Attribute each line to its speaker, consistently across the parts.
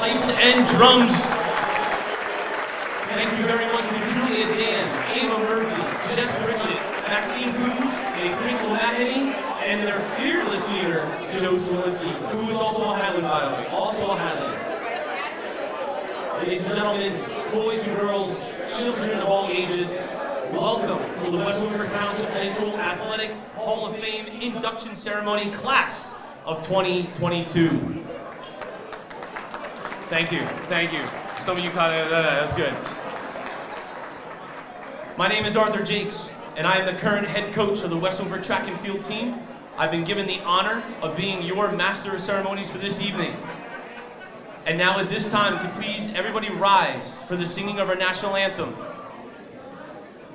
Speaker 1: pipes and drums. Thank you very much to Julia Dan, Ava Murphy, Jess Pritchett, Maxine Coons, and Grace O'Mahony, and their fearless leader, Joe Smolinski, who is also a Highland, by the way, also a Highland. Ladies and gentlemen, boys and girls, children of all ages, welcome to the West Milford Township High School Athletic Hall of Fame Induction Ceremony Class of 2022. Thank you, thank you. Some of you caught it, that's good. My name is Arthur Jakes, and I am the current head coach of the West Milford track and field team. I've been given the honor of being your master of ceremonies for this evening. And now at this time, could please everybody rise for the singing of our national anthem.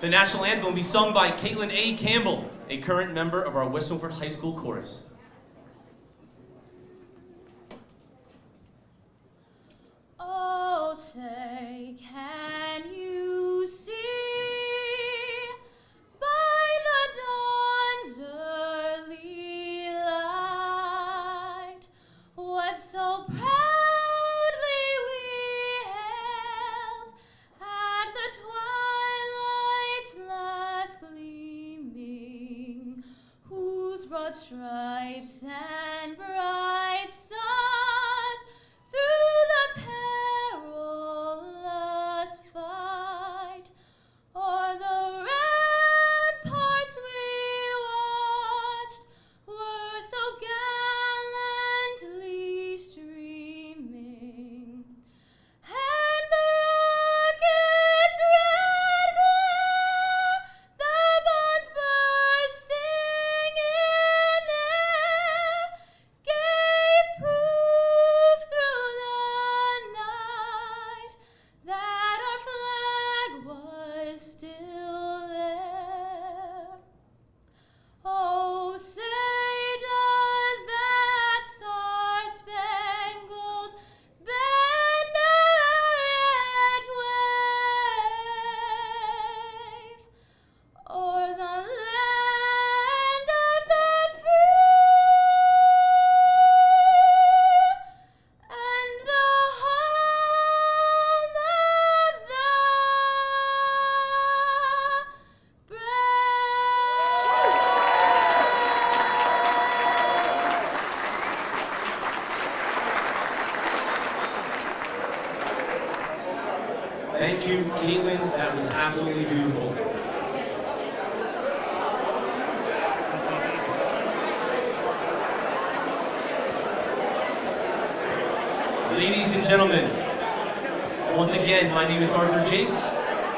Speaker 1: The national anthem will be sung by Caitlin A. Campbell, a current member of our West Milford High School chorus.
Speaker 2: Oh, say, can you see by the dawn's early light what so proudly we hailed at the twilight's last gleaming, whose broad stripes and bright stars through the perilous fight o'er the ramparts we watched were so gallantly streaming, and the rocket's red glare, the bombs bursting in air, gave proof through the night that our flag was still there. Oh, say does that star-spangled banner yet wave o'er the land of the free and the home of the
Speaker 1: Thank you, Caitlin. That was absolutely beautiful. Ladies and gentlemen, once again, my name is Arthur Jakes.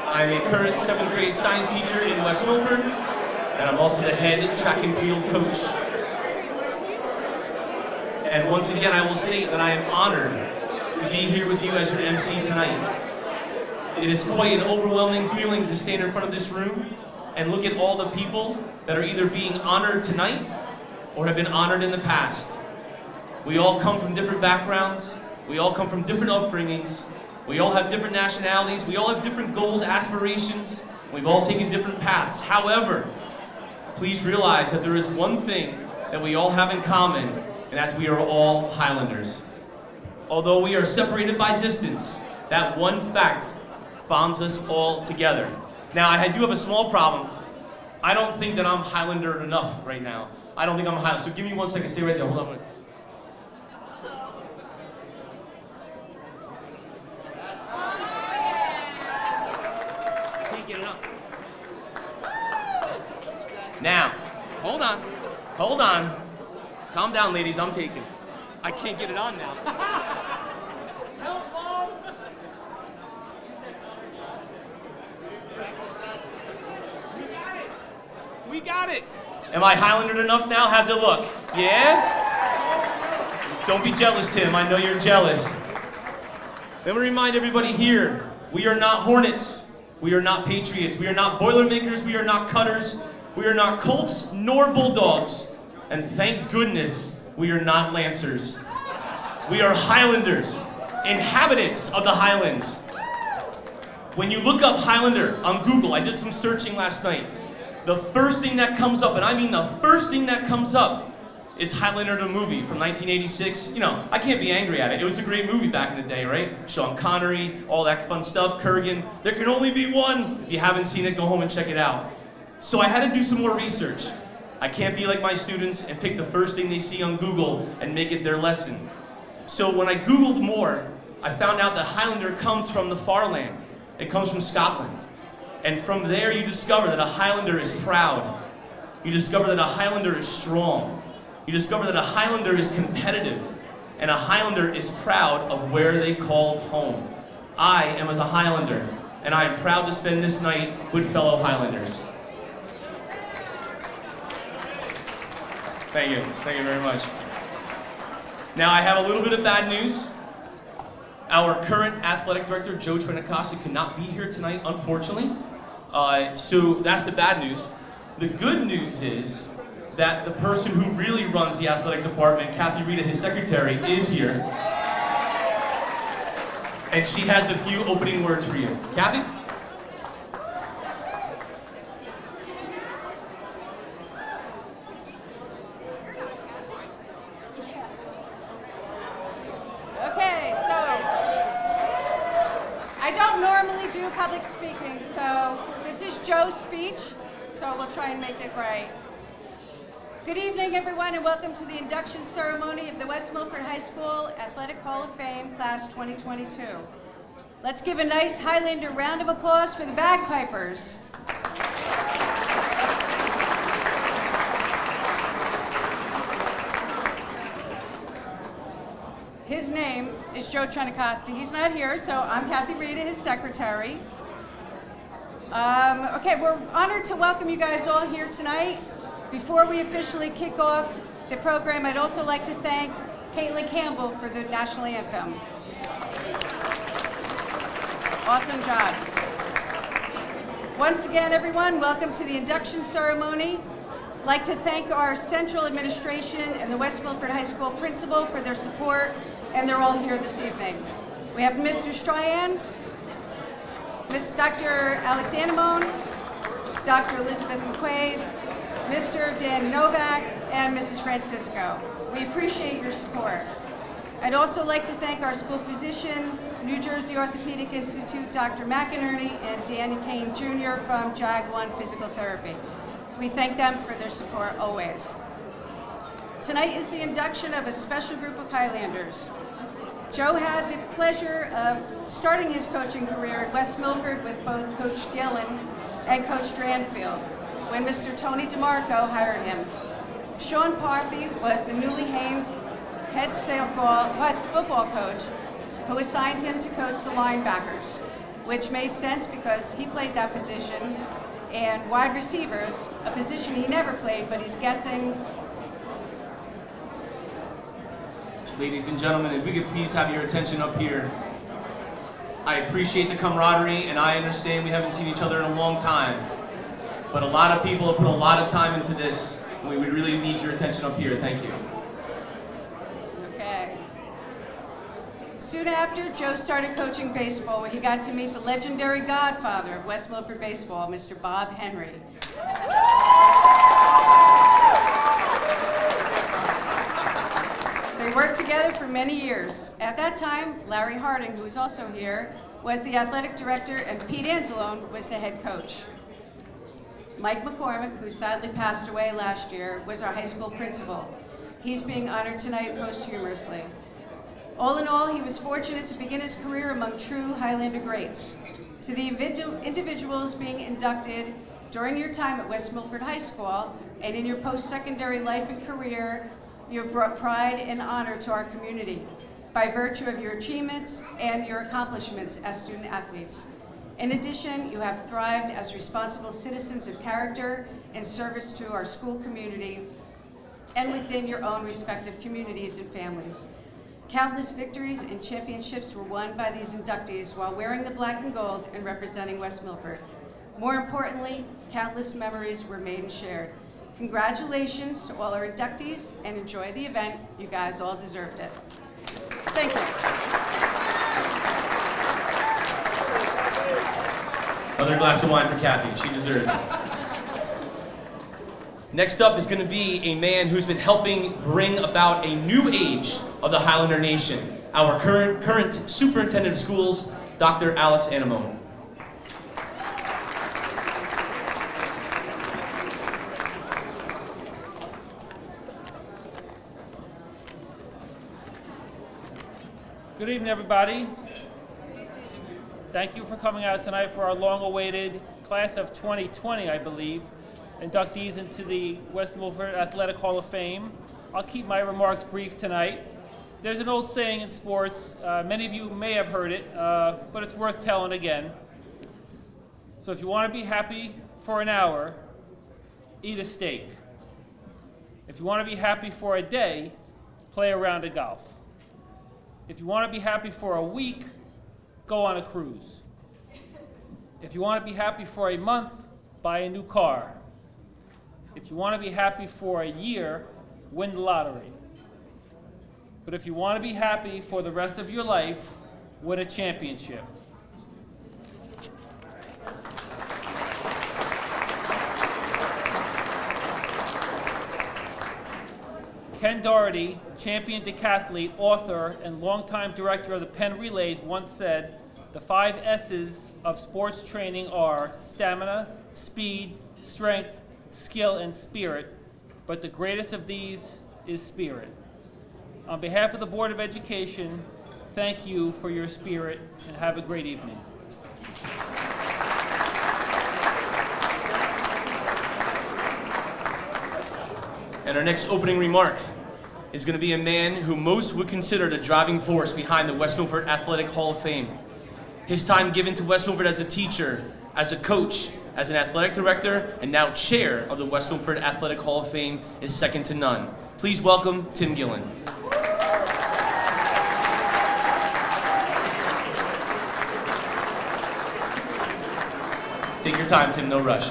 Speaker 1: I'm a current 7th grade science teacher in West Milford, and I'm also the head track and field coach. And once again, I will state that I am honored to be here with you as your MC tonight. It is quite an overwhelming feeling to stand in front of this room and look at all the people that are either being honored tonight or have been honored in the past. We all come from different backgrounds. We all come from different upbringings. We all have different nationalities. We all have different goals, aspirations. We've all taken different paths. However, please realize that there is one thing that we all have in common, and that's we are all Highlanders. Although we are separated by distance, that one fact bonds us all together. Now, I do have a small problem. I don't think that I'm Highlander enough right now. I don't think I'm a Highlander. So give me 1 second. Stay right there. Hold on. Can't get it up. Now, hold on. Hold on. Calm down, ladies. I'm taking. I can't get it on now. Help, Mom! We got it! Am I Highlander enough now? How's it look? Yeah? Don't be jealous, Tim. I know you're jealous. Let me remind everybody here, we are not Hornets. We are not Patriots. We are not Boilermakers. We are not Cutters. We are not Colts nor Bulldogs. And thank goodness we are not Lancers. We are Highlanders, inhabitants of the Highlands. When you look up Highlander on Google, I did some searching last night, the first thing that comes up, and I mean the first thing that comes up, is Highlander the movie from 1986. You know, I can't be angry at it. It was a great movie back in the day, right? Sean Connery, all that fun stuff, Kurgan. There can only be one. If you haven't seen it, go home and check it out. So I had to do some more research. I can't be like my students and pick the first thing they see on Google and make it their lesson. So when I Googled more, I found out that Highlander comes from the far land. It comes from Scotland. And from there you discover that a Highlander is proud. You discover that a Highlander is strong. You discover that a Highlander is competitive. And a Highlander is proud of where they called home. I am as a Highlander, and I am proud to spend this night with fellow Highlanders. Thank you very much. Now I have a little bit of bad news. Our current athletic director, Joe Trenacasa, could not be here tonight, unfortunately. So that's the bad news. The good news is that the person who really runs the athletic department, Kathy Rita, his secretary, is here. And she has a few opening words for you. Kathy?
Speaker 3: Okay, so I don't normally do public speaking, so this is Joe's speech, so we'll try and make it right. Good evening, everyone, and welcome to the induction ceremony of the West Milford High School Athletic Hall of Fame, Class 2022. Let's give a nice Highlander round of applause for the bagpipers. His name is Joe Trenacasta. He's not here, so I'm Kathy Rita, his secretary. Okay, we're honored to welcome you guys all here tonight. Before we officially kick off the program, I'd also like to thank Caitlin Campbell for the national anthem. Awesome job. Once again, everyone, welcome to the induction ceremony. I'd like to thank our central administration and the West Milford High School principal for their support, and they're all here this evening. We have Mr. Stryans, Ms. Dr. Alexandamone, Dr. Elizabeth McQuaid, Mr. Dan Novak, and Mrs. Francisco. We appreciate your support. I'd also like to thank our school physician, New Jersey Orthopedic Institute, Dr. McInerney, and Danny Kane Jr. from JAG 1 Physical Therapy. We thank them for their support always. Tonight is the induction of a special group of Highlanders. Joe had the pleasure of starting his coaching career at West Milford with both Coach Gillen and Coach Dransfield when Mr. Tony DeMarco hired him. Sean Parfy was the newly named head football coach who assigned him to coach the linebackers, which made sense because he played that position, and wide receivers, a position he never played, but he's guessing.
Speaker 1: Ladies and gentlemen, if we could please have your attention up here. I appreciate the camaraderie, and I understand we haven't seen each other in a long time. But a lot of people have put a lot of time into this, and we would really need your attention up here. Thank you.
Speaker 3: Okay. Soon after, Joe started coaching baseball, where he got to meet the legendary godfather of West Milford baseball, Mr. Bob Henry. They worked together for many years. At that time, Larry Harding, who is also here, was the athletic director, and Pete Anzalone was the head coach. Mike McCormick, who sadly passed away last year, was our high school principal. He's being honored tonight posthumously. All in all, he was fortunate to begin his career among true Highlander greats. To the individuals being inducted during your time at West Milford High School and in your post-secondary life and career, you have brought pride and honor to our community by virtue of your achievements and your accomplishments as student athletes. In addition, you have thrived as responsible citizens of character and service to our school community and within your own respective communities and families. Countless victories and championships were won by these inductees while wearing the black and gold and representing West Milford. More importantly, countless memories were made and shared. Congratulations to all our inductees, and enjoy the event. You guys all deserved it. Thank you.
Speaker 1: Another glass of wine for Kathy. She deserves it. Next up is going to be a man who's been helping bring about a new age of the Highlander Nation, our current Superintendent of Schools, Dr. Alex Anamone.
Speaker 4: Good evening, everybody. Thank you for coming out tonight for our long-awaited class of 2020, I believe, inductees into the West Milford Athletic Hall of Fame. I'll keep my remarks brief tonight. There's an old saying in sports, many of you may have heard it, but it's worth telling again. So if you want to be happy for an hour, eat a steak. If you want to be happy for a day, play a round of golf. If you want to be happy for a week, go on a cruise. If you want to be happy for a month, buy a new car. If you want to be happy for a year, win the lottery. But if you want to be happy for the rest of your life, win a championship. Ken Doherty, champion decathlete, author, and longtime director of the Penn Relays, once said, "The 5 S's of sports training are stamina, speed, strength, skill, and spirit, but the greatest of these is spirit." On behalf of the Board of Education, thank you for your spirit, and have a great evening.
Speaker 1: And our next opening remark is going to be a man who most would consider the driving force behind the West Milford Athletic Hall of Fame. His time given to West Milford as a teacher, as a coach, as an athletic director, and now chair of the West Milford Athletic Hall of Fame is second to none. Please welcome Tim Gillen. Take your time, Tim, no rush.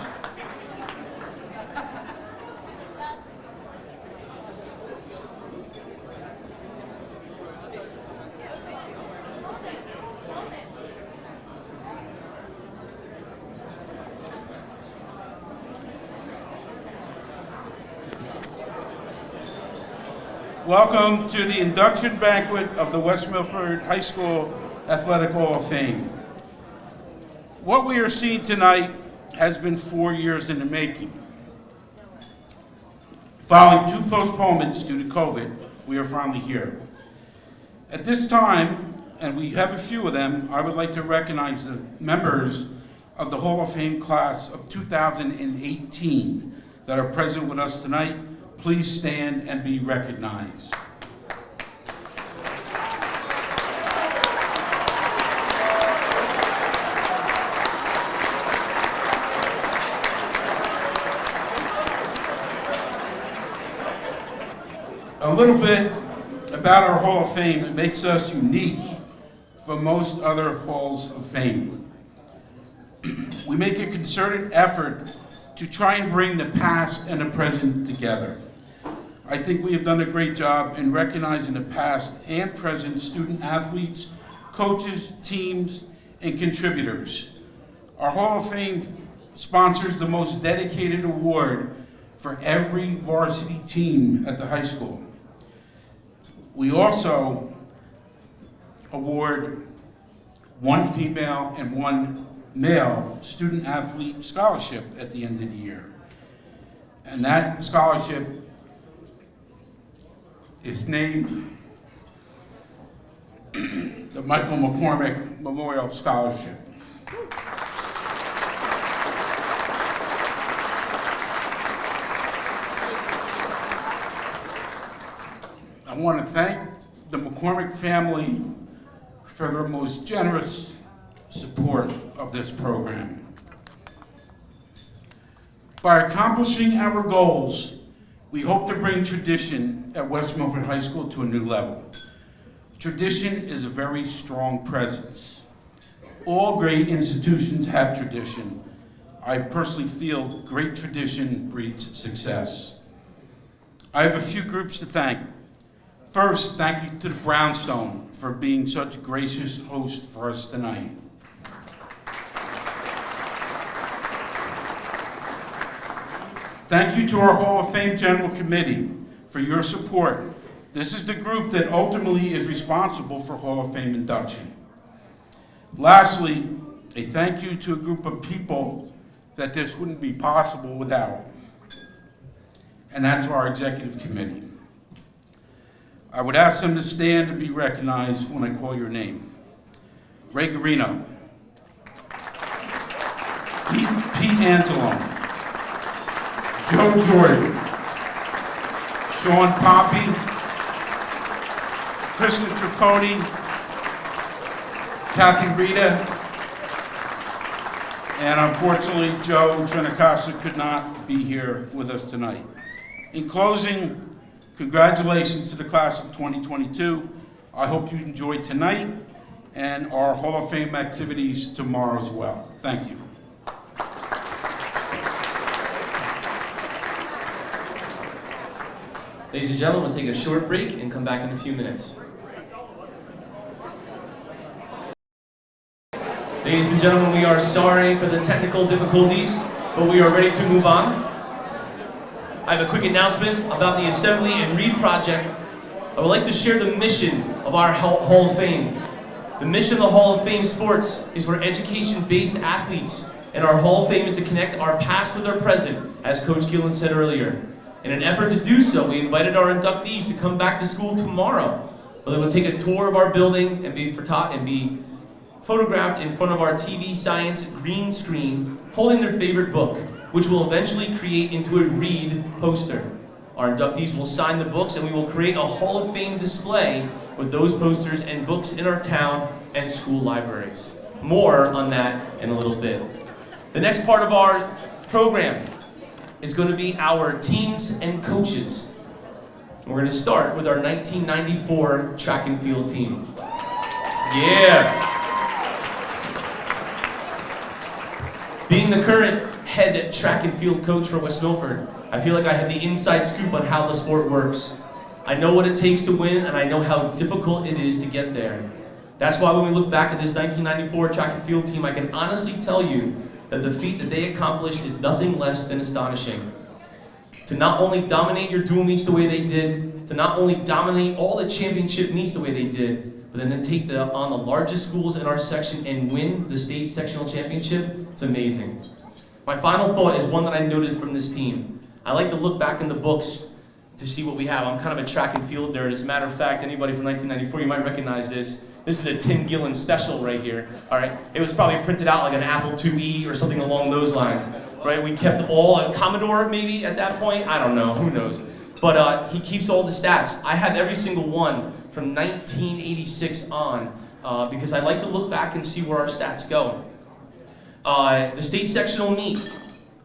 Speaker 5: Welcome to the induction banquet of the West Milford High School Athletic Hall of Fame. What we are seeing tonight has been 4 years in the making. Following 2 postponements due to COVID, we are finally here. At this time, and we have a few of them, I would like to recognize the members of the Hall of Fame class of 2018 that are present with us tonight. Please stand and be recognized. A little bit about our Hall of Fame. It makes us unique from most other Halls of Fame. We make a concerted effort to try and bring the past and the present together. I think we have done a great job in recognizing the past and present student athletes, coaches, teams, and contributors. Our Hall of Fame sponsors the most dedicated award for every varsity team at the high school. We also award 1 female and 1 male student athlete scholarship at the end of the year. And that scholarship is named the Michael McCormick Memorial Scholarship. I want to thank the McCormick family for their most generous support of this program. By accomplishing our goals, we hope to bring tradition at West Milford High School to a new level. Tradition is a very strong presence. All great institutions have tradition. I personally feel great tradition breeds success. I have a few groups to thank. First, thank you to the Brownstone for being such a gracious host for us tonight. Thank you to our Hall of Fame General Committee for your support. This is the group that ultimately is responsible for Hall of Fame induction. Lastly, a thank you to a group of people that this wouldn't be possible without, and that's our executive committee. I would ask them to stand and be recognized when I call your name. Ragona, Pete Anzalone, Joe Jordan, Sean Poppy, Krista Tripodi, Kathy Rita, and unfortunately, Joe Trinacasa could not be here with us tonight. In closing, congratulations to the class of 2022. I hope you enjoyed tonight and our Hall of Fame activities tomorrow as well. Thank you.
Speaker 1: Ladies and gentlemen, we'll take a short break and come back in a few minutes. Ladies and gentlemen, we are sorry for the technical difficulties, but we are ready to move on. I have a quick announcement about the Assembly and Read project. I would like to share the mission of our Hall of Fame. The mission of the Hall of Fame Sports is for education-based athletes, and our Hall of Fame is to connect our past with our present, as Coach Gillen said earlier. In an effort to do so, we invited our inductees to come back to school tomorrow, where they will take a tour of our building and be photographed in front of our TV Science green screen, holding their favorite book, which will eventually create into a Read poster. Our inductees will sign the books, and we will create a Hall of Fame display with those posters and books in our town and school libraries. More on that in a little bit. The next part of our program is going to be our teams and coaches. And we're going to start with our 1994 track and field team. Yeah! Being the current head track and field coach for West Milford, I feel like I have the inside scoop on how the sport works. I know what it takes to win, and I know how difficult it is to get there. That's why when we look back at this 1994 track and field team, I can honestly tell you that the feat that they accomplished is nothing less than astonishing. To not only dominate your dual meets the way they did, to not only dominate all the championship meets the way they did, but then to take on the largest schools in our section and win the state sectional championship, it's amazing. My final thought is one that I noticed from this team. I like to look back in the books to see what we have. I'm kind of a track and field nerd. As a matter of fact, anybody from 1994, you might recognize this. This is a Tim Gillen special right here, all right? It was probably printed out like an Apple IIe or something along those lines, right? We kept all, a Commodore maybe at that point, I don't know, who knows. But he keeps all the stats. I have every single one from 1986 on because I like to look back and see where our stats go. The state sectional meet,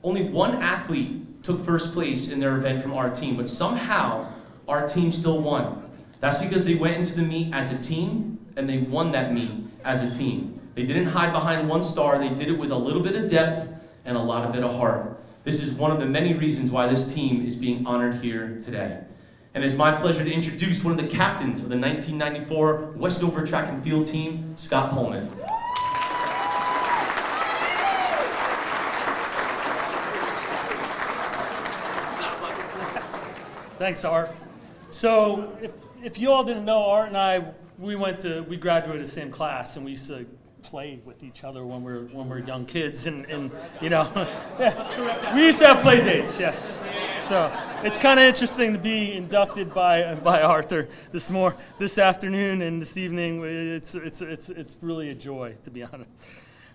Speaker 1: only one athlete took first place in their event from our team, but somehow our team still won. That's because they went into the meet as a team and they won that meet as a team. They didn't hide behind one star, they did it with a little bit of depth and a lot of bit of heart. This is one of the many reasons why this team is being honored here today. And it's my pleasure to introduce one of the captains of the 1994 West Milford track and field team, Scott Pullman.
Speaker 6: Thanks, Art. So, if you all didn't know, Art and I, we graduated the same class, and we used to play with each other when we were young kids, and you know, yeah, we used to have play dates, yes. So it's kind of interesting to be inducted by Arthur this afternoon and this evening. It's really a joy, to be honest.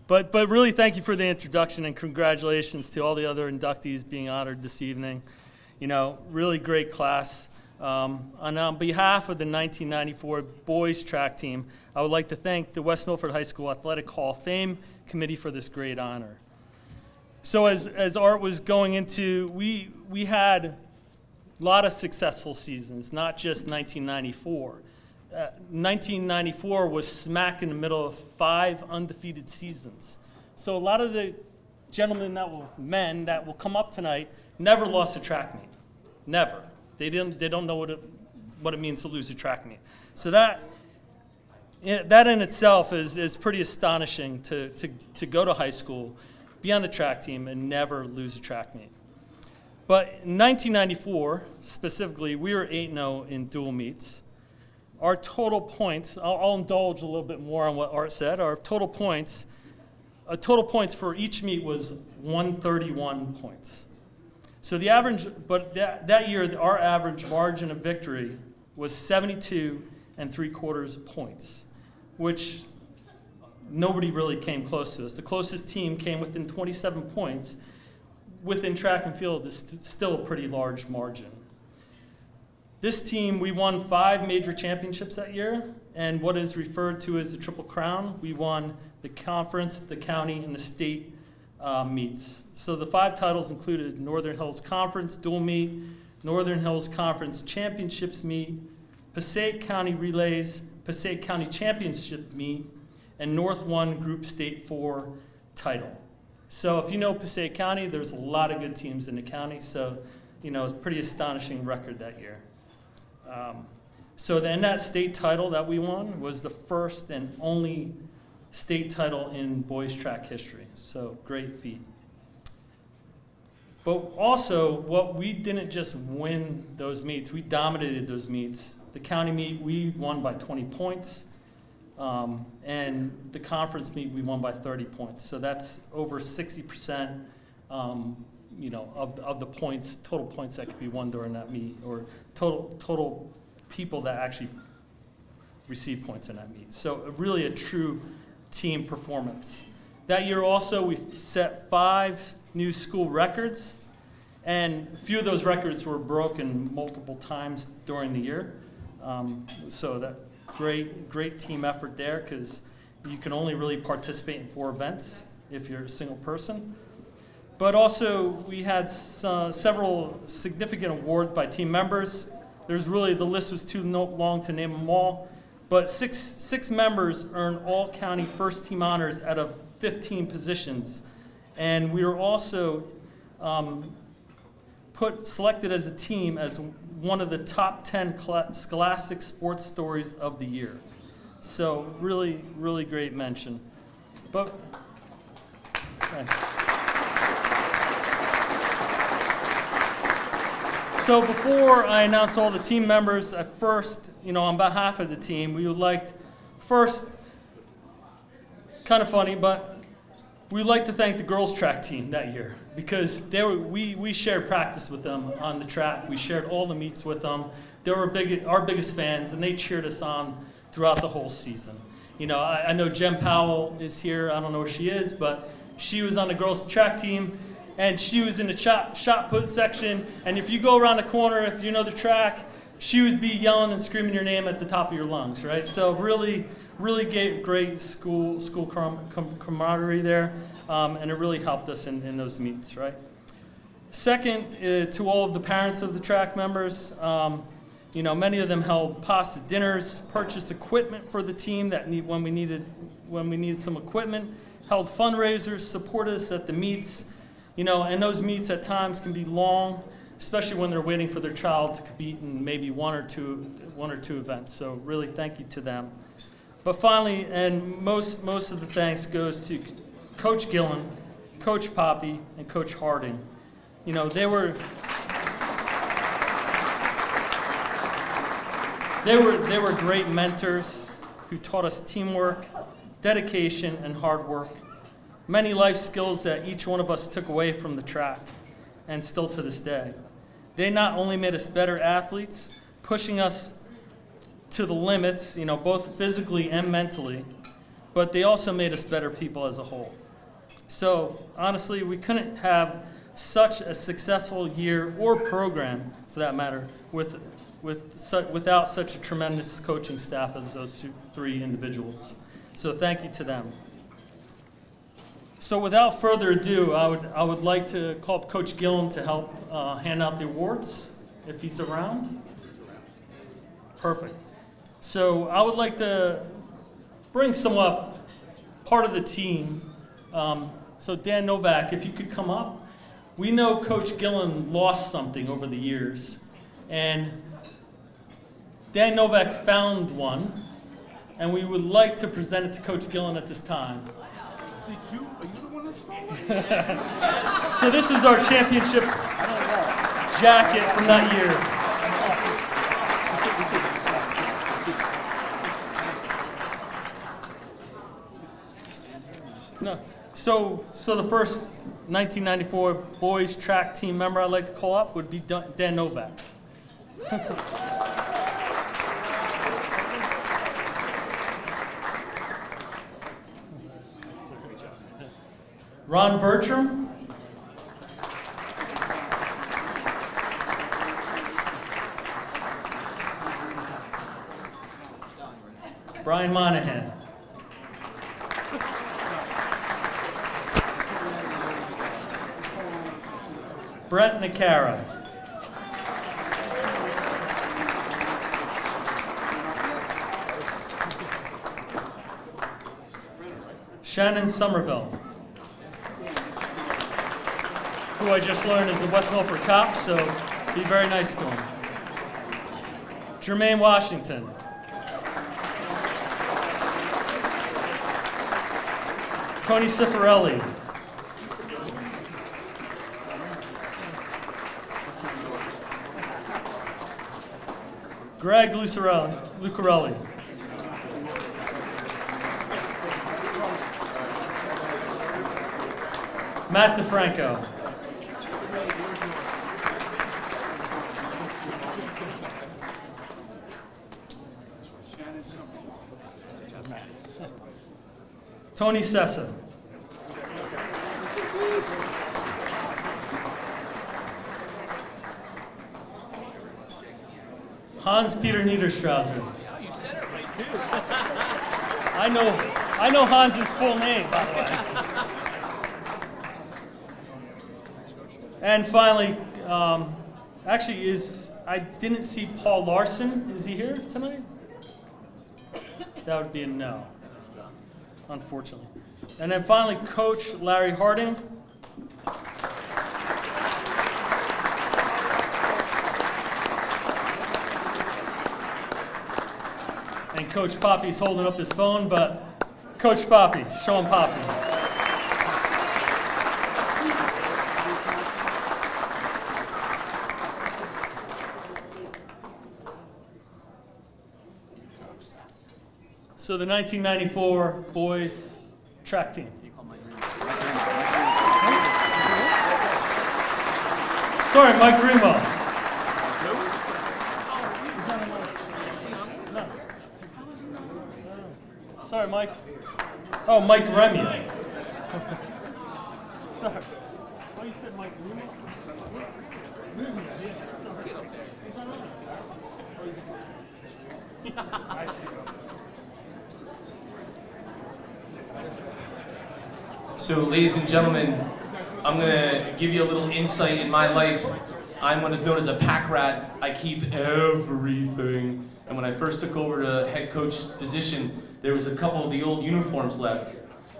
Speaker 6: But really, thank you for the introduction, and congratulations to all the other inductees being honored this evening. You know, really great class. On behalf of the 1994 boys track team, I would like to thank the West Milford High School Athletic Hall of Fame Committee for this great honor. So as Art was going into, we had a lot of successful seasons, not just 1994. 1994 was smack in the middle of 5 undefeated seasons. So a lot of the men that will come up tonight never lost a track meet, never. They don't know what it means to lose a track meet. So that in itself is pretty astonishing to go to high school, be on the track team, and never lose a track meet. But in 1994, specifically, we were 8-0 in dual meets. Our total points, I'll indulge a little bit more on what Art said. Our total points for each meet was 131 points. So the average, but that year, our average margin of victory was 72 3/4 points, which nobody really came close to us. The closest team came within 27 points. Within track and field, is still a pretty large margin. This team, we won 5 major championships that year, and what is referred to as the Triple Crown. We won the conference, the county, and the state meets. So the 5 titles included Northern Hills Conference dual meet, Northern Hills Conference Championships meet, Passaic County Relays, Passaic County Championship meet, and North 1 Group State 4 title. So if you know Passaic County, there's a lot of good teams in the county, so it's a pretty astonishing record that year. So then that state title that we won was the first and only state title in boys track history, so great feat. But also, we didn't just win those meets, we dominated those meets. The county meet, we won by 20 points. And the conference meet, we won by 30 points. So that's over 60%, of the points, total points that could be won during that meet, or total people that actually receive points in that meet. So really a true team performance. That year also, we set 5 new school records, and a few of those records were broken multiple times during the year. So that great team effort there, because you can only really participate in 4 events if you're a single person. But also we had several significant awards by team members. The list was too long to name them all, but six members earned all county first team honors out of 15 positions. And we were also selected as a team as one of the top 10 scholastic sports stories of the year. So really, really great mention. But thanks. So before I announce all the team members, at first, on behalf of the team, we would like first, kind of funny, but we'd like to thank the girls track team that year, because we shared practice with them on the track. We shared all the meets with them. They were our biggest fans, and they cheered us on throughout the whole season. I know Jen Powell is here. I don't know where she is, but she was on the girls track team, and she was in the shot put section. And if you go around the corner, if you know the track, she would be yelling and screaming your name at the top of your lungs, right? So really great school camaraderie there, and it really helped us in those meets, right? Second, to all of the parents of the track members, many of them held pasta dinners, purchased equipment for the team when we needed some equipment, held fundraisers, supported us at the meets, and those meets at times can be long, especially when they're waiting for their child to compete in maybe one or two events. So really thank you to them. But finally, and most of the thanks goes to Coach Gillen, Coach Poppy, and Coach Harding. They were great mentors who taught us teamwork, dedication, and hard work. Many life skills that each one of us took away from the track, and still to this day. They not only made us better athletes, pushing us to the limits, both physically and mentally, but they also made us better people as a whole. So honestly, we couldn't have such a successful year or program, for that matter, without such a tremendous coaching staff as those 3 individuals. So thank you to them. So without further ado, I would like to call up Coach Gillen to help hand out the awards, if he's around. Perfect. So I would like to bring someone up, part of the team. So Dan Novak, if you could come up. We know Coach Gillen lost something over the years, and Dan Novak found one, and we would like to present it to Coach Gillen at this time.
Speaker 5: Are you the one that stole it?
Speaker 6: So this is our championship.
Speaker 5: I don't know.
Speaker 6: jacket from that year. No. So the first 1994 boys track team member I'd like to call up would be Dan Novak. Ron Bertram. Brian Monahan. Brent Nakara. Shannon Somerville, who I just learned is a West Milford cop, so be very nice to him. Jermaine Washington. Tony Cifarelli. Greg Lucarelli. Matt DeFranco. Tony Sessa. Hans-Peter Niederstrasser.
Speaker 1: You said it right, too.
Speaker 6: I know Hans's full name, by the way. And finally, I didn't see Paul Larson. Is he here tonight? That would be a no, unfortunately. And then finally, Coach Larry Harding. And Coach Poppy's holding up his phone, but Coach Poppy, show him Poppy. So the 1994 boys track team. Sorry, Mike Remo. Sorry, Mike. Oh, Mike Remy. Sorry. Oh, you said Mike Remo? I see.
Speaker 1: So, ladies and gentlemen, I'm going to give you a little insight in my life. I'm what is known as a pack rat. I keep everything. And when I first took over the head coach position, there was a couple of the old uniforms left.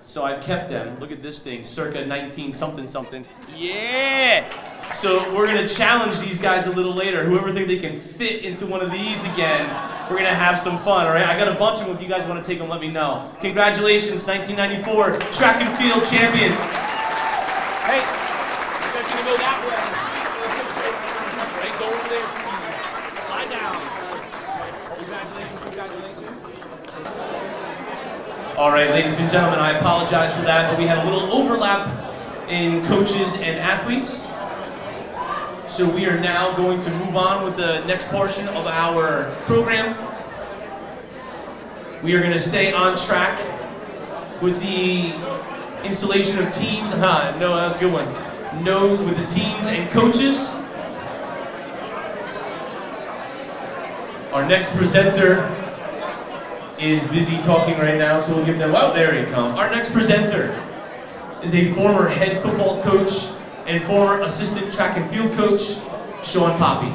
Speaker 1: So I've kept them. Look at this thing, circa 19 something something. Yeah! So we're going to challenge these guys a little later. Whoever thinks they can fit into one of these again, we're going to have some fun, all right? I got a bunch of them. If you guys want to take them, let me know. Congratulations, 1994 track and field champions. Hey, you guys going to go that way. Right, go over there. Slide down. Congratulations. All right, ladies and gentlemen, I apologize for that, but we had a little overlap in coaches and athletes. So we are now going to move on with the next portion of our program. We are going to stay on track with the installation of teams. No, that was a good one. No, with the teams and coaches. Our next presenter is busy talking right now, so we'll give them, oh, there he comes. Our next presenter is a former head football coach and former assistant track and field coach, Sean Poppy.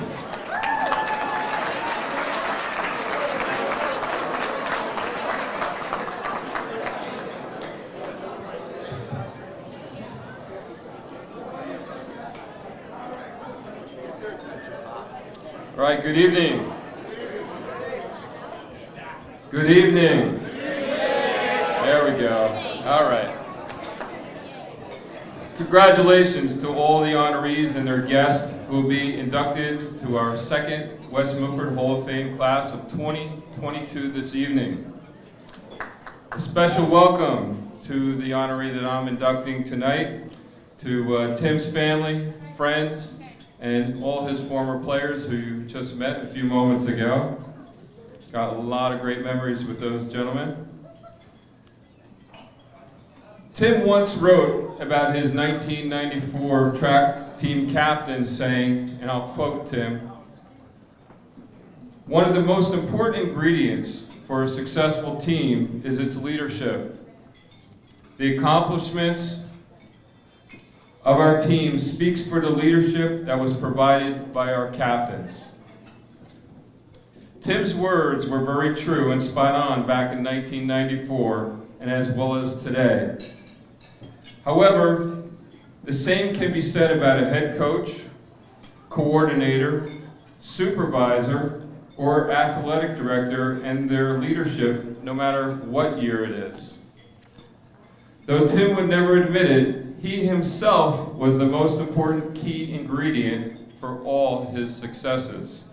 Speaker 7: All right, good evening. Good evening. There we go. All right. Congratulations to all the honorees and their guests who will be inducted to our second West Milford Hall of Fame class of 2022 this evening. A special welcome to the honoree that I'm inducting tonight, to Tim's family, friends, and all his former players who you just met a few moments ago. Got a lot of great memories with those gentlemen. Tim once wrote about his 1994 track team captain saying, and I'll quote Tim, "One of the most important ingredients for a successful team is its leadership. The accomplishments of our team speaks for the leadership that was provided by our captains." Tim's words were very true and spot on back in 1994 and as well as today. However, the same can be said about a head coach, coordinator, supervisor, or athletic director and their leadership, no matter what year it is. Though Tim would never admit it, he himself was the most important key ingredient for all his successes.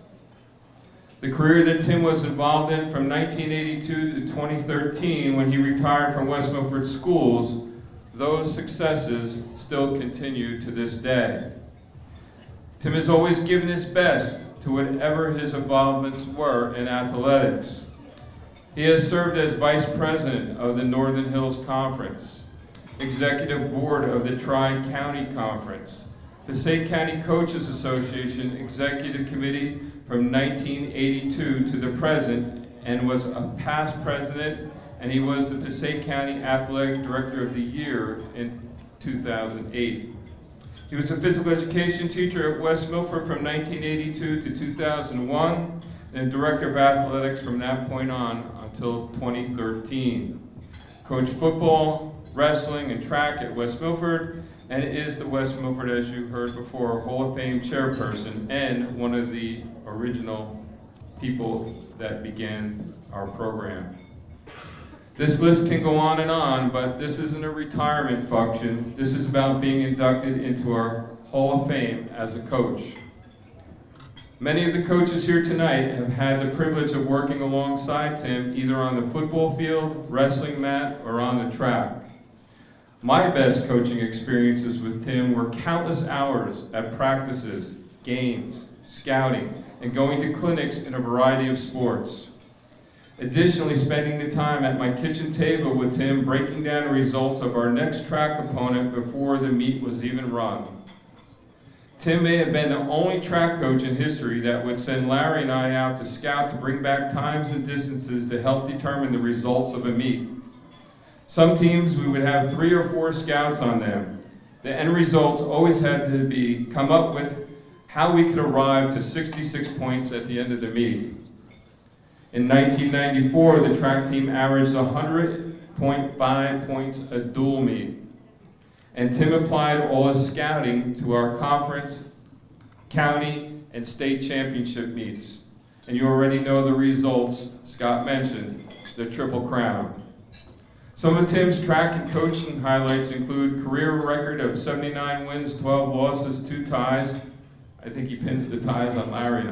Speaker 7: The career that Tim was involved in from 1982 to 2013, when he retired from West Milford Schools, those successes still continue to this day. Tim has always given his best to whatever his involvements were in athletics. He has served as Vice President of the Northern Hills Conference, Executive Board of the Tri-County Conference, Passaic County Coaches Association Executive Committee from 1982 to the present, and was a past president, and he was the Passaic County Athletic Director of the Year in 2008. He was a physical education teacher at West Milford from 1982 to 2001, and Director of Athletics from that point on until 2013. Coached football, wrestling, and track at West Milford, and is the West Milford, as you heard before, Hall of Fame chairperson and one of the original people that began our program. This list can go on, but this isn't a retirement function. This is about being inducted into our Hall of Fame as a coach. Many of the coaches here tonight have had the privilege of working alongside Tim, either on the football field, wrestling mat, or on the track. My best coaching experiences with Tim were countless hours at practices, games, scouting, and going to clinics in a variety of sports. Additionally, spending the time at my kitchen table with Tim, breaking down the results of our next track opponent before the meet was even run. Tim may have been the only track coach in history that would send Larry and I out to scout to bring back times and distances to help determine the results of a meet. Some teams, we would have 3 or 4 scouts on them. The end results always had to be come up with how we could arrive to 66 points at the end of the meet. In 1994, the track team averaged 100.5 points a dual meet. And Tim applied all his scouting to our conference, county, and state championship meets. And you already know the results Scott mentioned, the Triple Crown. Some of Tim's track and coaching highlights include career record of 79 wins, 12 losses, 2 ties. I think he pins the ties on Larry and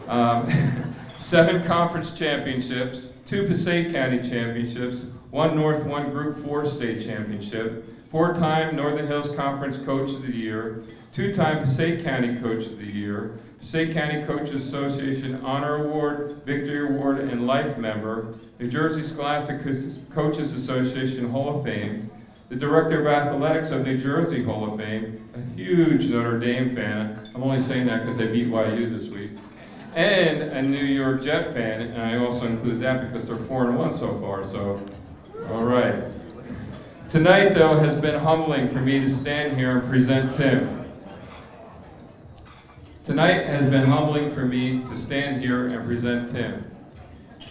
Speaker 7: I. 7 conference championships, 2 Passaic County championships, 1 North 1 Group 4 state championship, 4-time Northern Hills Conference Coach of the Year, 2-time Passaic County Coach of the Year, Passaic County Coaches Association Honor Award, Victory Award, and Life Member, New Jersey Scholastic Coaches Association Hall of Fame, the Director of Athletics of New Jersey Hall of Fame, a huge Notre Dame fan. I'm only saying that because they beat YU this week. And a New York Jet fan, and I also include that because they're 4-1 so far, so, all right. Tonight, though, has been humbling for me to stand here and present Tim. Tonight has been humbling for me to stand here and present Tim.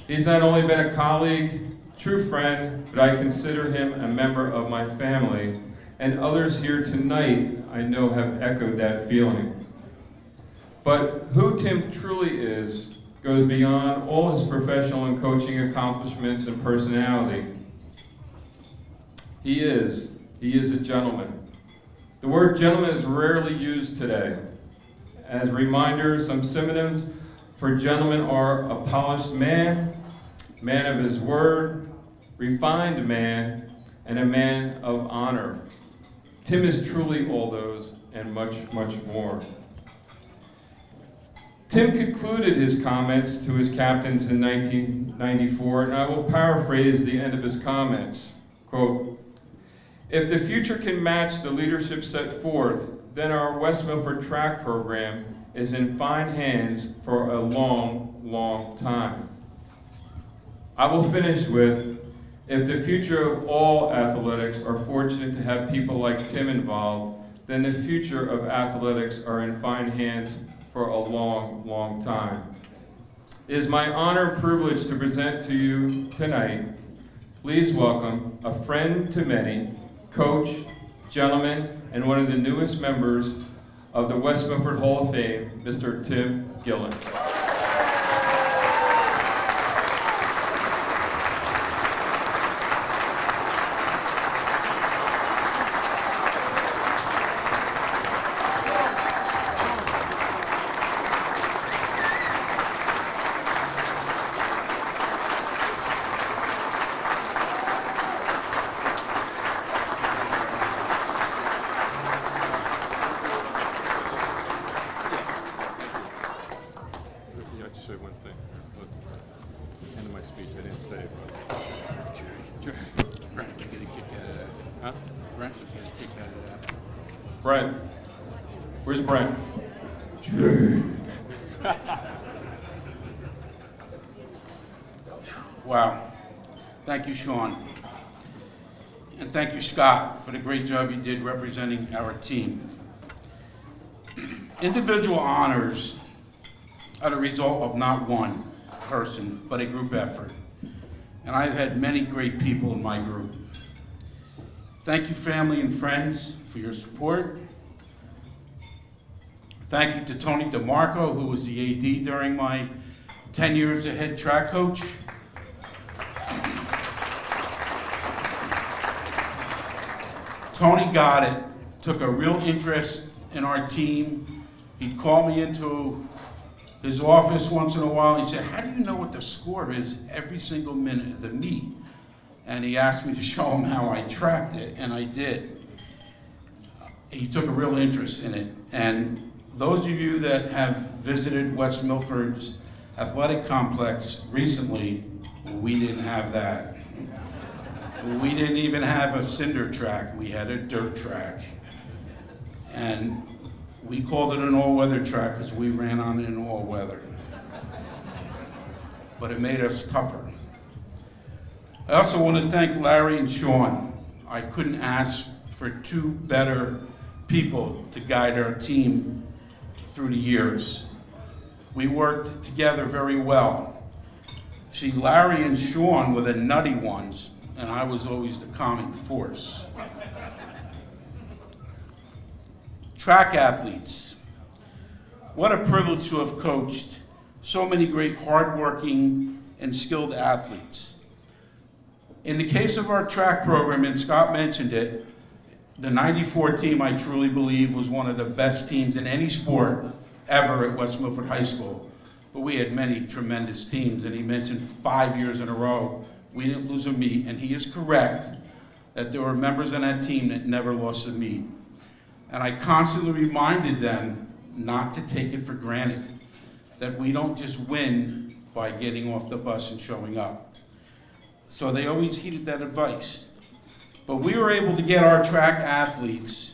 Speaker 7: He's not only been a colleague, true friend, but I consider him a member of my family, and others here tonight I know have echoed that feeling. But who Tim truly is goes beyond all his professional and coaching accomplishments and personality. He is a gentleman. The word gentleman is rarely used today. As a reminder, some synonyms for gentleman are a polished man, man of his word, refined man, and a man of honor. Tim is truly all those and much, much more. Tim concluded his comments to his captains in 1994, and I will paraphrase the end of his comments. Quote, "If the future can match the leadership set forth, then our West Milford track program is in fine hands for a long, long time." I will finish with, if the future of all athletics are fortunate to have people like Tim involved, then the future of athletics are in fine hands for a long, long time. It is my honor and privilege to present to you tonight, please welcome a friend to many, coach, gentleman, and one of the newest members of the West Milford Hall of Fame, Mr. Tim Gillen. Brent. Where's Brent?
Speaker 5: Wow. Thank you, Sean. And thank you, Scott, for the great job you did representing our team. Individual honors are the result of not one person, but a group effort. And I've had many great people in my group. Thank you, family and friends, for your support. Thank you to Tony DeMarco, who was the AD during my 10 years as head track coach. Tony got it, took a real interest in our team. He'd call me into his office once in a while. He'd say, "How do you know what the score is every single minute of the meet?" And he asked me to show him how I tracked it, and I did. He took a real interest in it. And those of you that have visited West Milford's athletic complex recently, we didn't have that. We didn't even have a cinder track. We had a dirt track. And we called it an all-weather track because we ran on it in all weather. But it made us tougher. I also want to thank Larry and Sean. I couldn't ask for two better people to guide our team through the years. We worked together very well. See, Larry and Sean were the nutty ones, and I was always the calming force. Track athletes. What a privilege to have coached so many great hardworking and skilled athletes. In the case of our track program, and Scott mentioned it, the '94 team, I truly believe, was one of the best teams in any sport ever at West Milford High School. But we had many tremendous teams, and he mentioned 5 years in a row we didn't lose a meet, and he is correct that there were members on that team that never lost a meet. And I constantly reminded them not to take it for granted, that we don't just win by getting off the bus and showing up. So they always heeded that advice. But we were able to get our track athletes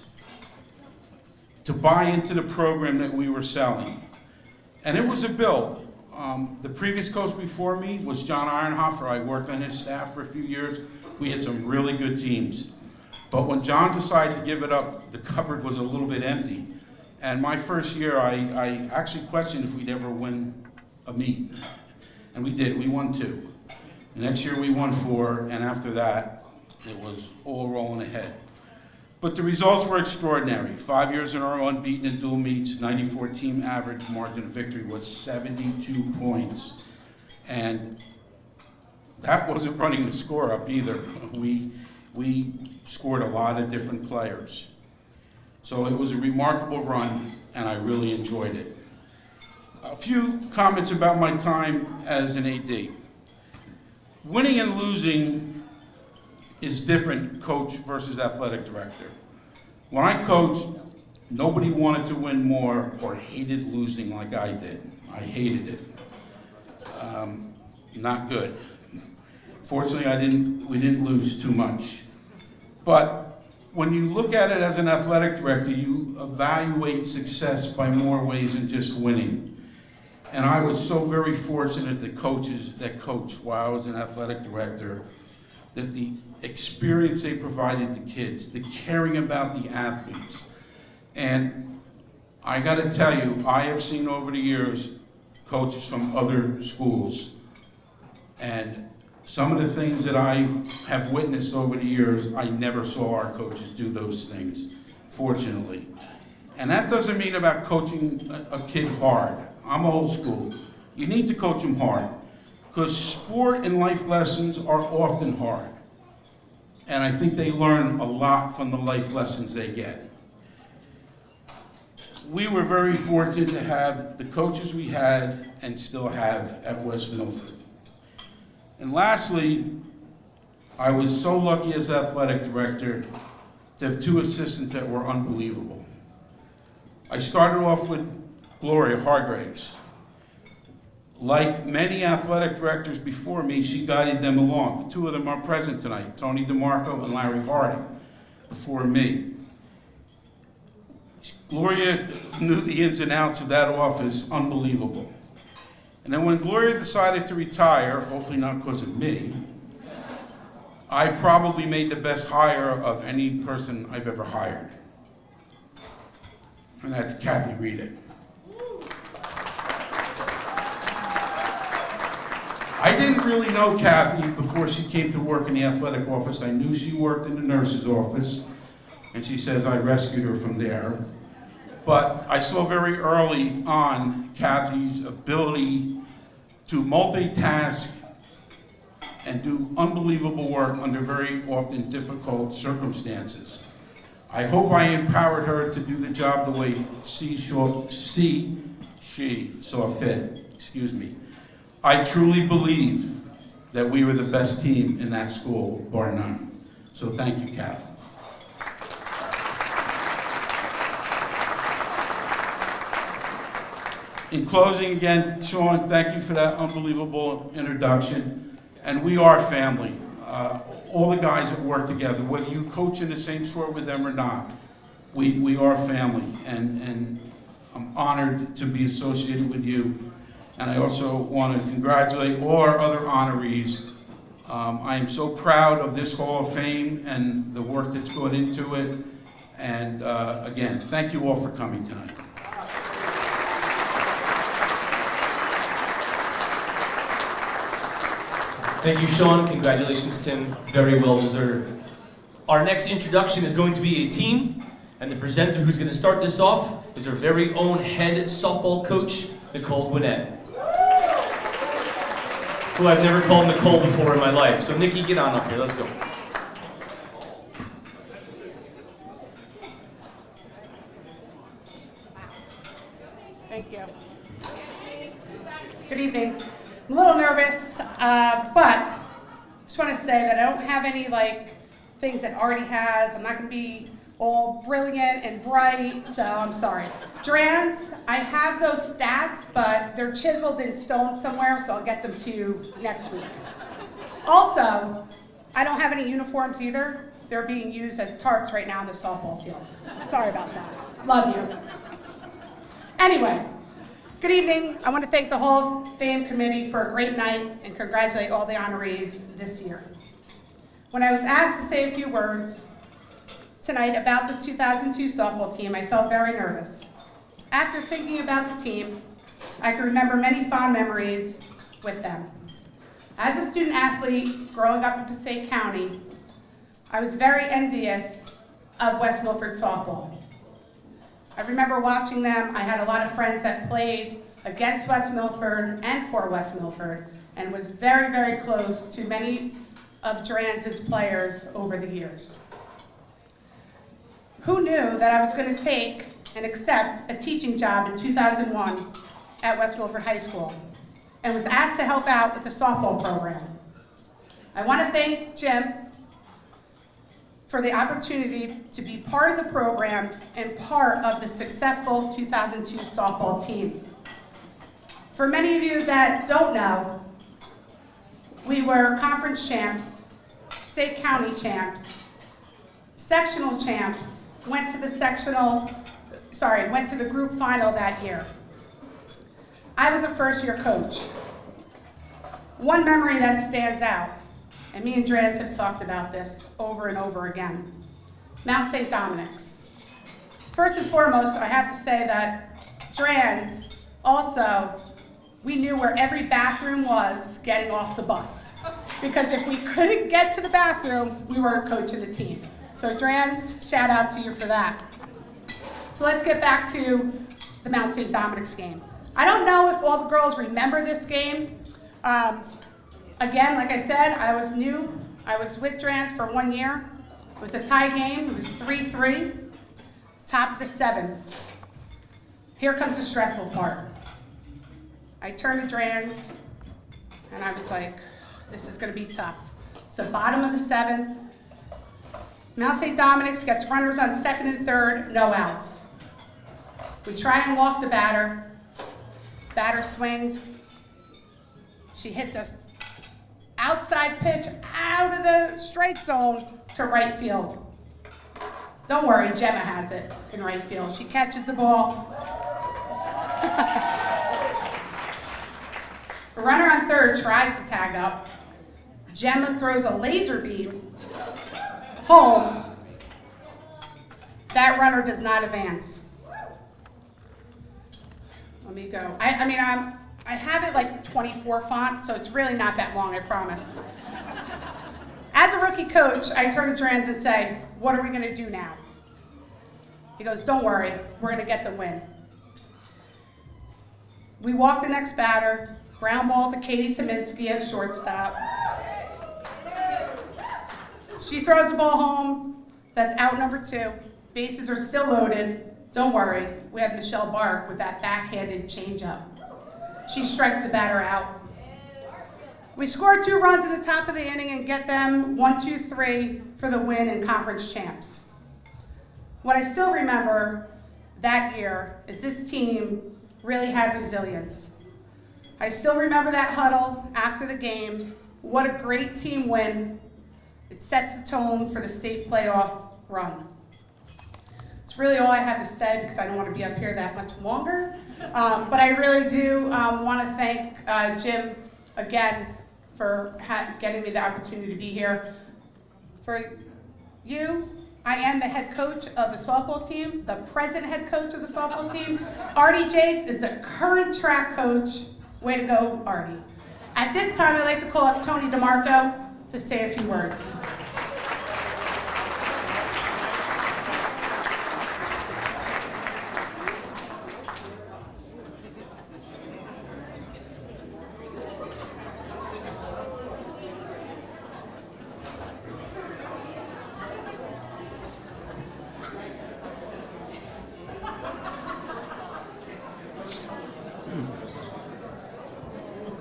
Speaker 5: to buy into the program that we were selling. And it was a build. The previous coach before me was John Ironhofer. I worked on his staff for a few years. We had some really good teams. But when John decided to give it up, the cupboard was a little bit empty. And my first year, I actually questioned if we'd ever win a meet. And we did, we won 2. The next year we won 4, and after that, it was all rolling ahead. But the results were extraordinary. 5 years in a row unbeaten in dual meets, 94 team average margin of victory was 72 points. And that wasn't running the score up either. We scored a lot of different players. So it was a remarkable run, and I really enjoyed it. A few comments about my time as an AD. Winning and losing is different, coach versus athletic director. When I coached, nobody wanted to win more or hated losing like I did. I hated it. Not good. Fortunately, we didn't lose too much. But when you look at it as an athletic director, you evaluate success by more ways than just winning. And I was so very fortunate that coaches that coached while I was an athletic director, that the experience they provided the kids, the caring about the athletes. And I got to tell you, I have seen over the years coaches from other schools, and some of the things that I have witnessed over the years, I never saw our coaches do those things, fortunately. And that doesn't mean about coaching a kid hard. I'm old school. You need to coach them hard, because sport and life lessons are often hard. And I think they learn a lot from the life lessons they get. We were very fortunate to have the coaches we had and still have at West Milford. And lastly, I was so lucky as athletic director to have two assistants that were unbelievable. I started off with Gloria Hargraves. Like many athletic directors before me, she guided them along. Two of them are present tonight, Tony DeMarco and Larry Harding, before me. Gloria knew the ins and outs of that office, unbelievable. And then when Gloria decided to retire, hopefully not because of me, I probably made the best hire of any person I've ever hired. And that's Kathy Rita. I didn't really know Kathy before she came to work in the athletic office. I knew she worked in the nurse's office, and she says I rescued her from there. But I saw very early on Kathy's ability to multitask and do unbelievable work under very often difficult circumstances. I hope I empowered her to do the job the way she saw fit. Excuse me. I truly believe that we were the best team in that school, bar none. So thank you, Kathy. In closing, again, Sean, thank you for that unbelievable introduction. And we are family. All the guys that work together, whether you coach in the same sport with them or not, we are family. And I'm honored to be associated with you. And I also want to congratulate all our other honorees. I am so proud of this Hall of Fame and the work that's gone into it. And again, thank you all for coming tonight.
Speaker 1: Thank you, Sean. Congratulations, Tim. Very well deserved. Our next introduction is going to be a team, and the presenter who's going to start this off is our very own head softball coach, Nicole Gwinnett, who I've never called Nicole before in my life. So, Nikki, get on up here. Let's go.
Speaker 8: Thank you. Good evening. I'm a little nervous, but just want to say that I don't have any things that Artie has. I'm not going to be all brilliant and bright, so I'm sorry. Drans, I have those stats, but they're chiseled in stone somewhere, so I'll get them to you next week. Also, I don't have any uniforms either. They're being used as tarps right now in the softball field. Sorry about that. Love you. Anyway. Good evening. I want to thank the Hall of Fame committee for a great night and congratulate all the honorees this year. When I was asked to say a few words tonight about the 2002 softball team, I felt very nervous. After thinking about the team, I can remember many fond memories with them. As a student athlete growing up in Passaic County, I was very envious of West Milford softball. I remember watching them. I had a lot of friends that played against West Milford and for West Milford, and was very, very close to many of Drans's players over the years. Who knew that I was going to take and accept a teaching job in 2001 at West Milford High School and was asked to help out with the softball program. I want to thank Jim for the opportunity to be part of the program and part of the successful 2002 softball team. For many of you that don't know, we were conference champs, state county champs, sectional champs, went to the group final that year. I was a first-year coach. One memory that stands out, and me and Drans have talked about this over and over again, Mount St. Dominic's. First and foremost, I have to say that Drans also, we knew where every bathroom was getting off the bus. Because if we couldn't get to the bathroom, we weren't coaching the team. So Drans, shout out to you for that. So let's get back to the Mount St. Dominic's game. I don't know if all the girls remember this game. Again, like I said, I was new. I was with Drans for 1 year. It was a tie game. It was 3-3, top of the 7th. Here comes the stressful part. I turned to Drans, and I was like, this is going to be tough. So bottom of the 7th, Mount St. Dominic's gets runners on 2nd and 3rd, no outs. We try and walk the batter. Batter swings. She hits us outside pitch out of the strike zone to right field. Don't worry, Gemma has it in right field. She catches the ball. The runner on 3rd tries to tag up. Gemma throws a laser beam home. That runner does not advance. Let me go. I have it like 24 font, so it's really not that long, I promise. As a rookie coach, I turn to Drans and say, what are we going to do now? He goes, don't worry, we're going to get the win. We walk the next batter, ground ball to Katie Tominski at shortstop. She throws the ball home. That's out number 2. Bases are still loaded. Don't worry, we have Michelle Bark with that backhanded changeup. She strikes the batter out. We score 2 runs at the top of the inning and get them 1-2-3 for the win in conference champs. What I still remember that year is this team really had resilience. I still remember that huddle after the game. What a great team win. It sets the tone for the state playoff run. It's really all I have to say because I don't want to be up here that much longer. But I really do want to thank Jim again for getting me the opportunity to be here. For you, I am the head coach of the softball team, the present head coach of the softball team. Artie Jakes is the current track coach. Way to go, Artie. At this time, I'd like to call up Tony DeMarco to say a few words.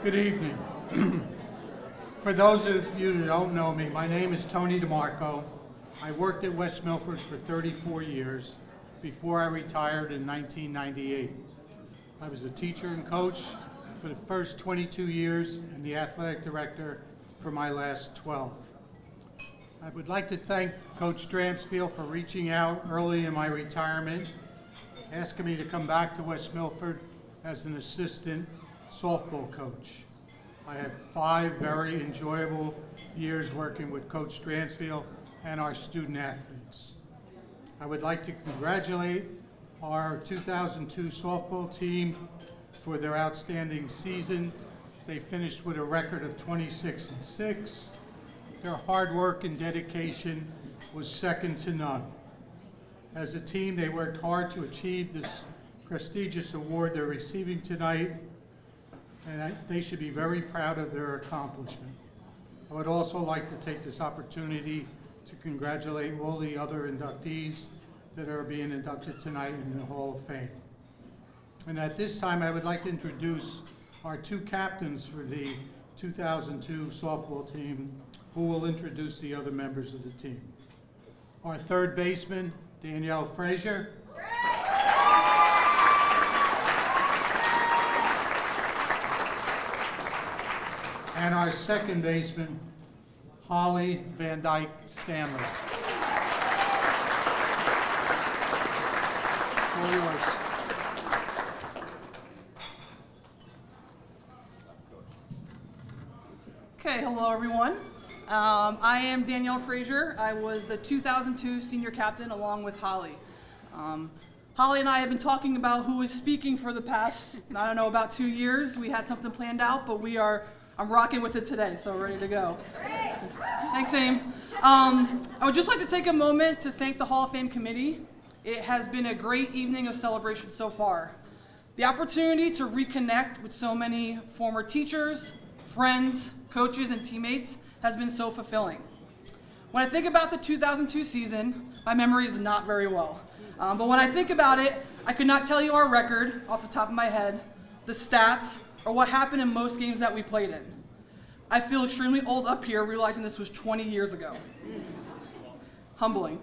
Speaker 9: Good evening. For those of you who don't know me, my name is Tony DeMarco. I worked at West Milford for 34 years before I retired in 1998. I was a teacher and coach for the first 22 years and the athletic director for my last 12. I would like to thank Coach Dransfield for reaching out early in my retirement, asking me to come back to West Milford as an assistant softball coach. I had 5 very enjoyable years working with Coach Dransfield and our student athletes. I would like to congratulate our 2002 softball team for their outstanding season. They finished with a record of 26-6. Their hard work and dedication was second to none. As a team, they worked hard to achieve this prestigious award they're receiving tonight, and they should be very proud of their accomplishment. I would also like to take this opportunity to congratulate all the other inductees that are being inducted tonight in the Hall of Fame. And at this time, I would like to introduce our two captains for the 2002 softball team, who will introduce the other members of the team. Our third baseman, Danielle Frazier. And our second baseman, Holly Van Dyke Stanley. All yours.
Speaker 10: Okay, hello everyone. I am Danielle Frazier. I was the 2002 senior captain along with Holly. Holly and I have been talking about who is speaking for the past, I don't know, about 2 years. We had something planned out, but I'm rocking with it today, so ready to go. Thanks, Aim. I would just like to take a moment to thank the Hall of Fame committee. It has been a great evening of celebration so far. The opportunity to reconnect with so many former teachers, friends, coaches, and teammates has been so fulfilling. When I think about the 2002 season, my memory is not very well. But when I think about it, I could not tell you our record off the top of my head, the stats, or what happened in most games that we played in. I feel extremely old up here realizing this was 20 years ago. Humbling.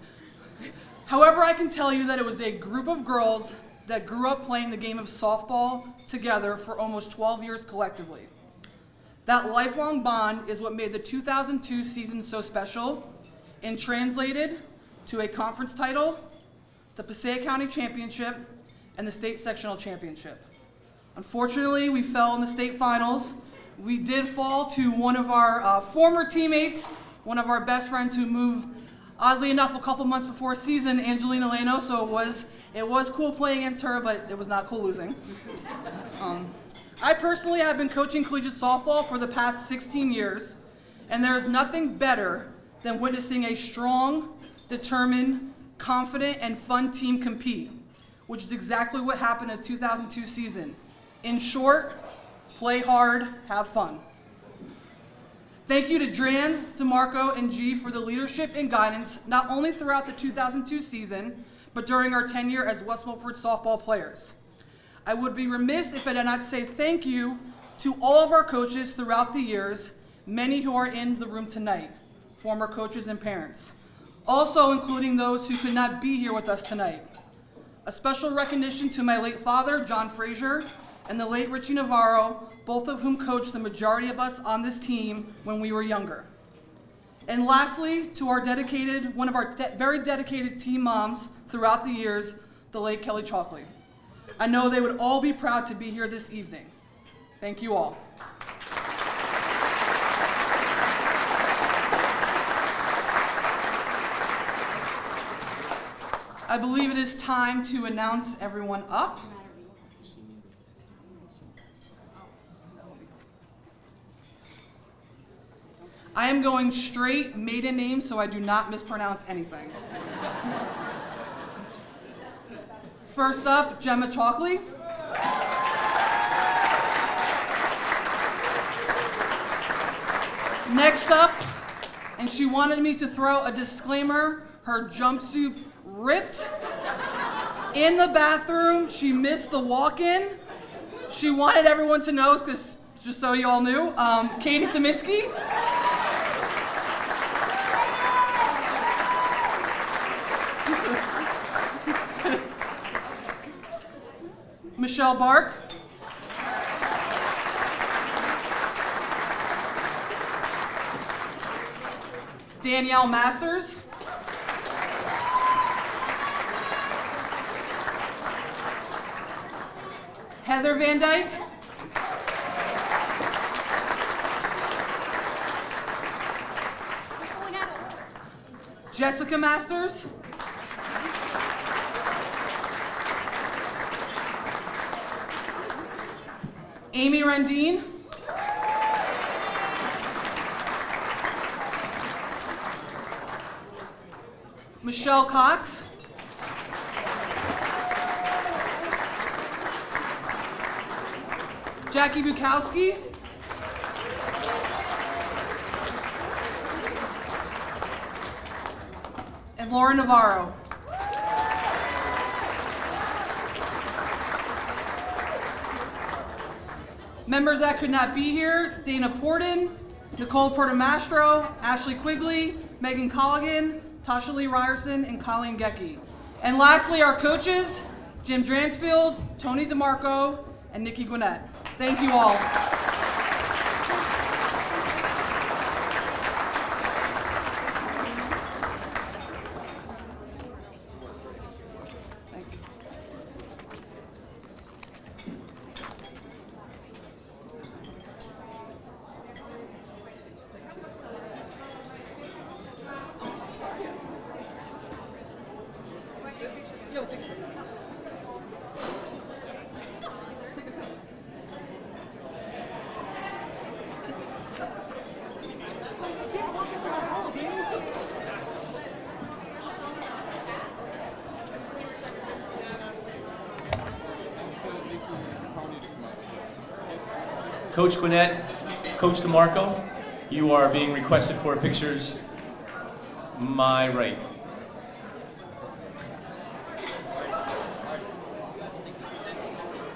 Speaker 10: However, I can tell you that it was a group of girls that grew up playing the game of softball together for almost 12 years collectively. That lifelong bond is what made the 2002 season so special and translated to a conference title, the Passaic County Championship, and the state sectional championship. Unfortunately, we fell in the state finals. We did fall to one of our former teammates, one of our best friends who moved, oddly enough, a couple months before season, Angelina Leno, so it was cool playing against her, but it was not cool losing. I personally have been coaching collegiate softball for the past 16 years, and there is nothing better than witnessing a strong, determined, confident, and fun team compete, which is exactly what happened in the 2002 season. In short, play hard, have fun. Thank you to Drans, DeMarco, and G for the leadership and guidance, not only throughout the 2002 season, but during our tenure as West Milford softball players. I would be remiss if I did not say thank you to all of our coaches throughout the years, many who are in the room tonight, former coaches and parents, also including those who could not be here with us tonight. A special recognition to my late father, John Frazier, and the late Richie Navarro, both of whom coached the majority of us on this team when we were younger. And lastly, to our one of our very dedicated team moms throughout the years, the late Kelly Chalkley. I know they would all be proud to be here this evening. Thank you all. I believe it is time to announce everyone up. I am going straight maiden name so I do not mispronounce anything. First up, Gemma Chalkley. Next up, and she wanted me to throw a disclaimer, her jumpsuit ripped in the bathroom. She missed the walk-in. She wanted everyone to know, because just so you all knew, Katie Tominski. Michelle Bark. Danielle Masters. Heather Van Dyke. Jessica Masters. Amy Rendine. Michelle Cox. Jackie Bukowski. And Laura Navarro. Members that could not be here, Dana Porton, Nicole Portamastro, Ashley Quigley, Megan Colligan, Tasha Lee Ryerson, and Colleen Gecky. And lastly, our coaches, Jim Dransfield, Tony DeMarco, and Nikki Gwinnett. Thank you all.
Speaker 1: Coach Gwinnett, Coach DeMarco, you are being requested for pictures. My right.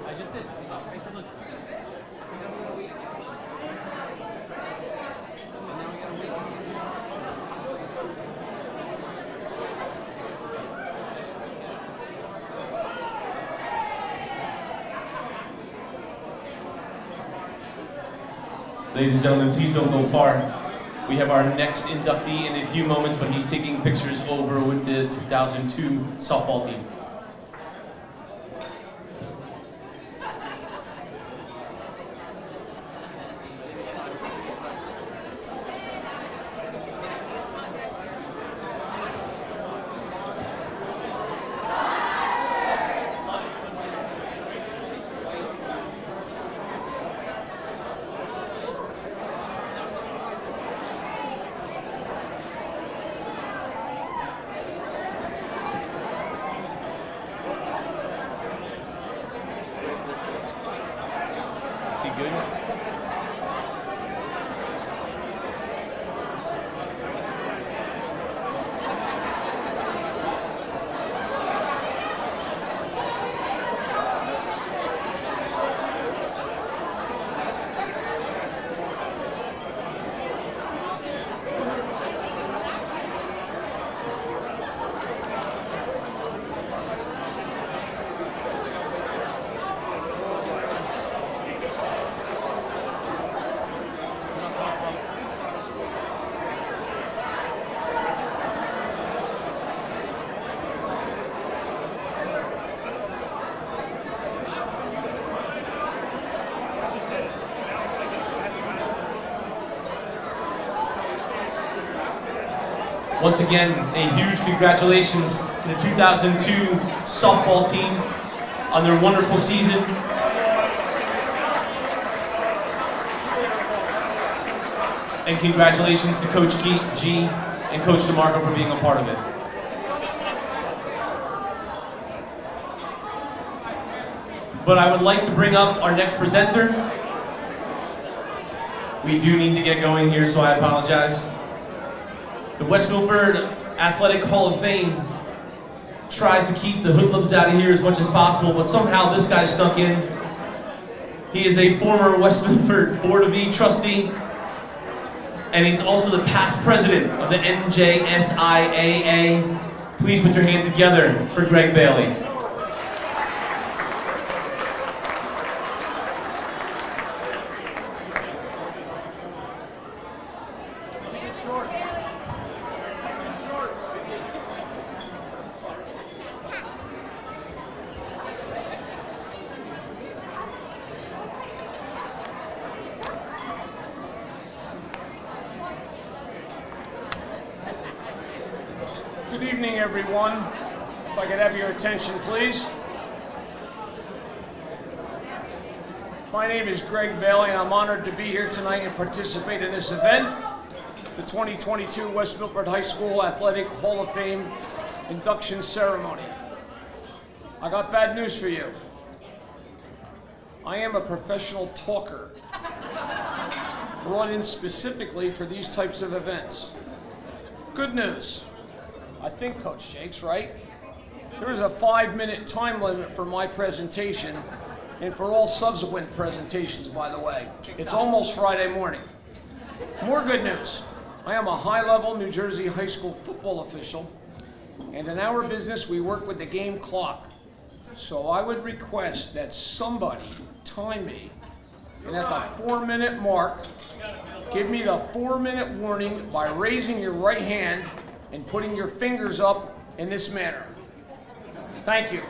Speaker 1: I just did. Ladies and gentlemen, please don't go far. We have our next inductee in a few moments, but he's taking pictures over with the 2002 softball team. Good. Once again, a huge congratulations to the 2002 softball team on their wonderful season. And congratulations to Coach G and Coach DeMarco for being a part of it. But I would like to bring up our next presenter. We do need to get going here, so I apologize. The West Milford Athletic Hall of Fame tries to keep the hoodlums out of here as much as possible, but somehow this guy snuck in. He is a former West Milford Board of E trustee, and he's also the past president of the NJSIAA. Please put your hands together for Greg Bailey.
Speaker 11: Good evening, everyone. If I could have your attention, please. My name is Greg Bailey, and I'm honored to be here tonight and participate in this event, the 2022 West Milford High School Athletic Hall of Fame induction ceremony. I got bad news for you. I am a professional talker, brought in specifically for these types of events. Good news. I think Coach Jakes, right? There is a 5-minute time limit for my presentation, and for all subsequent presentations, by the way. It's almost Friday morning. More good news. I am a high-level New Jersey high school football official, and in our business, we work with the game clock. So I would request that somebody time me, and at the 4-minute mark, give me the 4-minute warning by raising your right hand and putting your fingers up in this manner. Thank you.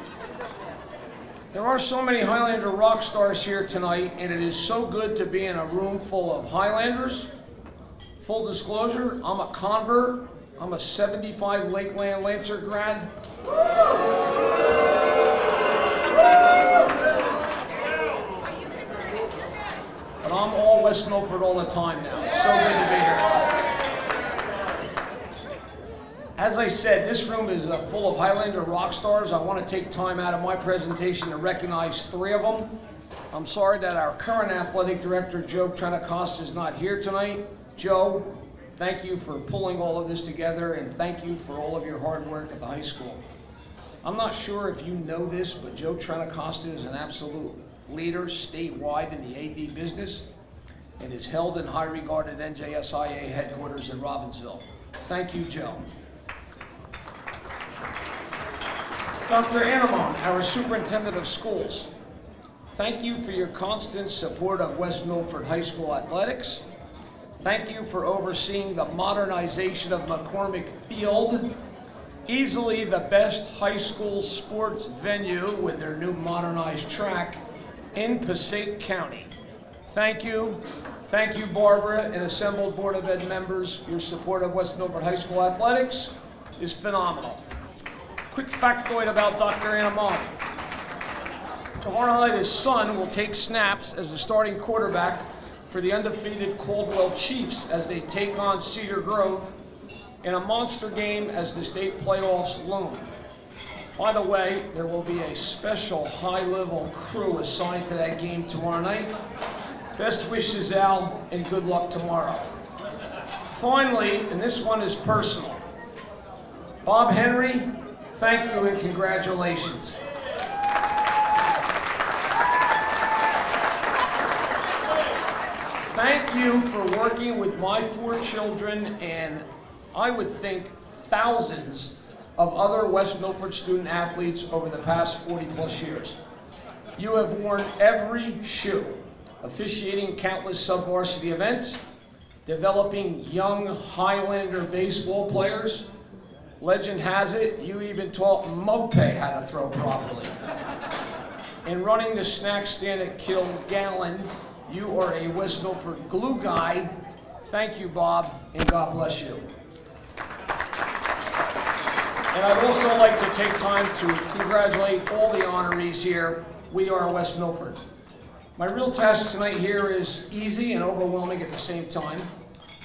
Speaker 11: There are so many Highlander rock stars here tonight, and it is so good to be in a room full of Highlanders. Full disclosure, I'm a convert. I'm a 75 Lakeland Lancer grad. But I'm all West Milford all the time now. It's so good to be here. As I said, this room is full of Highlander rock stars. I want to take time out of my presentation to recognize 3 of them. I'm sorry that our current athletic director, Joe Trenacosta, is not here tonight. Joe, thank you for pulling all of this together, and thank you for all of your hard work at the high school. I'm not sure if you know this, but Joe Trenacosta is an absolute leader statewide in the AD business and is held in high regard at NJSIA headquarters in Robbinsville. Thank you, Joe. Dr. Anamon, our superintendent of schools, thank you for your constant support of West Milford High School athletics. Thank you for overseeing the modernization of McCormick Field, easily the best high school sports venue with their new modernized track in Passaic County. Thank you. Thank you, Barbara and assembled Board of Ed members. Your support of West Milford High School athletics is phenomenal. Quick factoid about Dr. Anamon. Tomorrow night, his son will take snaps as the starting quarterback for the undefeated Caldwell Chiefs as they take on Cedar Grove in a monster game as the state playoffs loom. By the way, there will be a special high-level crew assigned to that game tomorrow night. Best wishes, Al, and good luck tomorrow. Finally, and this one is personal, Bob Henry, thank you and congratulations. Thank you for working with my 4 children and I would think thousands of other West Milford student athletes over the past 40+ years. You have worn every shoe, officiating countless sub-varsity events, developing young Highlander baseball players. Legend has it, you even taught Mope how to throw properly. And running the snack stand at Gillen, you are a West Milford glue guy. Thank you, Bob, and God bless you. And I'd also like to take time to congratulate all the honorees here. We are West Milford. My real task tonight here is easy and overwhelming at the same time.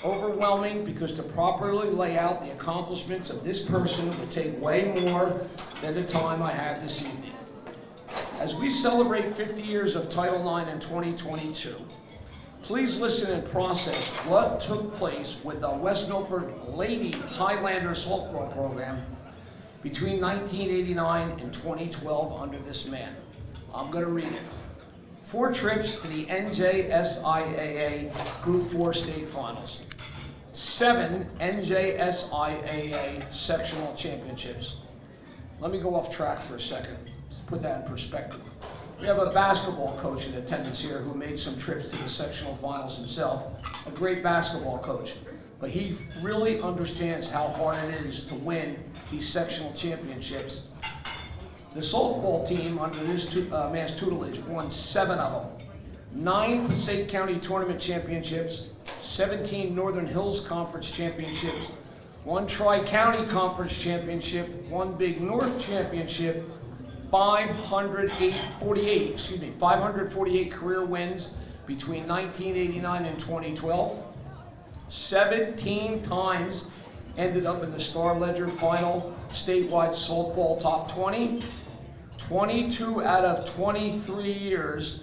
Speaker 11: Overwhelming because to properly lay out the accomplishments of this person would take way more than the time I have this evening. As we celebrate 50 years of Title IX in 2022, please listen and process what took place with the West Milford Lady Highlander softball program between 1989 and 2012 under this man. I'm going to read it. 4 trips to the NJSIAA Group 4 state finals. 7 NJSIAA sectional championships. Let me go off track for a second. Put that in perspective. We have a basketball coach in attendance here who made some trips to the sectional finals himself. A great basketball coach. But he really understands how hard it is to win these sectional championships. The softball team under this man's tutelage won 7 of them. 9 Passaic County Tournament championships, 17 Northern Hills Conference championships, 1 Tri-County Conference championship, 1 Big North championship, 548 career wins between 1989 and 2012. 17 times ended up in the Star Ledger Final statewide softball top 20. 22 out of 23 years,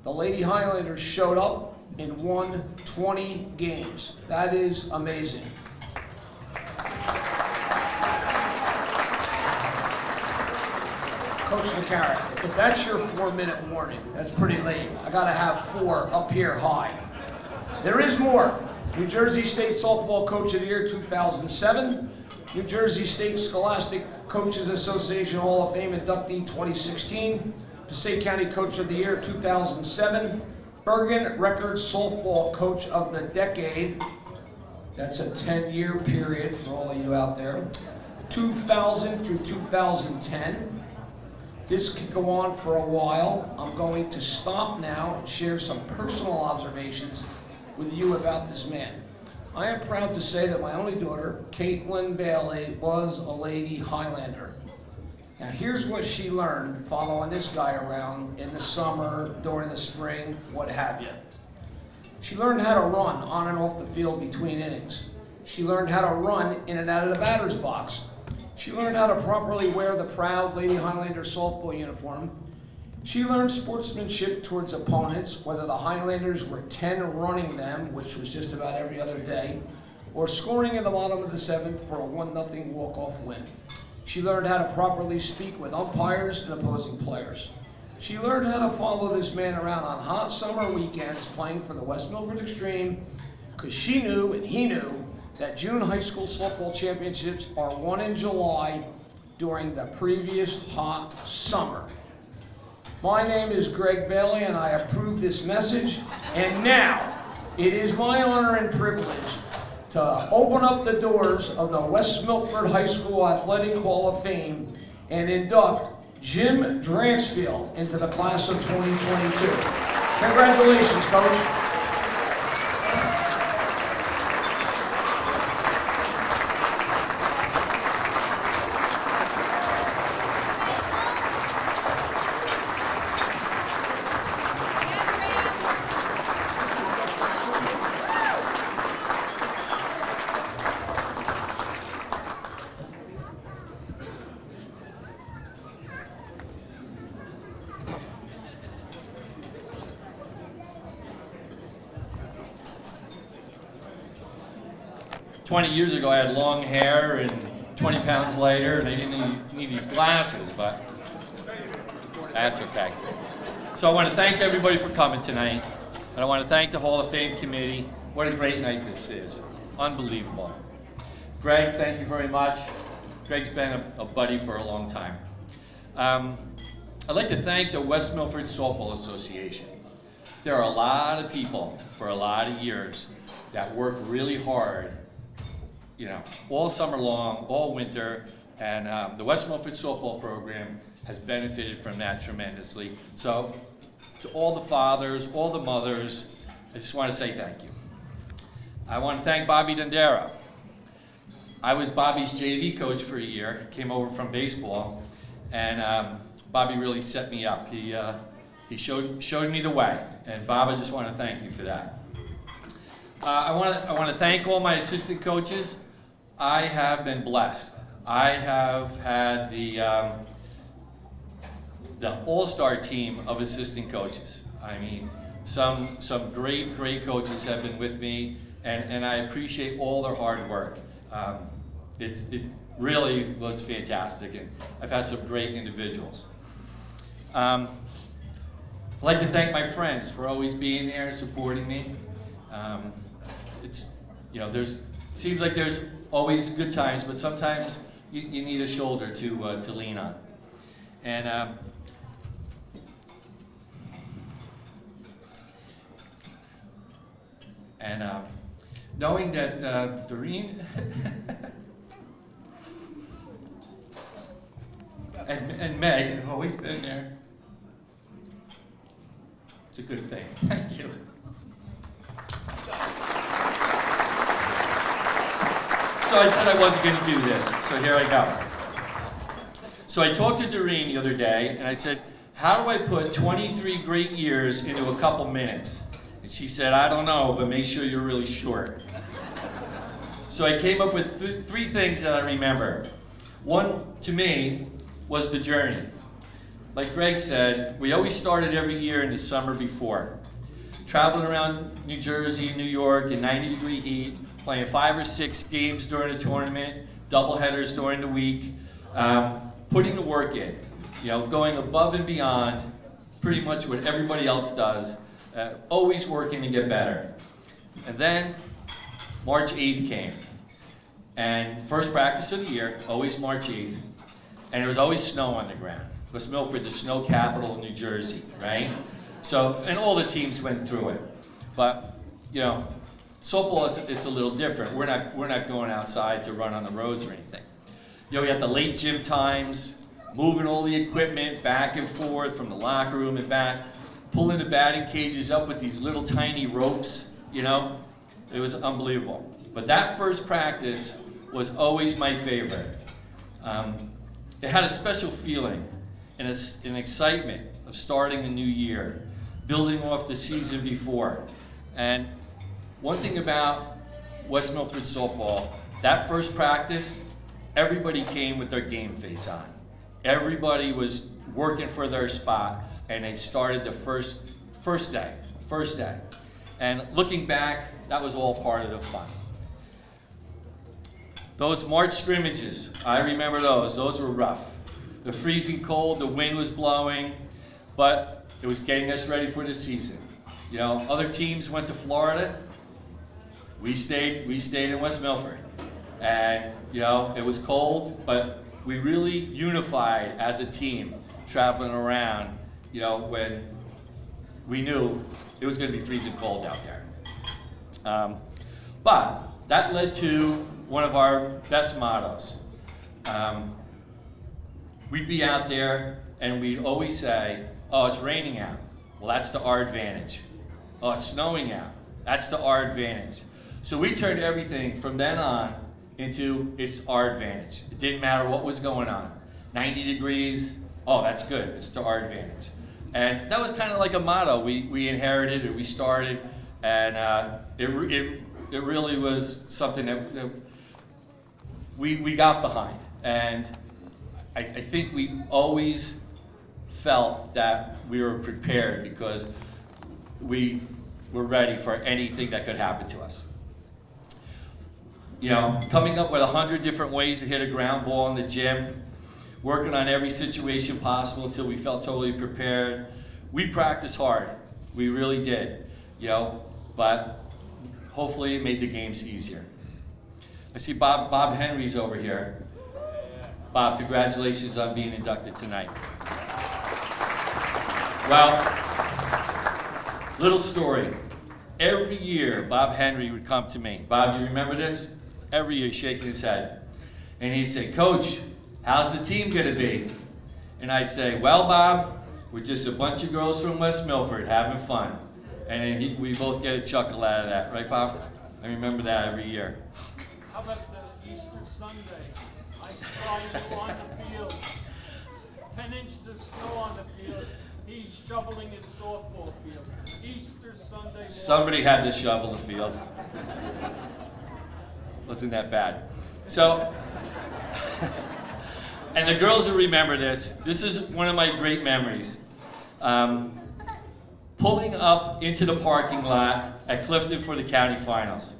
Speaker 11: the Lady Highlanders showed up and won 20 games. That is amazing. Coach Nakara, if that's your 4-minute warning, that's pretty late. I gotta have 4 up here high. There is more. New Jersey State Softball Coach of the Year 2007, New Jersey State Scholastic Coaches Association Hall of Fame inductee 2016, Passaic County Coach of the Year 2007, Bergen Records Softball Coach of the Decade. That's a 10-year period for all of you out there. 2000 through 2010. This could go on for a while. I'm going to stop now and share some personal observations with you about this man. I am proud to say that my only daughter, Caitlin Bailey, was a Lady Highlander. Now here's what she learned following this guy around in the summer, during the spring, what have you. She learned how to run on and off the field between innings. She learned how to run in and out of the batter's box. She learned how to properly wear the proud Lady Highlander softball uniform. She learned sportsmanship towards opponents, whether the Highlanders were 10 running them, which was just about every other day, or scoring in the bottom of the 7th for a 1-0 walk-off win. She learned how to properly speak with umpires and opposing players. She learned how to follow this man around on hot summer weekends playing for the West Milford Extreme, because she knew and he knew that June high school softball championships are won in July during the previous hot summer. My name is Greg Bailey and I approve this message, and now it is my honor and privilege to open up the doors of the West Milford High School Athletic Hall of Fame and induct Jim Dransfield into the class of 2022. Congratulations, Coach.
Speaker 12: 20 years ago I had long hair and 20 pounds lighter and I didn't need these glasses, but that's okay. So I want to thank everybody for coming tonight, and I want to thank the Hall of Fame committee. What a great night this is. Unbelievable. Greg, thank you very much. Greg's been a buddy for a long time. I'd like to thank the West Milford Softball Association. There are a lot of people for a lot of years that work really hard, you know, all summer long, all winter, and the West Milford softball program has benefited from that tremendously. So, to all the fathers, all the mothers, I just want to say thank you. I want to thank Bobby Dundera. I was Bobby's JV coach for a year, came over from baseball, and Bobby really set me up. He showed me the way, and Bob, I just want to thank you for that. I want to thank all my assistant coaches. I have been blessed. I have had the all-star team of assistant coaches. I mean, some great coaches have been with me, and I appreciate all their hard work. It really was fantastic, and I've had some great individuals. I'd like to thank my friends for always being there and supporting me. It's, you know, seems like there's always good times, but sometimes you need a shoulder to lean on. And knowing that Doreen and Meg have always been there, it's a good thing. Thank you. So I said I wasn't going to do this, so here I go. So I talked to Doreen the other day, and I said, how do I put 23 great years into a couple minutes? And she said, I don't know, but make sure you're really short. So I came up with three things that I remember. One, to me, was the journey. Like Greg said, we always started every year in the summer before. Traveling around New Jersey, New York in 90-degree heat, playing 5 or 6 games during the tournament, double headers during the week, putting the work in. going above and beyond pretty much what everybody else does, always working to get better. And then March 8th came, and first practice of the year, always March 8th, and there was always snow on the ground. West Milford, the snow capital of New Jersey, right? So, and all the teams went through it. But, softball, it's a little different. We're not going outside to run on the roads or anything. We had the late gym times, moving all the equipment back and forth from the locker room and back, pulling the batting cages up with these little tiny ropes, It was unbelievable. But that first practice was always my favorite. It had a special feeling and an excitement of starting a new year, building off the season before. And one thing about West Milford softball, that first practice, everybody came with their game face on. Everybody was working for their spot, and they started the first day. And looking back, that was all part of the fun. Those March scrimmages, I remember those. Those were rough. The freezing cold, the wind was blowing, but it was getting us ready for the season. Other teams went to Florida. We stayed in West Milford. And, it was cold, but we really unified as a team traveling around, when we knew it was going to be freezing cold out there. But that led to one of our best mottos. We'd be out there and we'd always say, oh, it's raining out. Well, that's to our advantage. Oh, it's snowing out. That's to our advantage. So we turned everything from then on into it's our advantage. It didn't matter what was going on. 90 degrees, oh, that's good. It's to our advantage. And that was kind of like a motto. We inherited it, we started, and it really was something that we got behind. And I think we always felt that we were prepared because we were ready for anything that could happen to us. Coming up with 100 different ways to hit a ground ball in the gym, working on every situation possible until we felt totally prepared. We practiced hard. We really did, but hopefully it made the games easier. I see Bob Henry's over here. Bob, congratulations on being inducted tonight. Well, little story. Every year, Bob Henry would come to me. Bob, you remember this? Every year, shaking his head. And he'd say, Coach, how's the team gonna be? And I'd say, well, Bob, we're just a bunch of girls from West Milford having fun. And then we both get a chuckle out of that, right, Bob? I remember that every year.
Speaker 13: How about the Easter Sunday? I saw you on the field, 10 inches of snow on the field. He's shoveling his softball field. Easter Sunday morning.
Speaker 12: Somebody had to shovel the field. Wasn't that bad. So, and the girls will remember this. This is one of my great memories. Pulling up into the parking lot at Clifton for the county finals.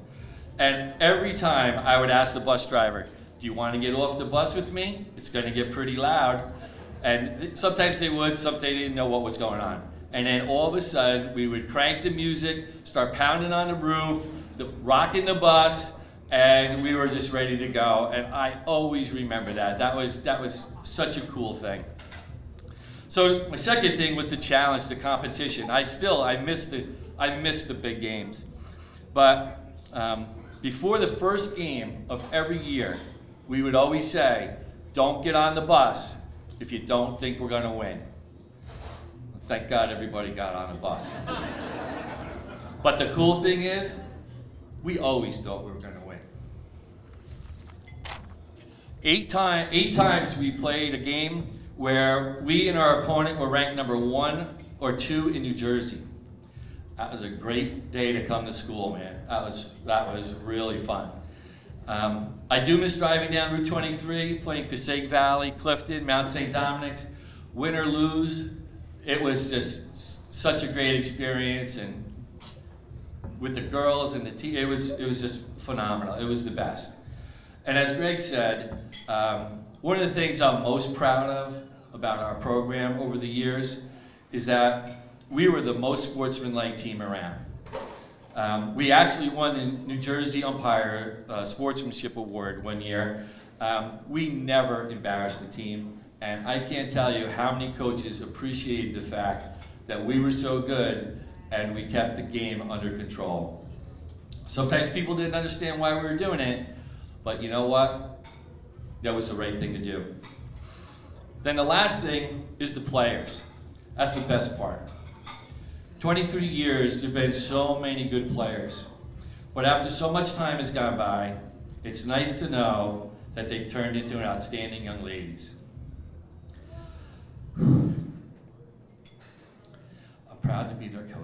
Speaker 12: And every time I would ask the bus driver, do you want to get off the bus with me? It's going to get pretty loud. And sometimes they would, sometimes they didn't know what was going on. And then all of a sudden, we would crank the music, start pounding on the roof, rocking the bus, and we were just ready to go. And I always remember that. That was such a cool thing. So my second thing was the challenge, the competition. I miss the big games. But before the first game of every year, we would always say, don't get on the bus if you don't think we're going to win. Thank God everybody got on the bus. But the cool thing is, we always thought we were going to win. 8 times we played a game where we and our opponent were ranked number 1 or 2 in New Jersey. That was a great day to come to school, man. That was really fun. I do miss driving down Route 23, playing Passaic Valley, Clifton, Mount St. Dominic's. Win or lose, it was just such a great experience, and with the girls and the team, it was just phenomenal. It was the best. And as Greg said, one of the things I'm most proud of about our program over the years is that we were the most sportsmanlike team around. We actually won the New Jersey Umpire Sportsmanship Award one year. We never embarrassed the team, and I can't tell you how many coaches appreciated the fact that we were so good and we kept the game under control. Sometimes people didn't understand why we were doing it, but you know what? That was the right thing to do. Then the last thing is the players. That's the best part. 23 years, there have been so many good players. But after so much time has gone by, it's nice to know that they've turned into outstanding young ladies. I'm proud to be their coach.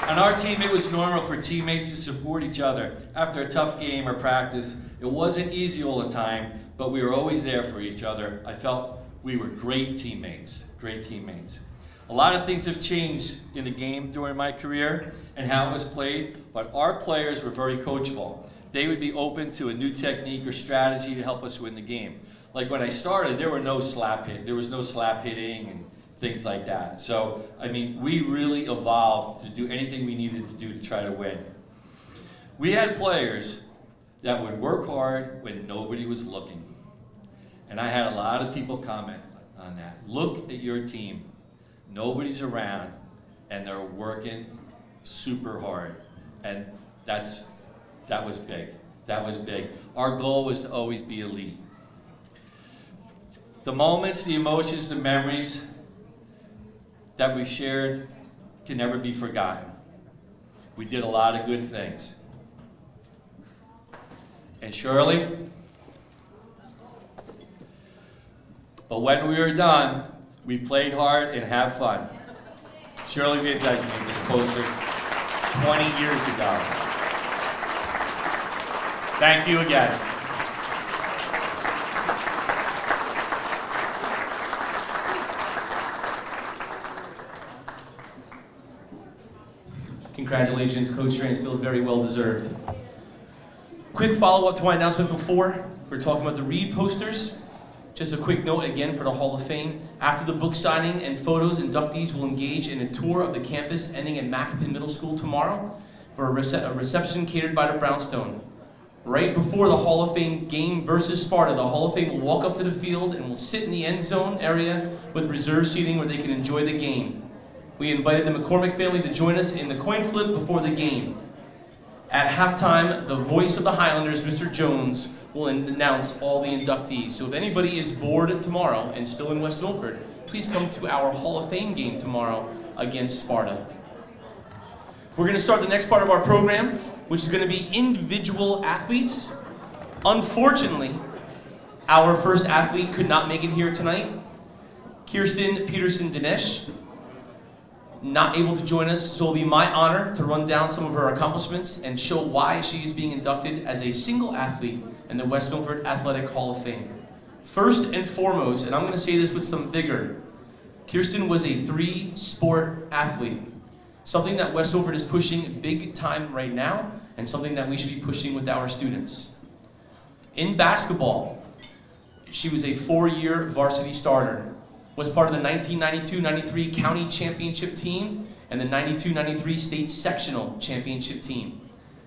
Speaker 12: On our team, it was normal for teammates to support each other. After a tough game or practice, it wasn't easy all the time, but we were always there for each other. I felt we were great teammates, great teammates. A lot of things have changed in the game during my career and how it was played, but our players were very coachable. They would be open to a new technique or strategy to help us win the game. Like when I started, there was no slap hitting and things like that. So, I mean, we really evolved to do anything we needed to do to try to win. We had players that would work hard when nobody was looking. And I had a lot of people comment on that. Look at your team. Nobody's around, and they're working super hard. And that was big. That was big. Our goal was to always be elite. The moments, the emotions, the memories that we shared can never be forgotten. We did a lot of good things. And Shirley, but when we were done, we played hard and had fun. Shirley Van Dyke made this poster 20 years ago. Thank you again.
Speaker 1: Congratulations, Coach Dransfield, very well deserved. Quick follow-up to my announcement before. We're talking about the Reed posters. Just a quick note again for the Hall of Fame. After the book signing and photos, inductees will engage in a tour of the campus ending at Macapin Middle School tomorrow for a reception catered by the Brownstone. Right before the Hall of Fame game versus Sparta, the Hall of Fame will walk up to the field and will sit in the end zone area with reserve seating where they can enjoy the game. We invited the McCormick family to join us in the coin flip before the game. At halftime, the voice of the Highlanders, Mr. Jones, will announce all the inductees. So if anybody is bored tomorrow and still in West Milford, please come to our Hall of Fame game tomorrow against Sparta. We're going to start the next part of our program, which is going to be individual athletes. Unfortunately, our first athlete could not make it here tonight. Kirsten Paterson NJ, not able to join us, so it'll be my honor to run down some of her accomplishments and show why she is being inducted as a single athlete in the West Milford Athletic Hall of Fame. First and foremost, and I'm going to say this with some vigor, Kirsten was a 3-sport athlete, something that West Milford is pushing big time right now, and something that we should be pushing with our students. In basketball, she was a 4-year varsity starter, was part of the 1992-93 county championship team and the 92-93 state sectional championship team.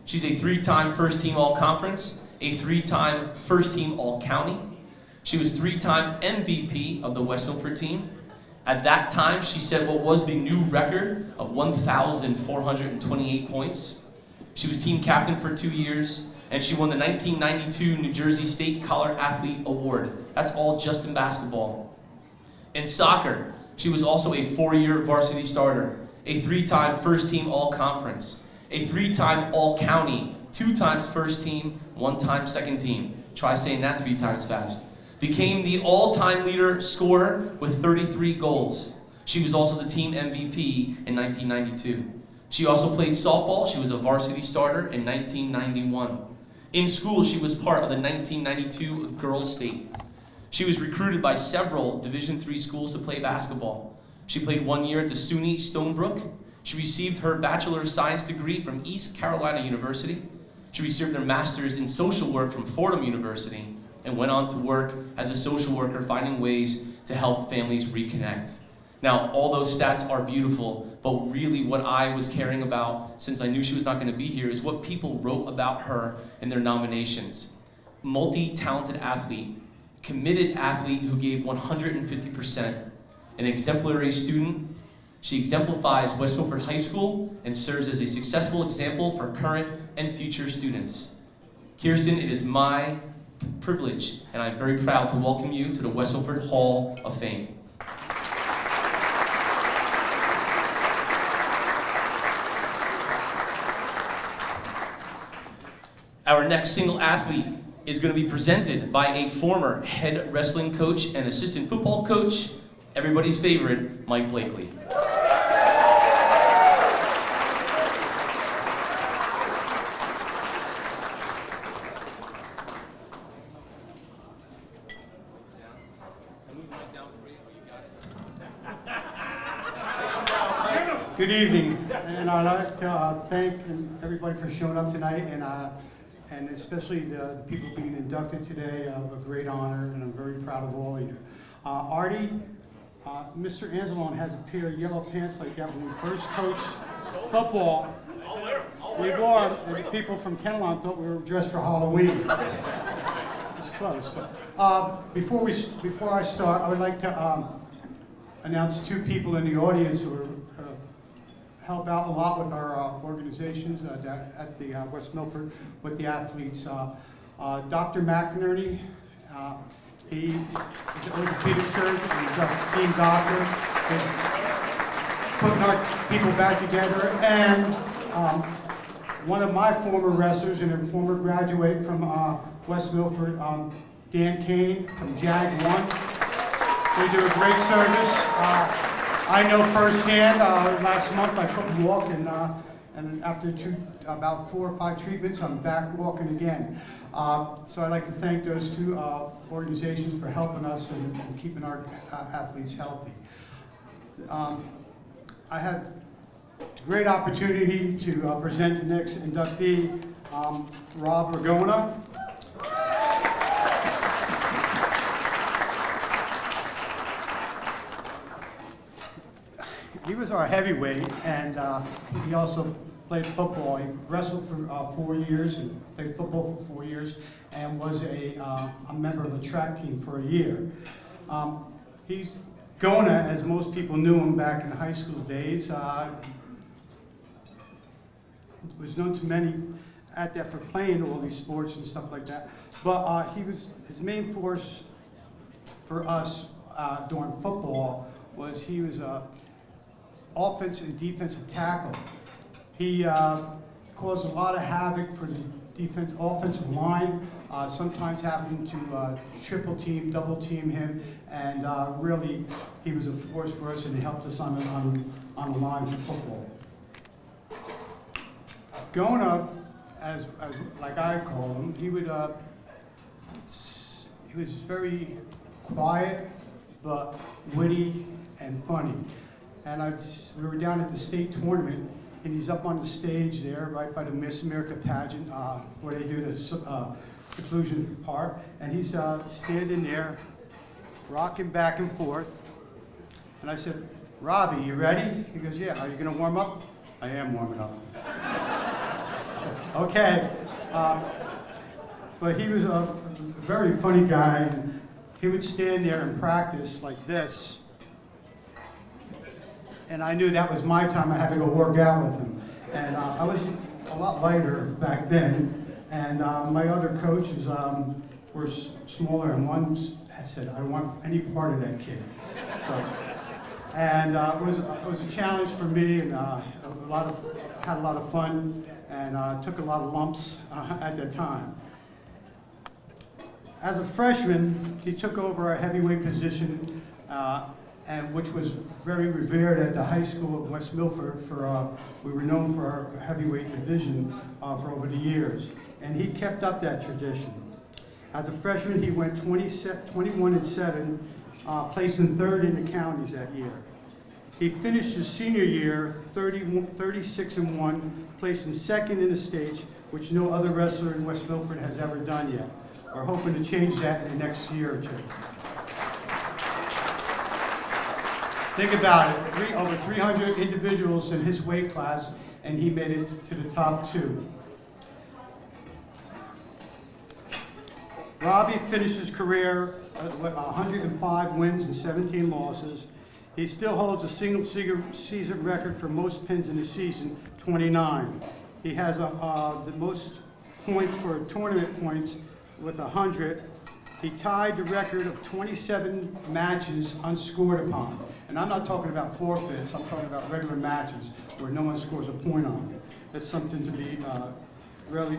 Speaker 1: She's a 3-time first team all-conference, a 3-time first team all-county. She was 3-time MVP of the West Milford team. At that time, she set what was the new record of 1,428 points. She was team captain for 2 years, and she won the 1992 New Jersey State Collar Athlete Award. That's all just in basketball. In soccer, she was also a 4-year varsity starter, a 3-time first team all-conference, a 3-time all-county, 2 times first team, 1 time second team. Try saying that 3 times fast. Became the all-time leader scorer with 33 goals. She was also the team MVP in 1992. She also played softball. She was a varsity starter in 1991. In school, she was part of the 1992 girls' state. She was recruited by several Division III schools to play basketball. She played 1 year at the SUNY Stonebrook. She received her Bachelor of Science degree from East Carolina University. She received her Master's in Social Work from Fordham University and went on to work as a social worker, finding ways to help families reconnect. Now, all those stats are beautiful, but really what I was caring about, since I knew she was not going to be here, is what people wrote about her in their nominations. Multi-talented athlete, committed athlete who gave 150%, an exemplary student. She exemplifies West Milford High School and serves as a successful example for current and future students. Kirsten, it is my privilege, and I'm very proud to welcome you to the West Milford Hall of Fame. Our next single athlete is going to be presented by a former head wrestling coach and assistant football coach, everybody's favorite, Mike Blakely.
Speaker 9: Good evening, and I'd like to thank everybody for showing up tonight, and especially the people being inducted today. A great honor, and I'm very proud of all of you. Artie, Mr. Anzalone has a pair of yellow pants like that when we first coached football. We wore them, and people from Kenilworth thought we were dressed for Halloween. It's close, but before I start, I would like to announce two people in the audience who are help out a lot with our organizations at the West Milford with the athletes. Dr. McInerney, he is an orthopedic surgeon, he's a team doctor, he's putting our people back together, and one of my former wrestlers and a former graduate from West Milford, Dan Kane from JAG 1. They do a great service. I know firsthand, last month I couldn't walk, and after about 4 or 5 treatments, I'm back walking again. So I'd like to thank those two organizations for helping us and keeping our athletes healthy. I have the great opportunity to present the next inductee, Rob Ragona. He was our heavyweight, and he also played football. He wrestled for 4 years and played football for 4 years, and was a member of the track team for a year. He's Gona, as most people knew him back in high school days, was known to many at that for playing all these sports and stuff like that. But his main force for us during football was he was offensive and defensive tackle. He caused a lot of havoc for the offensive line, sometimes having to triple team, double team him, and really he was a force for us, and he helped us on the line for football. Gona, as like I call him, he was very quiet but witty and funny. And we were down at the state tournament, and he's up on the stage there, right by the Miss America pageant, where they do the seclusion part. And he's standing there, rocking back and forth. And I said, "Robbie, you ready?" He goes, "Yeah." "Are you going to warm up?" "I am warming up." Okay. But he was a very funny guy, and he would stand there and practice like this. And I knew that was my time. I had to go work out with him. And I was a lot lighter back then. And my other coaches were smaller, and one said, "I don't want any part of that kid." So, and it was a challenge for me, and had a lot of fun, and took a lot of lumps at that time. As a freshman, he took over our heavyweight position, and which was very revered at the high school of West Milford. We were known for our heavyweight division for over the years, and he kept up that tradition. As a freshman, he went 21-7, placing third in the counties that year. He finished his senior year 36-1, placing second in the state, which no other wrestler in West Milford has ever done yet. We're hoping to change that in the next year or two. Think about it, over 300 individuals in his weight class, and he made it to the top 2. Robbie finished his career with 105 wins and 17 losses. He still holds a single season record for most pins in a season, 29. He has the most points for tournament points with 100. He tied the record of 27 matches unscored upon. And I'm not talking about forfeits, I'm talking about regular matches where no one scores a point on. That's something to be really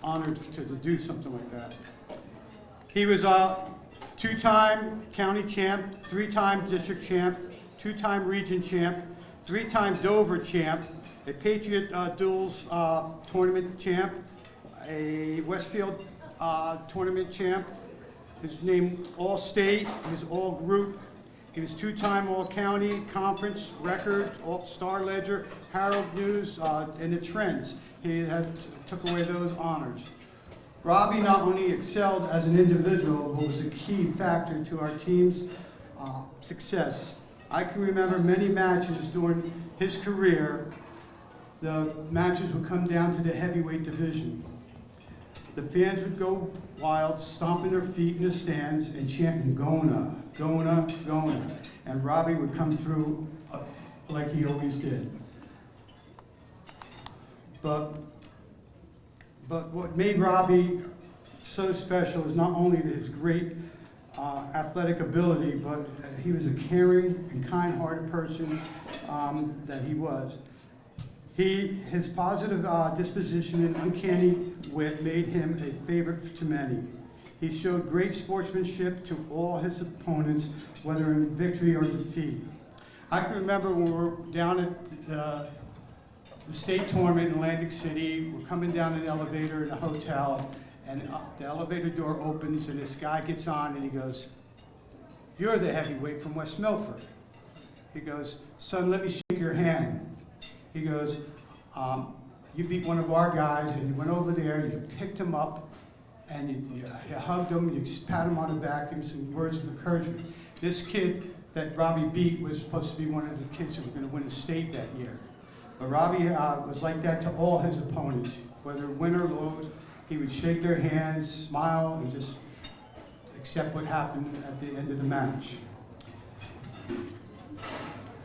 Speaker 9: honored to do something like that. He was a 2-time county champ, 3-time district champ, 2-time region champ, 3-time Dover champ, a Patriot Duels tournament champ, a Westfield tournament champ. His name All-State, he was All-Group. He was 2-time All-County Conference record, All-Star Ledger, Herald News, and the Trends. He took away those honors. Robbie not only excelled as an individual, but was a key factor to our team's success. I can remember many matches during his career. The matches would come down to the heavyweight division. The fans would go wild, stomping their feet in the stands and chanting, "Gona, Gona, Gona." And Robbie would come through like he always did. But what made Robbie so special is not only his great athletic ability, but he was a caring and kind-hearted person that he was. His positive disposition and uncanny wit made him a favorite to many. He showed great sportsmanship to all his opponents, whether in victory or defeat. I can remember when we were down at the state tournament in Atlantic City, we're coming down an elevator in a hotel, and the elevator door opens, and this guy gets on, and he goes, "You're the heavyweight from West Milford." He goes, "Son, let me shake your hand." He goes, "You beat one of our guys, and you went over there, you picked him up, and you hugged him, you pat him on the back, give him some words of encouragement." This kid that Robbie beat was supposed to be one of the kids who were going to win the state that year. But Robbie was like that to all his opponents. Whether win or lose, he would shake their hands, smile, and just accept what happened at the end of the match.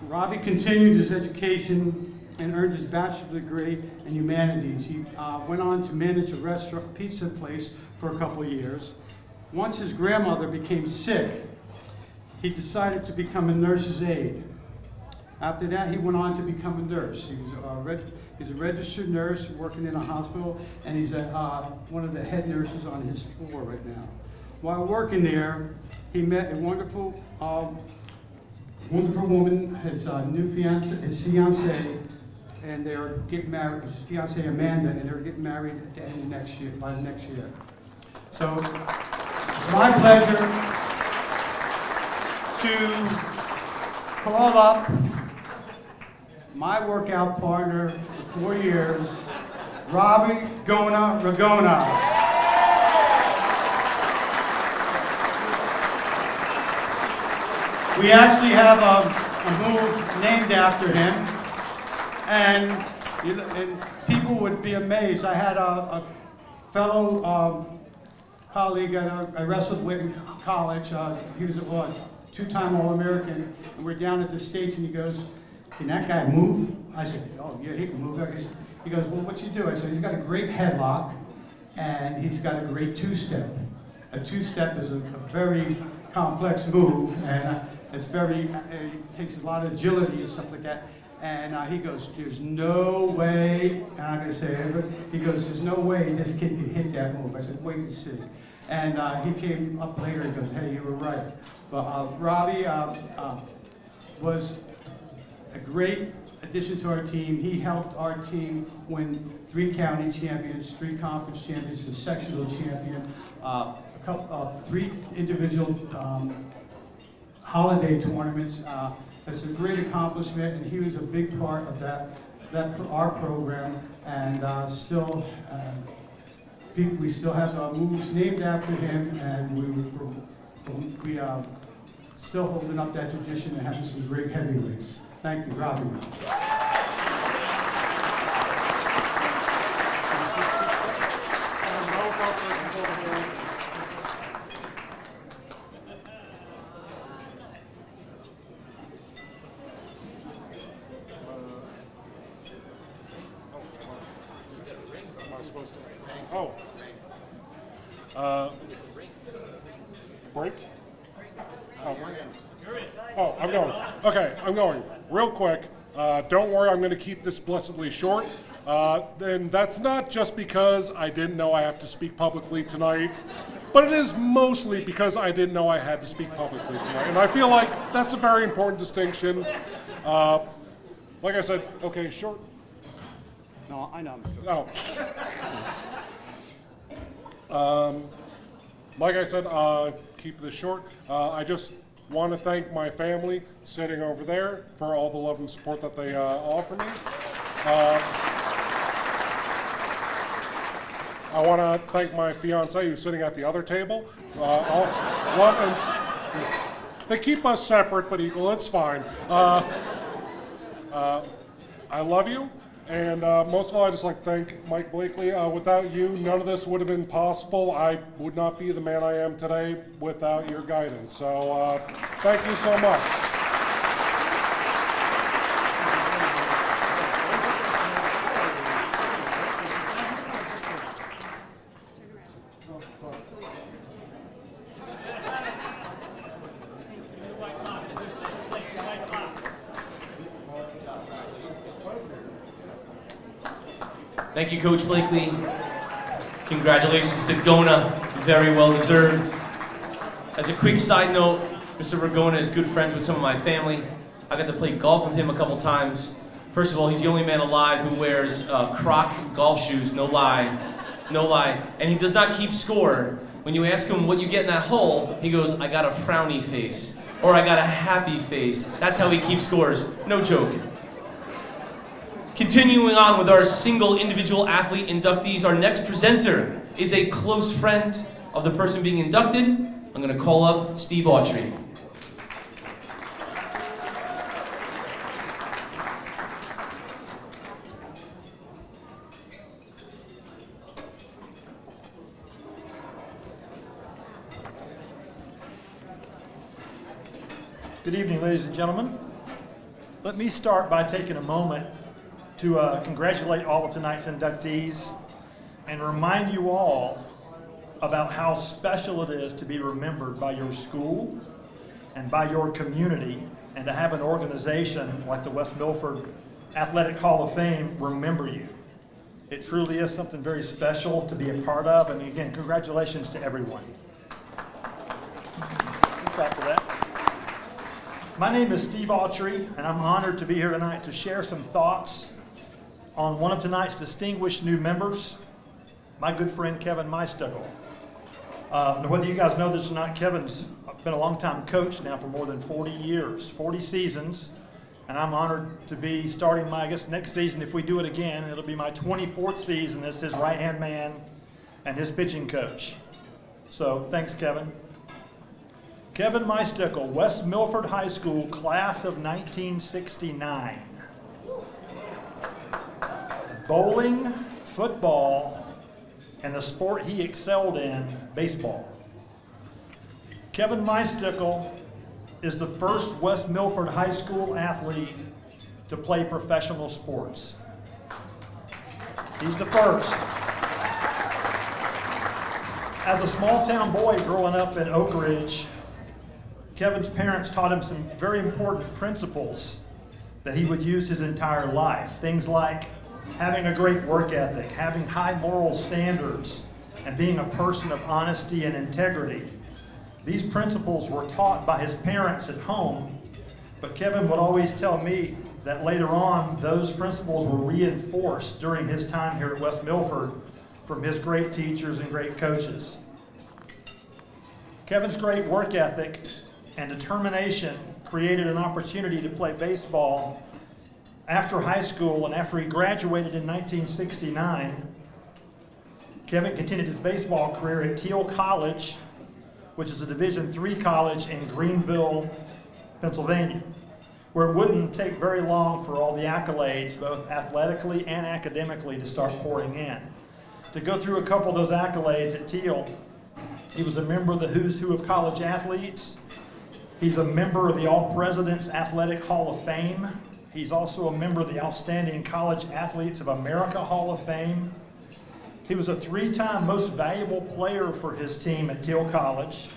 Speaker 9: Robbie continued his education and earned his bachelor's degree in humanities. He went on to manage a restaurant, pizza place for a couple of years. Once his grandmother became sick, he decided to become a nurse's aide. After that, he went on to become a nurse. He's a registered nurse working in a hospital, and he's one of the head nurses on his floor right now. While working there, he met a wonderful woman, his fiance, and they were getting married. His fiance Amanda, and they were getting married at the end of next year. By next year, so it's my pleasure to call up my workout partner for 4 years, Ragona. We actually have a move named after him, and people would be amazed. I had a fellow colleague that I wrestled with in college. He was a 2-time All-American, and we're down at the States, and he goes, "Can that guy move?" I said, "Oh yeah, he can move." He goes, "Well, what's he do?" I said, "He's got a great headlock, and he's got a great two-step." A two-step is a very complex move, and it takes a lot of agility and stuff like that. And he goes, "There's no way," and I'm gonna say it, but he goes, "There's no way this kid can hit that move." I said, "Wait and see." And he came up later and goes, "Hey, you were right." But Robbie was a great addition to our team. He helped our team win 3 county champions, 3 conference champions, a sectional champion, 3 individual holiday tournaments, It's a great accomplishment, and he was a big part of our program, and we still have moves named after him, and we still holding up that tradition and having some great heavyweights. Thank you, Robbie.
Speaker 14: Break? Oh, I'm going. Okay, I'm going. Real quick, don't worry, I'm going to keep this blessedly short. And that's not just because I didn't know I have to speak publicly tonight, but it is mostly because I didn't know I had to speak publicly tonight. And I feel like that's a very important distinction. Like I said, okay, short.
Speaker 9: No, I know.
Speaker 14: Oh. Like I said, keep this short. I just want to thank my family sitting over there for all the love and support that they offer me. I want to thank my fiance who's sitting at the other table. Also, love and they keep us separate but equal. It's fine. I love you. And most of all, I'd just like to thank Mike Blakely. Without you, none of this would have been possible. I would not be the man I am today without your guidance. So thank you so much.
Speaker 1: Thank you, Coach Blakely. Congratulations to Gona, very well deserved. As a quick side note, Mr. Ragona is good friends with some of my family. I got to play golf with him a couple times. First of all, he's the only man alive who wears Croc golf shoes, no lie, no lie. And he does not keep score. When you ask him what you get in that hole, he goes, I got a frowny face, or I got a happy face. That's how he keeps scores, no joke. Continuing on with our single individual athlete inductees, our next presenter is a close friend of the person being inducted. I'm going to call up Steve Autry.
Speaker 15: Good evening, ladies and gentlemen. Let me start by taking a moment to congratulate all of tonight's inductees and remind you all about how special it is to be remembered by your school and by your community, and to have an organization like the West Milford Athletic Hall of Fame remember you. It truly is something very special to be a part of, and again, congratulations to everyone. Clap for that. My name is Steve Autry, and I'm honored to be here tonight to share some thoughts on one of tonight's distinguished new members, my good friend Kevin Meistuckle. Whether you guys know this or not, Kevin's been a long-time coach now for more than 40 years, 40 seasons, and I'm honored to be starting my, I guess, next season, if we do it again, it'll be my 24th season as his right-hand man and his pitching coach. So thanks, Kevin. Kevin Meistuckle, West Milford High School, class of 1969. Bowling, football, and the sport he excelled in, baseball. Kevin Meistuckle is the first West Milford High School athlete to play professional sports. He's the first. As a small town boy growing up in Oak Ridge, Kevin's parents taught him some very important principles that he would use his entire life. Things like having a great work ethic, having high moral standards, and being a person of honesty and integrity. These principles were taught by his parents at home, but Kevin would always tell me that later on those principles were reinforced during his time here at West Milford from his great teachers and great coaches. Kevin's great work ethic and determination created an opportunity to play baseball after high school, and after he graduated in 1969, Kevin continued his baseball career at Teal College, which is a Division III college in Greenville, Pennsylvania, where it wouldn't take very long for all the accolades, both athletically and academically, to start pouring in. To go through a couple of those accolades at Teal, he was a member of the Who's Who of College Athletes. He's a member of the All Presidents Athletic Hall of Fame. He's also a member of the Outstanding College Athletes of America Hall of Fame. He was a 3-time most valuable player for his team at Teal College.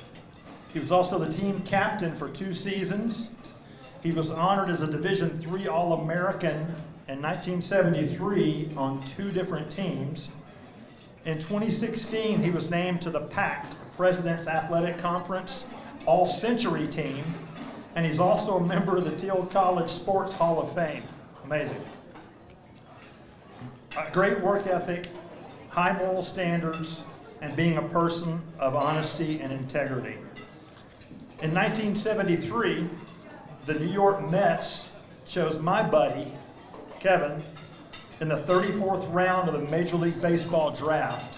Speaker 15: He was also the team captain for 2 seasons. He was honored as a Division III All-American in 1973 on 2 different teams. In 2016, he was named to the PAC, President's Athletic Conference All-Century team, and he's also a member of the Teal College Sports Hall of Fame. Amazing. A great work ethic, high moral standards, and being a person of honesty and integrity. In 1973, the New York Mets chose my buddy, Kevin, in the 34th round of the Major League Baseball draft,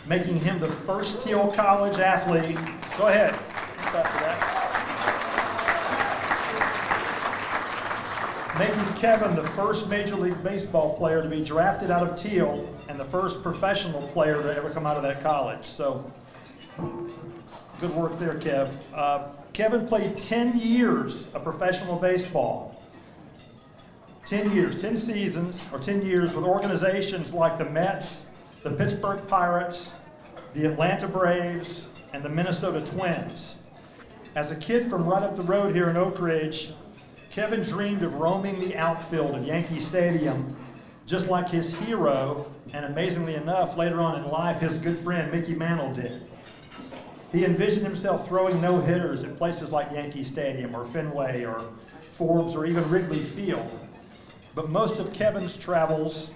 Speaker 15: making him the first Teal College athlete. Go ahead. Making Kevin the first Major League Baseball player to be drafted out of Teal and the first professional player to ever come out of that college. So, good work there, Kev. Kevin played 10 years of professional baseball. 10 years, 10 seasons, or 10 years with organizations like the Mets, the Pittsburgh Pirates, the Atlanta Braves, and the Minnesota Twins. As a kid from right up the road here in Oak Ridge, Kevin dreamed of roaming the outfield of Yankee Stadium, just like his hero, and amazingly enough, later on in life, his good friend Mickey Mantle did. He envisioned himself throwing no-hitters at places like Yankee Stadium or Fenway or Forbes or even Wrigley Field. But most of Kevin's travels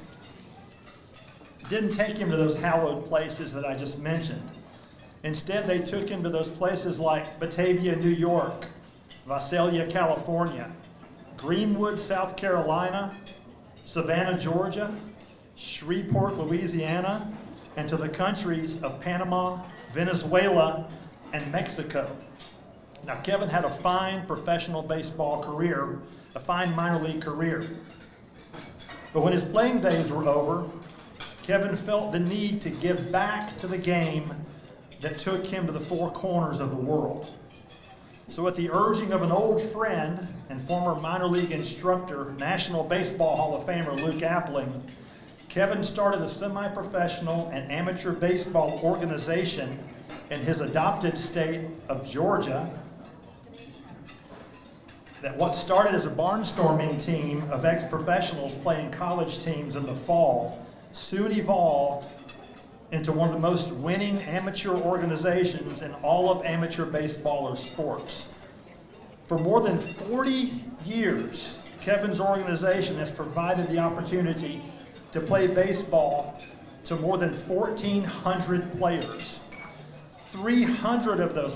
Speaker 15: didn't take him to those hallowed places that I just mentioned. Instead, they took him to those places like Batavia, New York, Visalia, California, Greenwood, South Carolina, Savannah, Georgia, Shreveport, Louisiana, and to the countries of Panama, Venezuela, and Mexico. Now, Kevin had a fine professional baseball career, a fine minor league career. But when his playing days were over, Kevin felt the need to give back to the game that took him to the 4 corners of the world. So at the urging of an old friend and former minor league instructor, National Baseball Hall of Famer Luke Appling, Kevin started a semi-professional and amateur baseball organization in his adopted state of Georgia that what started as a barnstorming team of ex-professionals playing college teams in the fall soon evolved into one of the most winning amateur organizations in all of amateur baseball or sports. For more than 40 years, Kevin's organization has provided the opportunity to play baseball to more than 1,400 players. 300 of those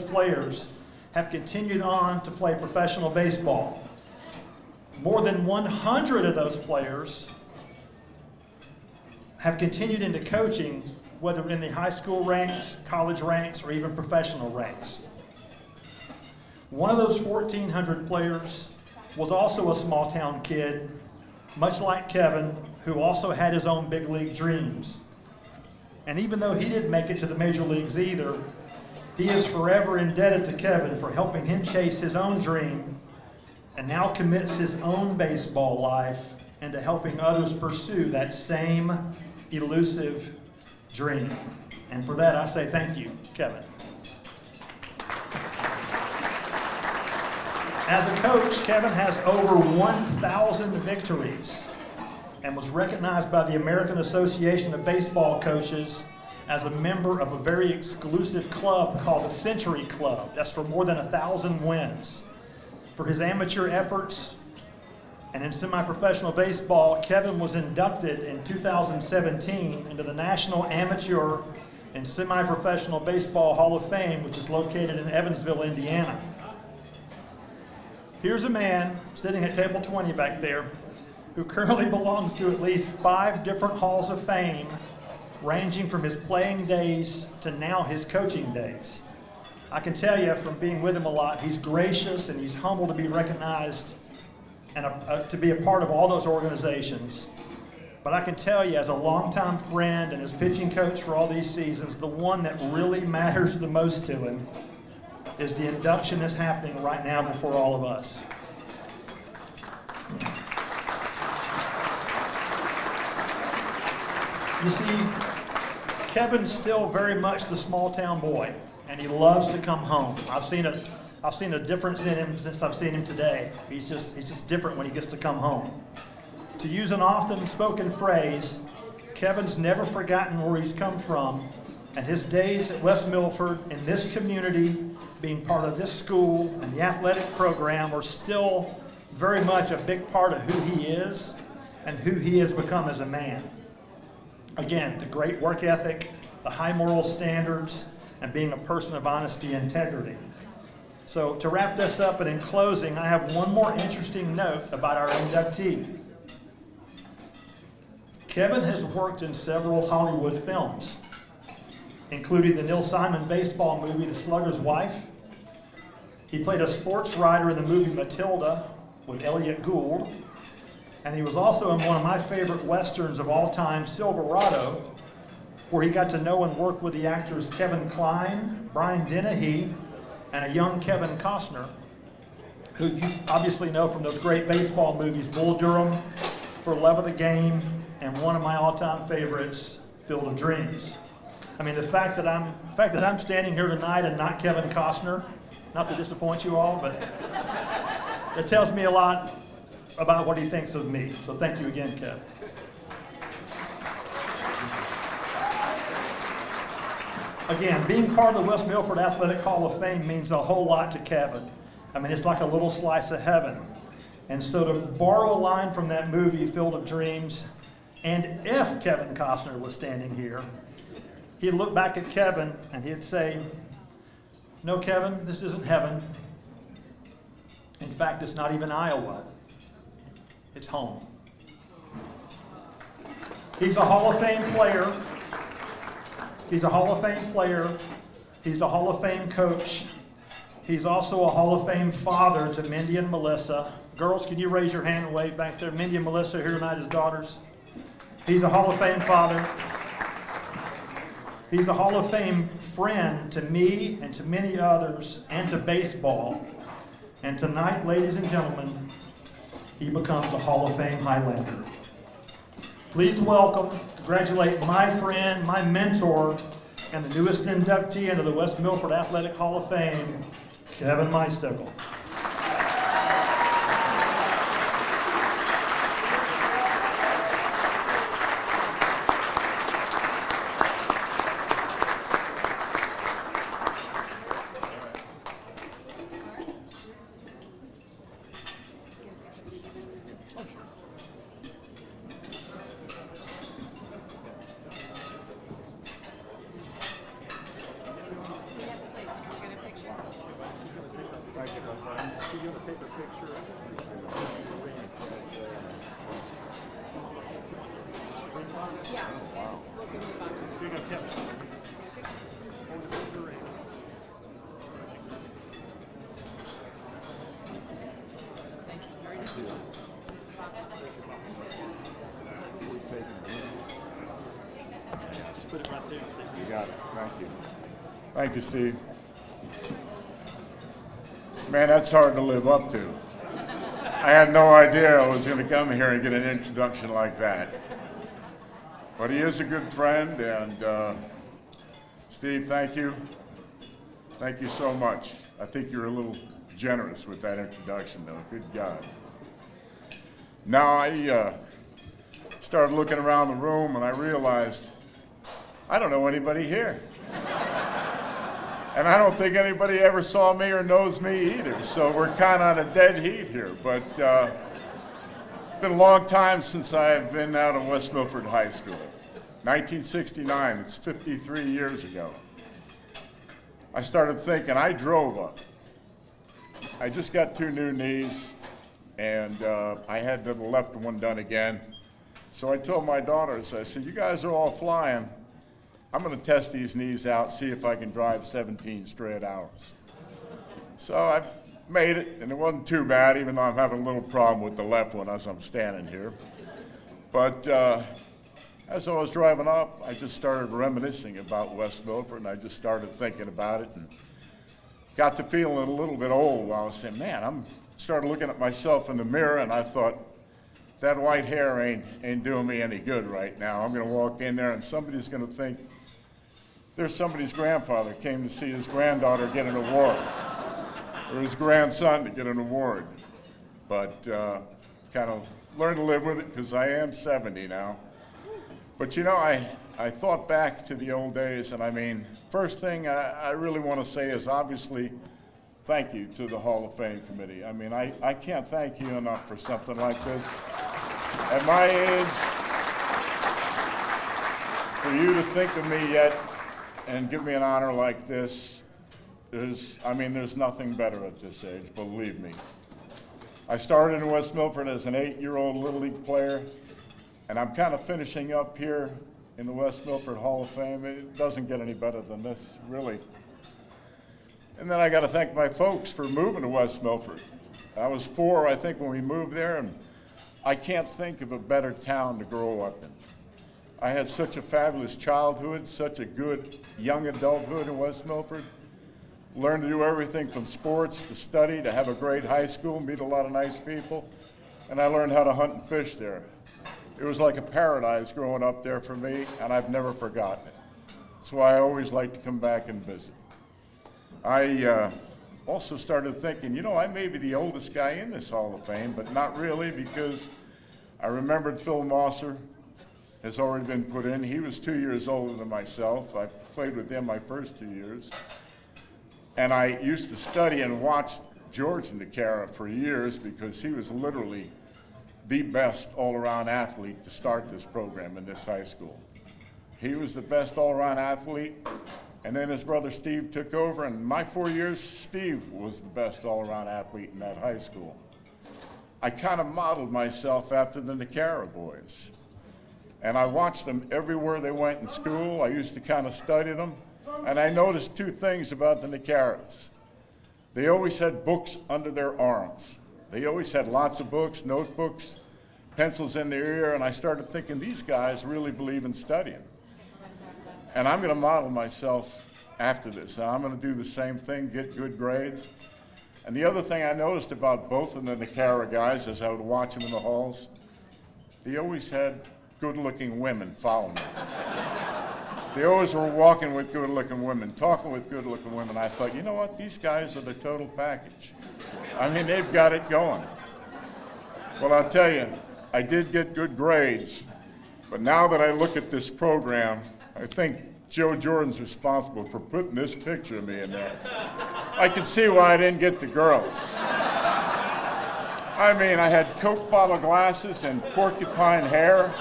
Speaker 15: players have continued on to play professional baseball. More than 100 of those players have continued into coaching, whether in the high school ranks, college ranks, or even professional ranks. One of those 1,400 players was also a small town kid, much like Kevin, who also had his own big league dreams. And even though he didn't make it to the major leagues either, he is forever indebted to Kevin for helping him chase his own dream and now commits his own baseball life into helping others pursue that same elusive dream. And for that, I say thank you, Kevin. As a coach, Kevin has over 1,000 victories and was recognized by the American Association of Baseball Coaches as a member of a very exclusive club called the Century Club. That's for more than 1,000 wins. For his amateur efforts and in semi-professional baseball, Kevin was inducted in 2017 into the National Amateur and Semi-Professional Baseball Hall of Fame, which is located in Evansville, Indiana. Here's a man sitting at table 20 back there who currently belongs to at least 5 different halls of fame, ranging from his playing days to now his coaching days. I can tell you from being with him a lot, he's gracious and he's humble to be recognized and to be a part of all those organizations. But I can tell you, as a longtime friend and as pitching coach for all these seasons, the one that really matters the most to him is the induction that's happening right now before all of us. You see, Kevin's still very much the small town boy, and he loves to come home. I've seen a difference in him since I've seen him today. He's just different when he gets to come home. To use an often spoken phrase, Kevin's never forgotten where he's come from, and his days at West Milford in this community, being part of this school and the athletic program, are still very much a big part of who he is and who he has become as a man. Again, the great work ethic, the high moral standards, and being a person of honesty and integrity. So to wrap this up and in closing, I have one more interesting note about our inductee. Kevin has worked in several Hollywood films, including the Neil Simon baseball movie, The Slugger's Wife. He played a sports writer in the movie Matilda with Elliot Gould, and he was also in one of my favorite westerns of all time, Silverado, where he got to know and work with the actors Kevin Kline, Brian Dennehy, and a young Kevin Costner, who you obviously know from those great baseball movies, Bull Durham, For Love of the Game, and one of my all-time favorites, Field of Dreams. I mean, the fact that I'm standing here tonight and not Kevin Costner, not to disappoint you all, but it tells me a lot about what he thinks of me. So thank you again, Kev. Again, being part of the West Milford Athletic Hall of Fame means a whole lot to Kevin. I mean, it's like a little slice of heaven. And so to borrow a line from that movie, Field of Dreams, and if Kevin Costner was standing here, he'd look back at Kevin and he'd say, "No, Kevin, this isn't heaven. In fact, it's not even Iowa. It's home." He's a Hall of Fame player. He's a Hall of Fame player. He's a Hall of Fame coach. He's also a Hall of Fame father to Mindy and Melissa. Girls, can you raise your hand and wave back there? Mindy and Melissa are here tonight as daughters. He's a Hall of Fame father. He's a Hall of Fame friend to me and to many others and to baseball. And tonight, ladies and gentlemen, he becomes a Hall of Fame Highlander. Please welcome, congratulate my friend, my mentor, and the newest inductee into the West Milford Athletic Hall of Fame, Kevin Meistickle.
Speaker 16: You got it. Thank you. Thank you, Steve. Man, that's hard to live up to. I had no idea I was going to come here and get an introduction like that. But he is a good friend, and Steve, thank you. Thank you so much. I think you're a little generous with that introduction, though. Good God. Now, I started looking around the room, and I realized I don't know anybody here. And I don't think anybody ever saw me or knows me either, so we're kind of on a dead heat here. But it's been a long time since I've been out of West Milford High School. 1969, it's 53 years ago. I started thinking, I drove up I just got 2 new knees, and I had the left one done again. So I told my daughters, I said, you guys are all flying. I'm going to test these knees out, see if I can drive 17 straight hours. So I made it, and it wasn't too bad, even though I'm having a little problem with the left one as I'm standing here. But as I was driving up, I just started reminiscing about West Milford, and I just started thinking about it, and got to feeling a little bit old while I was saying, man, started looking at myself in the mirror, and I thought, that white hair ain't doing me any good right now. I'm going to walk in there, and somebody's going to think there's somebody's grandfather came to see his granddaughter get an award, or his grandson to get an award. But kind of learned to live with it because I am 70 now. But you know, I thought back to the old days, and I mean, first thing I really want to say is obviously thank you to the Hall of Fame committee. I mean, I can't thank you enough for something like this. At my age, for you to think of me yet and give me an honor like this, there's nothing better at this age, believe me. I started in West Milford as an 8-year-old Little League player, and I'm kind of finishing up here in the West Milford Hall of Fame. It doesn't get any better than this, really. And then I got to thank my folks for moving to West Milford. I was 4, I think, when we moved there, and I can't think of a better town to grow up in. I had such a fabulous childhood, such a good young adulthood in West Milford. Learned to do everything from sports to study to have a great high school, meet a lot of nice people, and I learned how to hunt and fish there. It was like a paradise growing up there for me, and I've never forgotten it. So I always like to come back and visit. I also started thinking, you know, I may be the oldest guy in this Hall of Fame, but not really, because I remembered Phil Mosser has already been put in. He was 2 years older than myself. I played with him my first 2 years. And I used to study and watch George Nakara for years because he was literally the best all-around athlete to start this program in this high school. He was the best all-around athlete, and then his brother Steve took over, and in my 4 years, Steve was the best all-around athlete in that high school. I kind of modeled myself after the Nakara boys, and I watched them everywhere they went in school. I used to kind of study them, and I noticed 2 things about the Nakaras. They always had books under their arms. They always had lots of books, notebooks, pencils in their ear, and I started thinking, these guys really believe in studying. And I'm going to model myself after this. And I'm going to do the same thing, get good grades. And the other thing I noticed about both of the Nakara guys as I would watch them in the halls, they always had good-looking women following them. They always were walking with good-looking women, talking with good-looking women. I thought, you know what, these guys are the total package. I mean, they've got it going. Well, I'll tell you, I did get good grades, but now that I look at this program, I think Joe Jordan's responsible for putting this picture of me in there. I can see why I didn't get the girls. I mean, I had Coke bottle glasses and porcupine hair,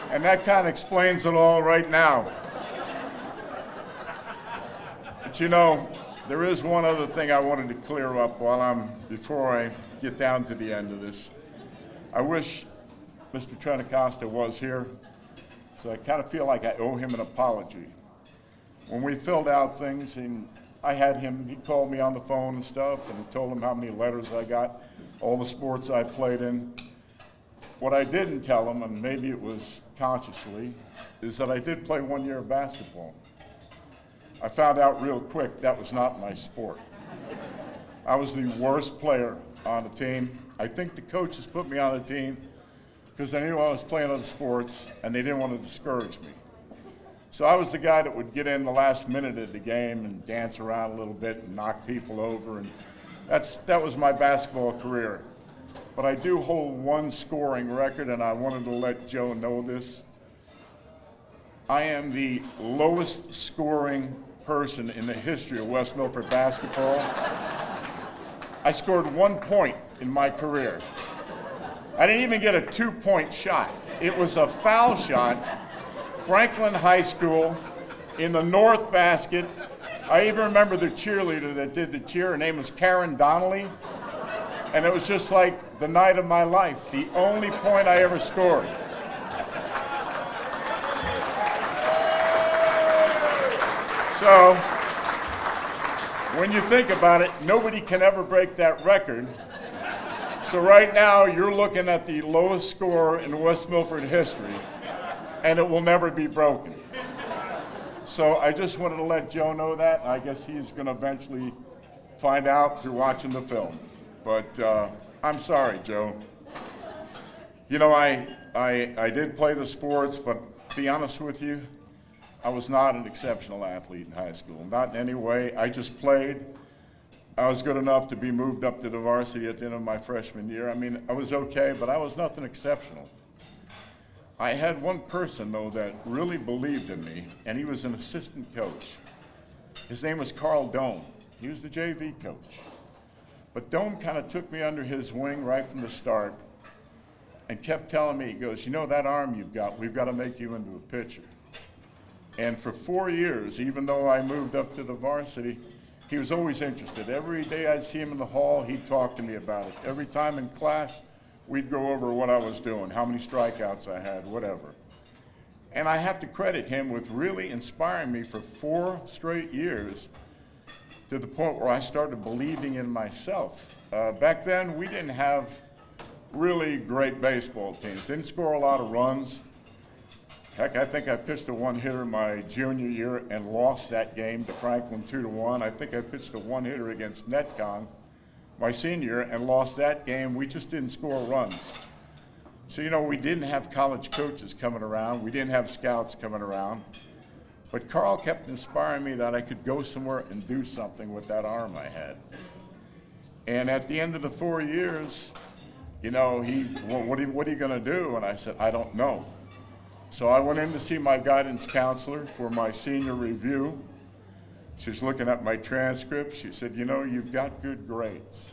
Speaker 16: and that kind of explains it all right now. But you know, there is one other thing I wanted to clear up before I get down to the end of this. I wish Mr. Trentacosta was here, so I kind of feel like I owe him an apology. When we filled out things, and I had him, he called me on the phone and stuff, and he told him how many letters I got, all the sports I played in. What I didn't tell him, and maybe it was consciously, is that I did play 1 year of basketball. I found out real quick that was not my sport. I was the worst player on the team. I think the coaches put me on the team because they knew I was playing other sports and they didn't want to discourage me. So I was the guy that would get in the last minute of the game and dance around a little bit and knock people over, and that was my basketball career. But I do hold one scoring record, and I wanted to let Joe know this. I am the lowest scoring person in the history of West Milford basketball. I scored 1 point in my career. I didn't even get a 2-point shot. It was a foul shot, Franklin High School, in the north basket I even remember the cheerleader that did the cheer. Her name was Karen Donnelly. And it was just like the night of my life, the only point I ever scored. So, when you think about it, nobody can ever break that record. So right now, you're looking at the lowest score in West Milford history, and it will never be broken. So I just wanted to let Joe know that. I guess he's going to eventually find out through watching the film. But I'm sorry, Joe. You know, I did play the sports, but to be honest with you, I was not an exceptional athlete in high school. Not in any way. I just played. I was good enough to be moved up to the varsity at the end of my freshman year. I mean, I was okay, but I was nothing exceptional. I had one person, though, that really believed in me, and he was an assistant coach. His name was Carl Dohm. He was the JV coach. But Dohm kind of took me under his wing right from the start and kept telling me, he goes, you know, that arm you've got, we've got to make you into a pitcher. And for 4 years, even though I moved up to the varsity, he was always interested. Every day I'd see him in the hall, he'd talk to me about it. Every time in class, we'd go over what I was doing, how many strikeouts I had, whatever. And I have to credit him with really inspiring me for 4 straight years to the point where I started believing in myself. Back then, we didn't have really great baseball teams. Didn't score a lot of runs. Heck, I think I pitched a one-hitter my junior year and lost that game to Franklin 2-1. I think I pitched a one-hitter against Netcon my senior year and lost that game. We just didn't score runs. So, you know, we didn't have college coaches coming around. We didn't have scouts coming around. But Carl kept inspiring me that I could go somewhere and do something with that arm I had. And at the end of the 4 years, you know, well, what are you going to do? And I said, I don't know. So I went in to see my guidance counselor for my senior review. She was looking at my transcript. She said, you know, you've got good grades.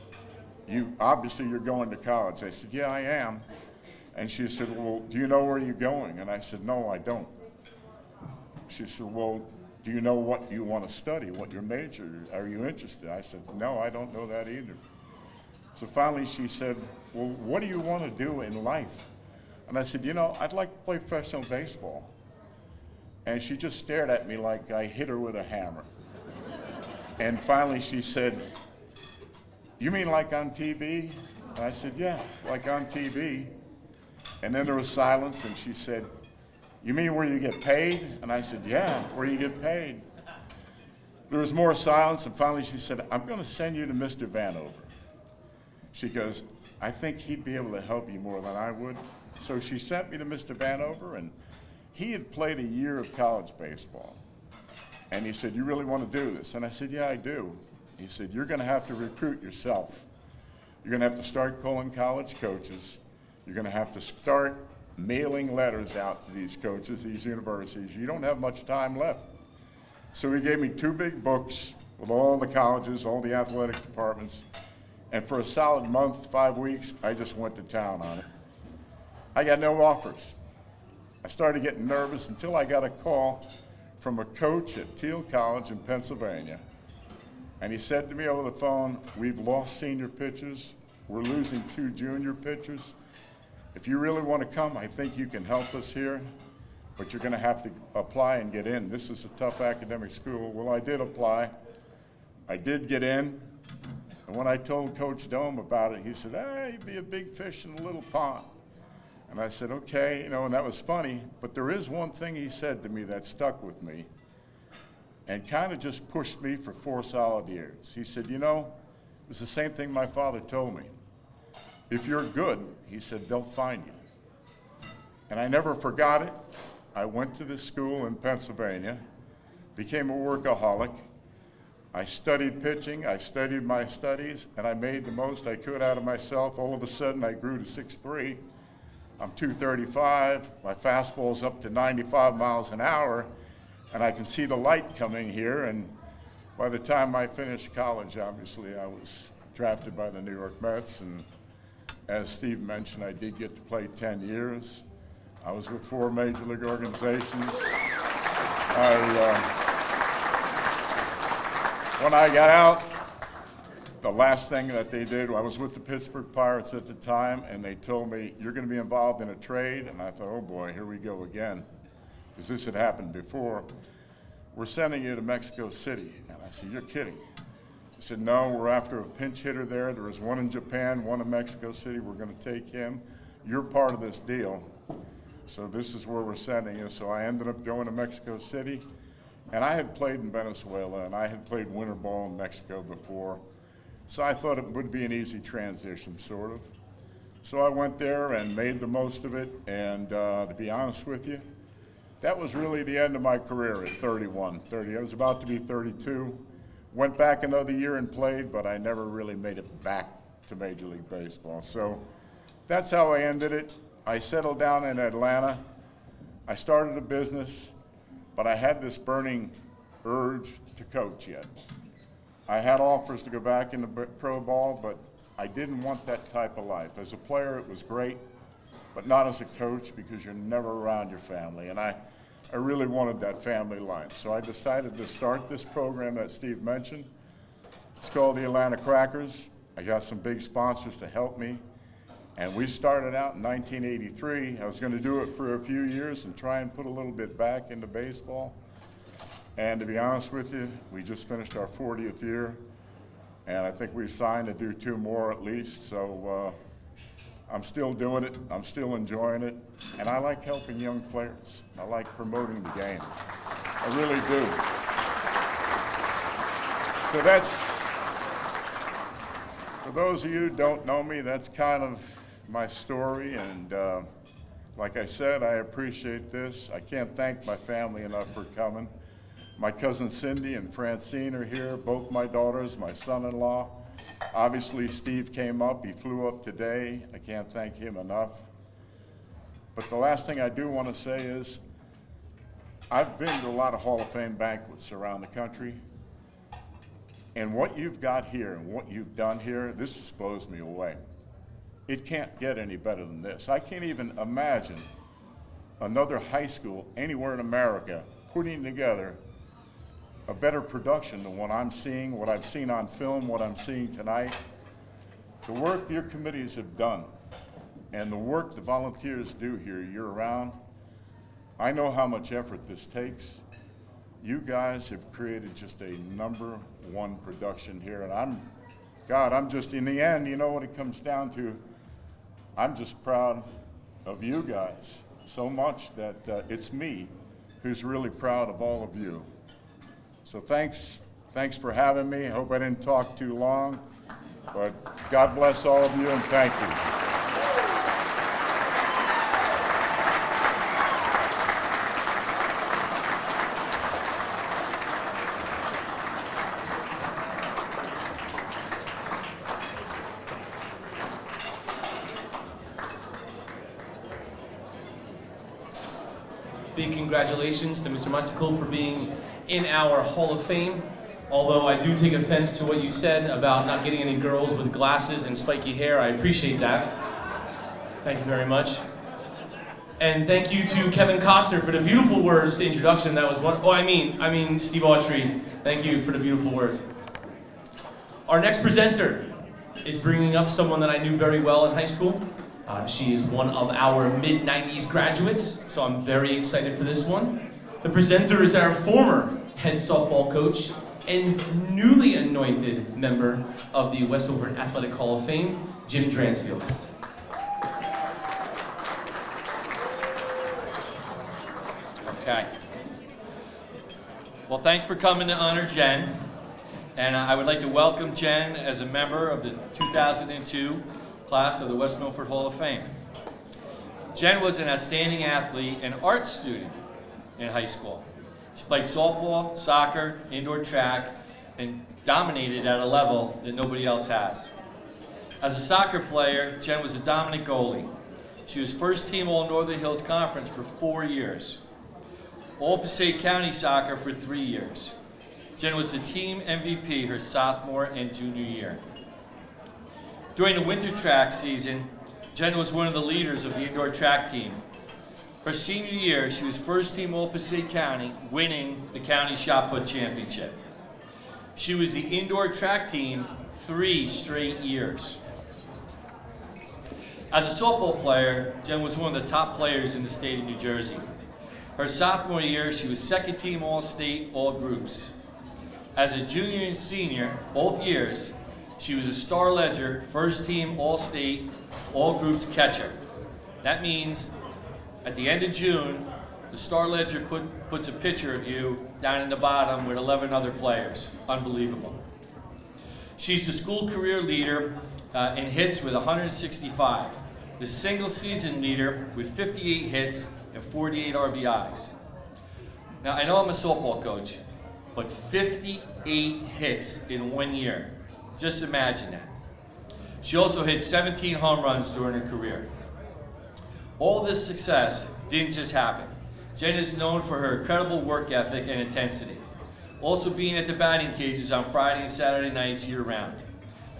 Speaker 16: Obviously you're going to college. I said, yeah, I am. And she said, well, do you know where you're going? And I said, no, I don't. She said, well, do you know what you want to study, what your major, are you interested? I said, no, I don't know that either. So finally she said, well, what do you want to do in life? And I said, you know, I'd like to play professional baseball. And she just stared at me like I hit her with a hammer. And finally she said, you mean like on TV? And I said, yeah, like on TV. And then there was silence, and she said, you mean where you get paid? And I said, yeah, where you get paid. There was more silence, and finally she said, I'm going to send you to Mr. Vanover. She goes, I think he'd be able to help you more than I would. So she sent me to Mr. Vanover, and he had played a year of college baseball. And he said, you really want to do this? And I said, yeah, I do. He said, you're going to have to recruit yourself. You're going to have to start calling college coaches. You're going to have to start mailing letters out to these coaches, these universities. You don't have much time left. So he gave me 2 big books with all the colleges, all the athletic departments. And for a solid month, 5 weeks, I just went to town on it. I got no offers. I started getting nervous until I got a call from a coach at Thiel College in Pennsylvania. And he said to me over the phone, we've lost senior pitchers. We're losing 2 junior pitchers. If you really want to come, I think you can help us here, but you're going to have to apply and get in. This is a tough academic school. Well, I did apply. I did get in. And when I told Coach Dohm about it, he said, you'd be a big fish in a little pond. And I said, okay, you know, and that was funny. But there is one thing he said to me that stuck with me and kind of just pushed me for 4 solid years. He said, you know, it was the same thing my father told me. If you're good, he said, they'll find you. And I never forgot it. I went to this school in Pennsylvania, became a workaholic. I studied pitching, I studied my studies, and I made the most I could out of myself. All of a sudden, I grew to 6'3". I'm 235. My fastball's up to 95 miles an hour, and I can see the light coming here. And by the time I finished college, obviously, I was drafted by the New York Mets. And as Steve mentioned, I did get to play 10 years. I was with 4 major league organizations. When I got out, the last thing that they did, I was with the Pittsburgh Pirates at the time, and they told me, you're going to be involved in a trade. And I thought, oh boy, here we go again, because this had happened before. We're sending you to Mexico City. And I said, you're kidding. He said, no, we're after a pinch hitter there. There was one in Japan, one in Mexico City. We're going to take him. You're part of this deal. So this is where we're sending you. So I ended up going to Mexico City. And I had played in Venezuela, and I had played winter ball in Mexico before. So I thought it would be an easy transition, sort of. So I went there and made the most of it. And to be honest with you, that was really the end of my career at 31, 30. I was about to be 32. Went back another year and played, but I never really made it back to Major League Baseball. So that's how I ended it. I settled down in Atlanta. I started a business, but I had this burning urge to coach yet. I had offers to go back into pro ball, but I didn't want that type of life. As a player, it was great, but not as a coach, because you're never around your family. And I really wanted that family life. So I decided to start this program that Steve mentioned. It's called the Atlanta Crackers. I got some big sponsors to help me. And we started out in 1983. I was going to do it for a few years and try and put a little bit back into baseball. And to be honest with you, we just finished our 40th year. And I think we've signed to do 2 more at least. So I'm still doing it. I'm still enjoying it. And I like helping young players. I like promoting the game. I really do. So that's, for those of you who don't know me, that's kind of my story. And like I said, I appreciate this. I can't thank my family enough for coming. My cousin Cindy and Francine are here, both my daughters, my son-in-law. Obviously, Steve came up. He flew up today. I can't thank him enough. But the last thing I do want to say is, I've been to a lot of Hall of Fame banquets around the country. And what you've got here and what you've done here, this just blows me away. It can't get any better than this. I can't even imagine another high school anywhere in America putting together a better production than what I'm seeing, what I've seen on film, what I'm seeing tonight. The work your committees have done and the work the volunteers do here year-round, I know how much effort this takes. You guys have created just a #1 production here, and I'm just, in the end, you know what it comes down to, I'm just proud of you guys so much that it's me who's really proud of all of you. So thanks for having me. I hope I didn't talk too long, but God bless all of you and thank you.
Speaker 1: Big congratulations to Mr. Meisikel for being in our Hall of Fame. Although I do take offense to what you said about not getting any girls with glasses and spiky hair. I appreciate that. Thank you very much. And thank you to Kevin Costner for the beautiful words to introduction. That was one. Oh, I mean Steve Autry. Thank you for the beautiful words. Our next presenter is bringing up someone that I knew very well in high school. She is one of our mid-90s graduates, so I'm very excited for this one. The presenter is our former head softball coach and newly anointed member of the West Milford Athletic Hall of Fame, Jim Dransfield.
Speaker 12: Okay. Well, thanks for coming to honor Jen. And I would like to welcome Jen as a member of the 2002 class of the West Milford Hall of Fame. Jen was an outstanding athlete and art student in high school. She played softball, soccer, indoor track, and dominated at a level that nobody else has. As a soccer player, Jen was a dominant goalie. She was first team All Northern Hills Conference for 4 years. All Passaic County soccer for 3 years. Jen was the team MVP her sophomore and junior year. During the winter track season, Jen was one of the leaders of the indoor track team. Her senior year, she was first team All Passaic County, winning the county shot put championship. She was the indoor track team 3 straight years. As a softball player, Jen was one of the top players in the state of New Jersey. Her sophomore year, she was second team All-State, all groups. As a junior and senior, both years, she was a Star Ledger, first team All-State, all groups catcher. That means at the end of June, the Star Ledger puts a picture of you down in the bottom with 11 other players. Unbelievable. She's the school career leader in hits with 165, the single season leader with 58 hits and 48 RBIs. Now, I know I'm a softball coach, but 58 hits in 1 year. Just imagine that. She also hit 17 home runs during her career. All this success didn't just happen. Jen is known for her incredible work ethic and intensity. Also being at the batting cages on Friday and Saturday nights year-round.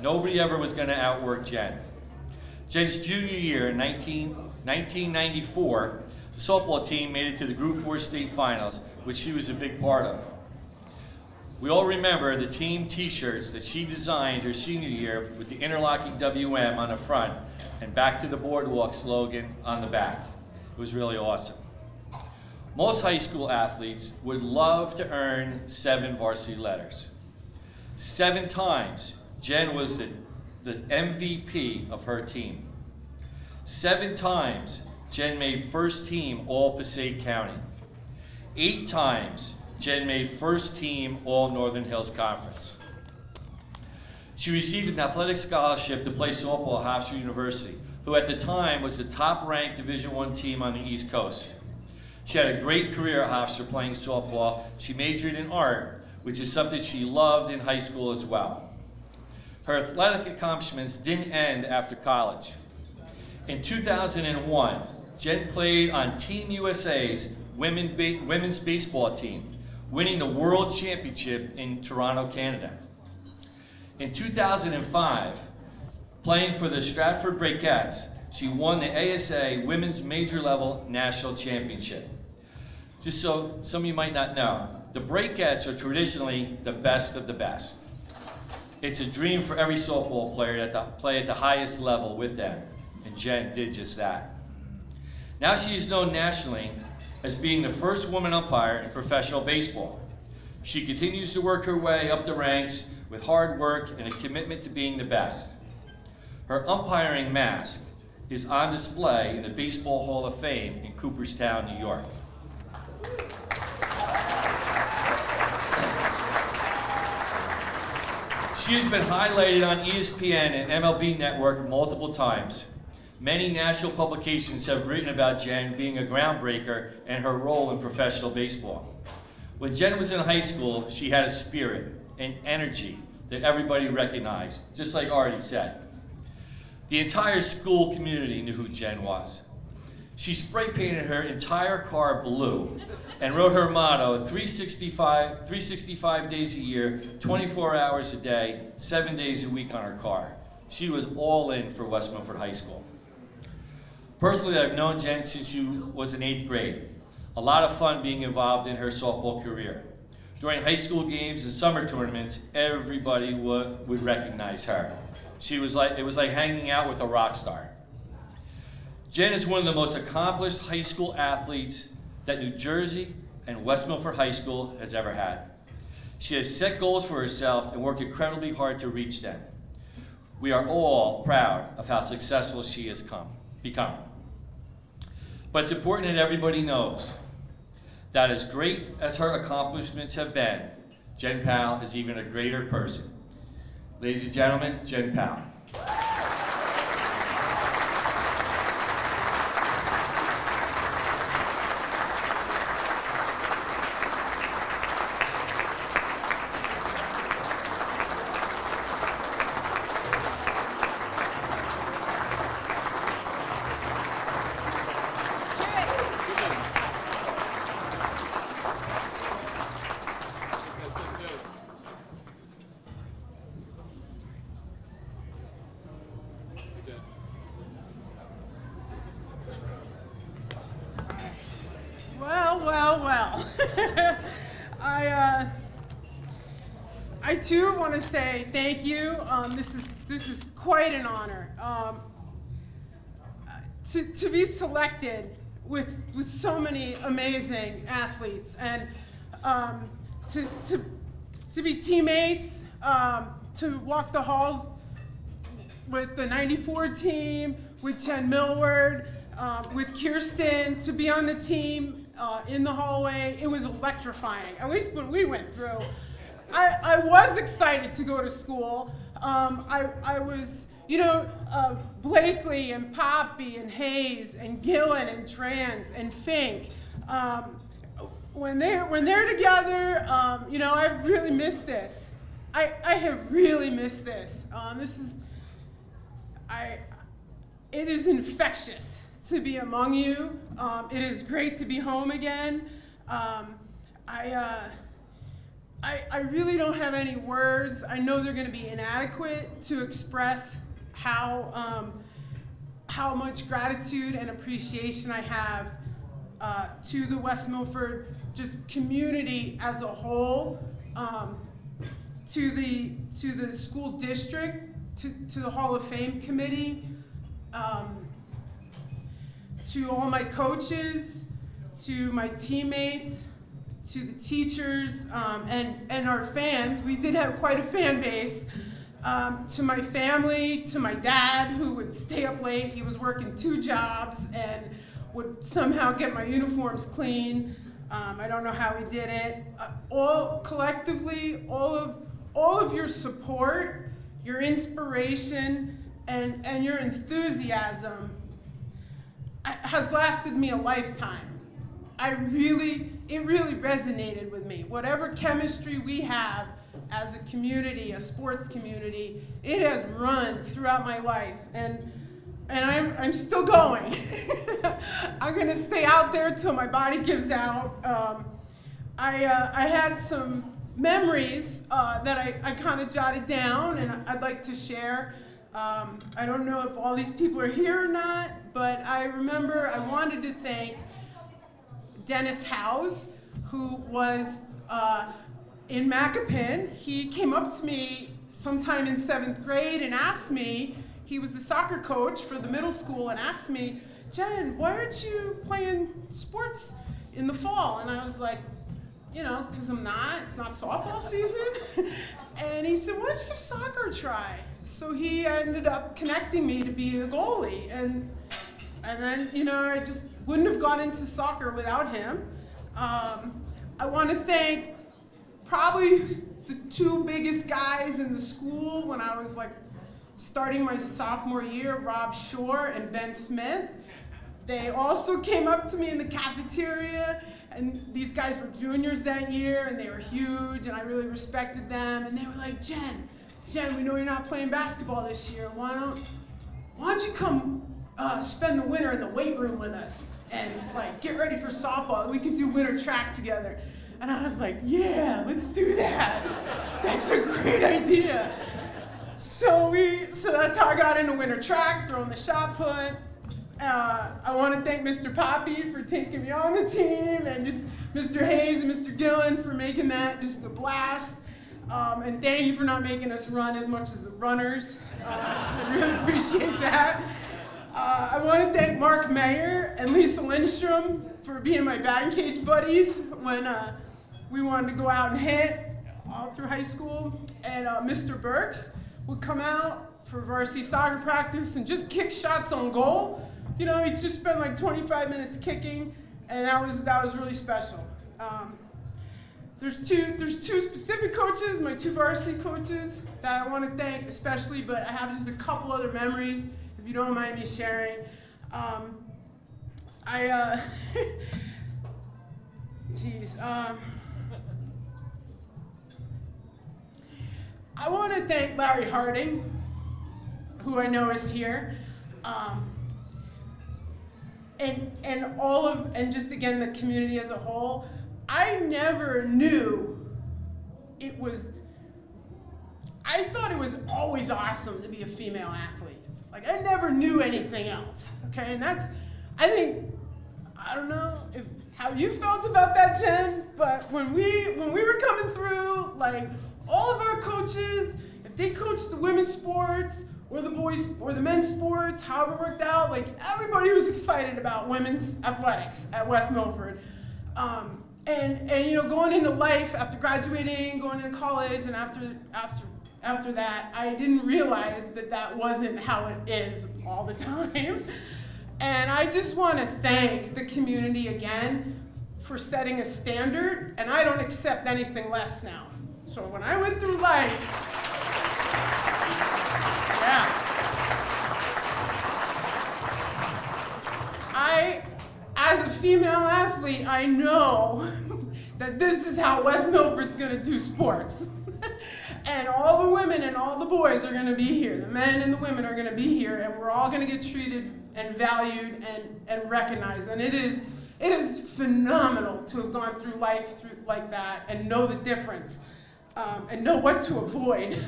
Speaker 12: Nobody ever was going to outwork Jen. Jen's junior year in 1994, the softball team made it to the Group 4 state finals, which she was a big part of. We all remember the team t-shirts that she designed her senior year with the interlocking WM on the front and Back to the Boardwalk slogan on the back. It was really awesome. Most high school athletes would love to earn 7 varsity letters. 7 times, Jen was the MVP of her team. 7 times, Jen made first team all Passaic County. 8 times, Jen made first team all Northern Hills Conference. She received an athletic scholarship to play softball at Hofstra University, who at the time was the top-ranked Division I team on the East Coast. She had a great career at Hofstra playing softball. She majored in art, which is something she loved in high school as well. Her athletic accomplishments didn't end after college. In 2001, Jen played on Team USA's women's baseball team, winning the World Championship in Toronto, Canada. In 2005, playing for the Stratford Breakettes, she won the ASA Women's Major Level National Championship. Just so some of you might not know, the Breakettes are traditionally the best of the best. It's a dream for every softball player to play at the highest level with them, and Jen did just that. Now she is known nationally as being the first woman umpire in professional baseball. She continues to work her way up the ranks with hard work and a commitment to being the best. Her umpiring mask is on display in the Baseball Hall of Fame in Cooperstown, New York. She has been highlighted on ESPN and MLB Network multiple times. Many national publications have written about Jen being a groundbreaker and her role in professional baseball. When Jen was in high school, she had a spirit and energy that everybody recognized, just like Artie said. The entire school community knew who Jen was. She spray painted her entire car blue and wrote her motto, 365 days a year, 24 hours a day, 7 days a week on her car. She was all in for West Milford High School. Personally, I've known Jen since she was in 8th grade. A lot of fun being involved in her softball career. During high school games and summer tournaments, everybody would recognize her. It was like hanging out with a rock star. Jen is one of the most accomplished high school athletes that New Jersey and West Milford High School has ever had. She has set goals for herself and worked incredibly hard to reach them. We are all proud of how successful she has become. But it's important that everybody knows that as great as her accomplishments have been, Jen Powell is even a greater person. Ladies and gentlemen, Jen Powell.
Speaker 10: Well.
Speaker 17: I too want to say thank you. This is quite an honor to be selected with so many amazing athletes, and to be teammates, to walk the halls with the '94 team, with Chen Milford, with Kirsten, to be on the team in the hallway. It was electrifying, at least when we went through. I was excited to go to school. I was, Blakely and Poppy and Hayes and Gillen and Trans and Fink. When they're together, I really miss this. I have really missed this. It is infectious to be among you. It is great to be home again. I really don't have any words. I know they're going to be inadequate to express how much gratitude and appreciation I have to the West Milford just community as a whole, to the school district, to the Hall of Fame committee, to all my coaches, to my teammates, to the teachers, and our fans. We did have quite a fan base. To my family, to my dad, who would stay up late. He was working 2 jobs and would somehow get my uniforms clean. I don't know how he did it. All collectively, all of your support, your inspiration, and your enthusiasm has lasted me a lifetime. It really resonated with me. Whatever chemistry we have as a community, a sports community, it has run throughout my life, and I'm still going. I'm gonna stay out there till my body gives out. I had some memories that I kind of jotted down, and I'd like to share. I don't know if all these people are here or not, but I remember I wanted to thank Dennis Howes, who was in Macapin. He came up to me sometime in 7th grade and asked me, he was the soccer coach for the middle school, and asked me, Jen, why aren't you playing sports in the fall? And I was like, because I'm not, it's not softball season. And he said, why don't you give soccer a try? So he ended up connecting me to be a goalie. And then, I just wouldn't have gone into soccer without him. I want to thank probably the 2 biggest guys in the school when I was starting my sophomore year, Rob Shore and Ben Smith. They also came up to me in the cafeteria, and these guys were juniors that year, and they were huge, and I really respected them. And they were like, Jen, we know you're not playing basketball this year. Why don't you come spend the winter in the weight room with us and get ready for softball? We can do winter track together. And I was like, yeah, let's do that. That's a great idea. So that's how I got into winter track, throwing the shot put. I want to thank Mr. Poppy for taking me on the team, and just Mr. Hayes and Mr. Gillen for making that just a blast. And thank you for not making us run as much as the runners. I really appreciate that. I want to thank Mark Mayer and Lisa Lindstrom for being my batting cage buddies when we wanted to go out and hit all through high school. And Mr. Burks would come out for varsity soccer practice and just kick shots on goal. He'd just spend 25 minutes kicking, and that was really special. There's two specific coaches, my 2 varsity coaches, that I want to thank especially, but I have just a couple other memories, if you don't mind me sharing. I want to thank Larry Harding, who I know is here, and just again the community as a whole. I never knew I thought it was always awesome to be a female athlete. I never knew anything else, okay? And I don't know how you felt about that, Jen, but when we were coming through, all of our coaches, if they coached the women's sports or the boys or the men's sports, however it worked out, like everybody was excited about women's athletics at West Milford. And you know, going into life after graduating, going into college, and after that, I didn't realize that that wasn't how it is all the time. And I just want to thank the community again for setting a standard, and I don't accept anything less now. So when I went through life, as a female athlete, I know that this is how West Milford's going to do sports. And all the women and all the boys are going to be here. The men and the women are going to be here, and we're all going to get treated and valued and recognized. And it is phenomenal to have gone through life like that and know the difference and know what to avoid.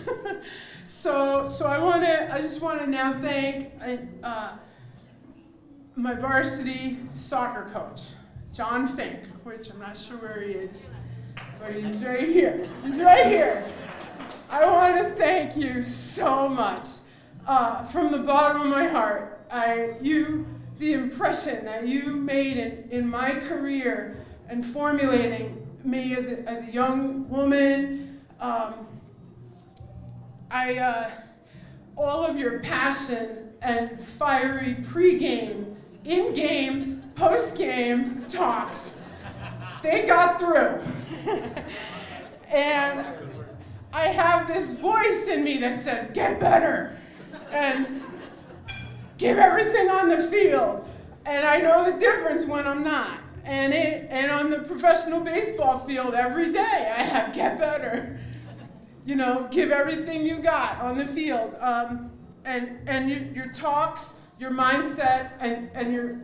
Speaker 17: So I just want to now thank my varsity soccer coach, John Fink, which I'm not sure where he is, but he's right here. He's right here. I want to thank you so much from the bottom of my heart. The impression that you made in my career and formulating me as a young woman, all of your passion and fiery pregame, in-game, post-game talks, they got through. And I have this voice in me that says, get better, and give everything on the field. And I know the difference when I'm not. And on the professional baseball field every day, I have get better. You know, give everything you got on the field. And your talks, your mindset, and your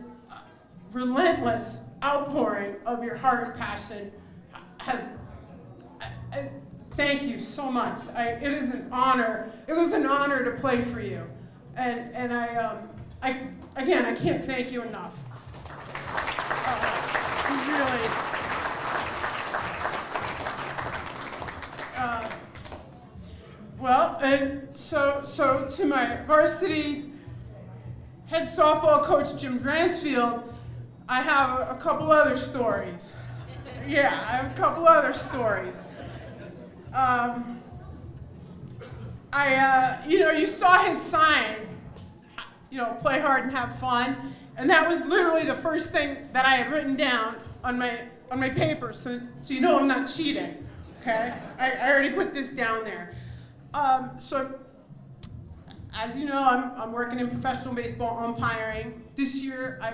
Speaker 17: relentless outpouring of your heart and passion thank you so much. It is an honor. It was an honor to play for you. And again, I can't thank you enough. Really. Well, and so to my varsity head softball coach, Jim Dransfield, I have a couple other stories. Yeah, I have a couple other stories. You know, you saw his sign, you know, play hard and have fun, and that was literally the first thing that I had written down on my paper, so you know I'm not cheating, okay? I already put this down there. So, as you know, I'm working in professional baseball umpiring. This year, I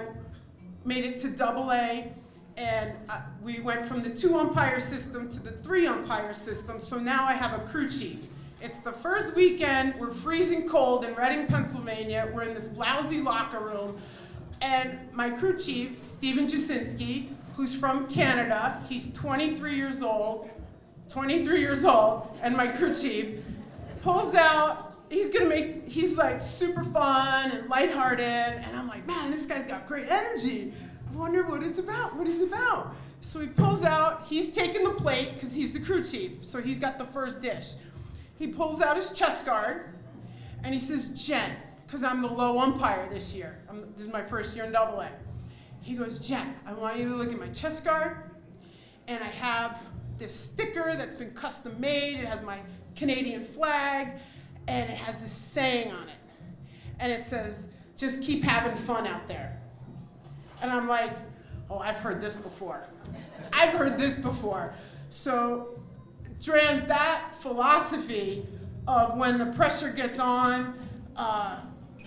Speaker 17: made it to AA, and we went from the 2-umpire system to the 3-umpire system, so now I have a crew chief. It's the first weekend, we're freezing cold in Reading, Pennsylvania. We're in this lousy locker room, and my crew chief, Stephen Jasinski, who's from Canada, he's 23 years old, and my crew chief pulls out, he's like super fun and lighthearted, and I'm like, man, this guy's got great energy. I wonder what he's about. So he pulls out, he's taking the plate, because he's the crew chief, so he's got the first dish. He pulls out his chest guard, and he says, Jen, because I'm the low umpire this year. This is my first year in AA. He goes, Jen, I want you to look at my chest guard, and I have this sticker that's been custom made. It has my Canadian flag, and it has this saying on it. And it says, just keep having fun out there. And I'm like, oh, I've heard this before. So, Drans, that philosophy of when the pressure gets on,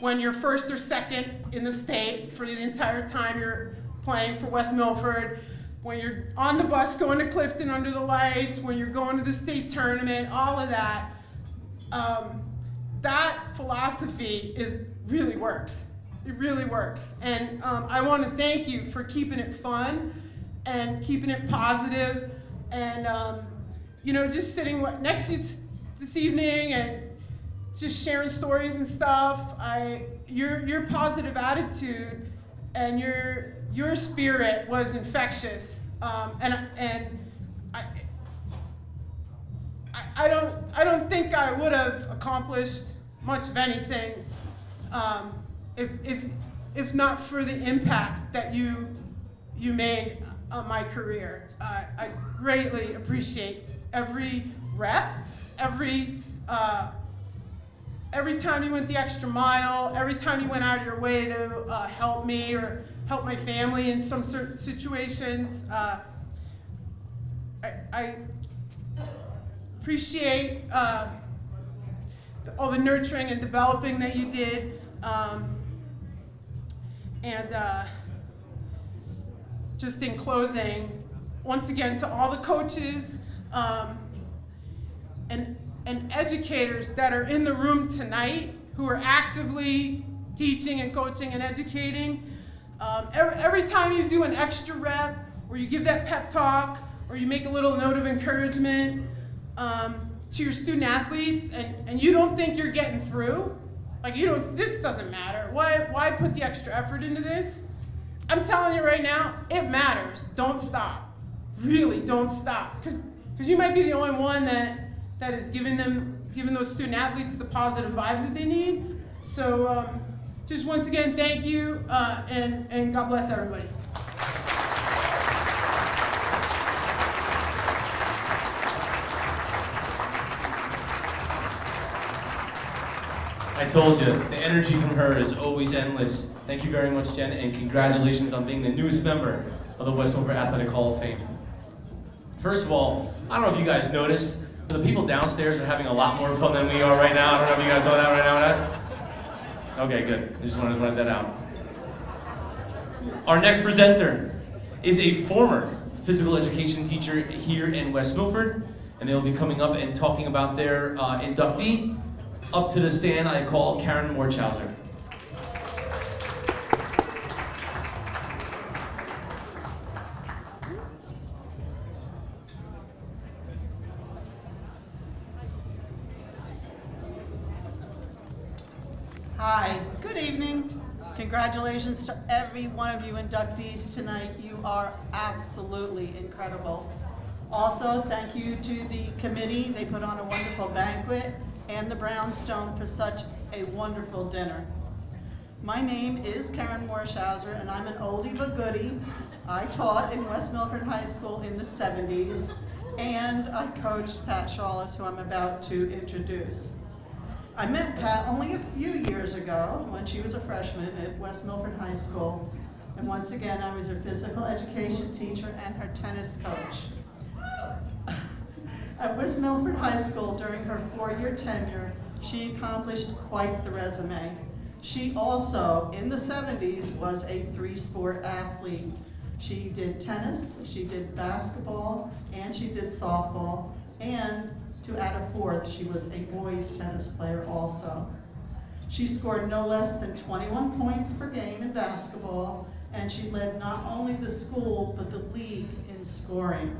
Speaker 17: when you're first or second in the state for the entire time you're playing for West Milford, when you're on the bus going to Clifton under the lights, when you're going to the state tournament, all of that, that philosophy really works. It really works. And I want to thank you for keeping it fun and keeping it positive, and you know, just sitting next to you this evening and just sharing stories and stuff. Your positive attitude and your spirit was infectious, and I don't think I would have accomplished much of anything if not for the impact that you made on my career. I greatly appreciate every rep, every time you went the extra mile, every time you went out of your way to help me or help my family in some certain situations. I appreciate all the nurturing and developing that you did. Just in closing, once again, to all the coaches and educators that are in the room tonight who are actively teaching and coaching and educating, every time you do an extra rep or you give that pep talk or you make a little note of encouragement to your student athletes and you don't think you're getting through, like this doesn't matter. Why put the extra effort into this? I'm telling you right now, it matters. Don't stop. Really, don't stop. Because you might be the only one that is giving those student athletes the positive vibes that they need. So just once again, thank you, and God bless everybody.
Speaker 1: I told you, the energy from her is always endless. Thank you very much, Jen, and congratulations on being the newest member of the West Milford Athletic Hall of Fame. First of all, I don't know if you guys noticed, but the people downstairs are having a lot more fun than we are right now. I don't know if you guys know that right now or not. Okay, good. I just wanted to point that out. Our next presenter is a former physical education teacher here in West Milford, and they'll be coming up and talking about their inductee. Up to the stand, I call Karen Morchhauser.
Speaker 18: Hi, good evening. Congratulations to every one of you inductees tonight. You are absolutely incredible. Also, thank you to the committee. They put on a wonderful banquet, and the Brownstone for such a wonderful dinner. My name is Karen Morchhauser, and I'm an oldie but goodie. I taught in West Milford High School in the 70s, and I coached Pat Shawless, who I'm about to introduce. I met Pat only a few years ago when she was a freshman at West Milford High School, and once again I was her physical education teacher and her tennis coach. At West Milford High School, during her 4-year tenure, she accomplished quite the resume. She also, in the 70s, was a 3-sport athlete. She did tennis, she did basketball, and she did softball, and to add a 4th, she was a boys tennis player also. She scored no less than 21 points per game in basketball, and she led not only the school, but the league in scoring.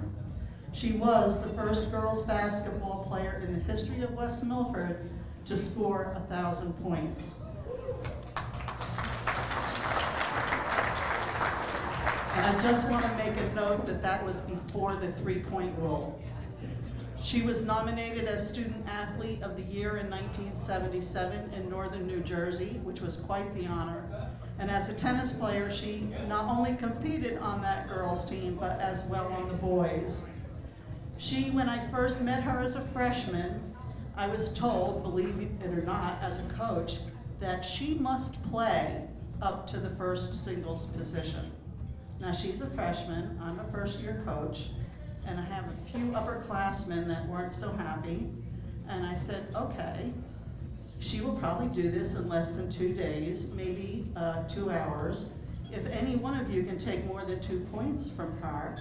Speaker 18: She was the first girls basketball player in the history of West Milford to score 1,000 points. And I just want to make a note that that was before the 3-point rule. She was nominated as Student Athlete of the Year in 1977 in Northern New Jersey, which was quite the honor. And as a tennis player, she not only competed on that girls' team, but as well on the boys. She, when I first met her as a freshman, I was told, believe it or not, as a coach, that she must play up to the first singles position. Now she's a freshman, I'm a first-year coach, and I have a few upperclassmen that weren't so happy, and I said, okay, she will probably do this in less than 2 days, maybe 2 hours. If any one of you can take more than 2 points from her,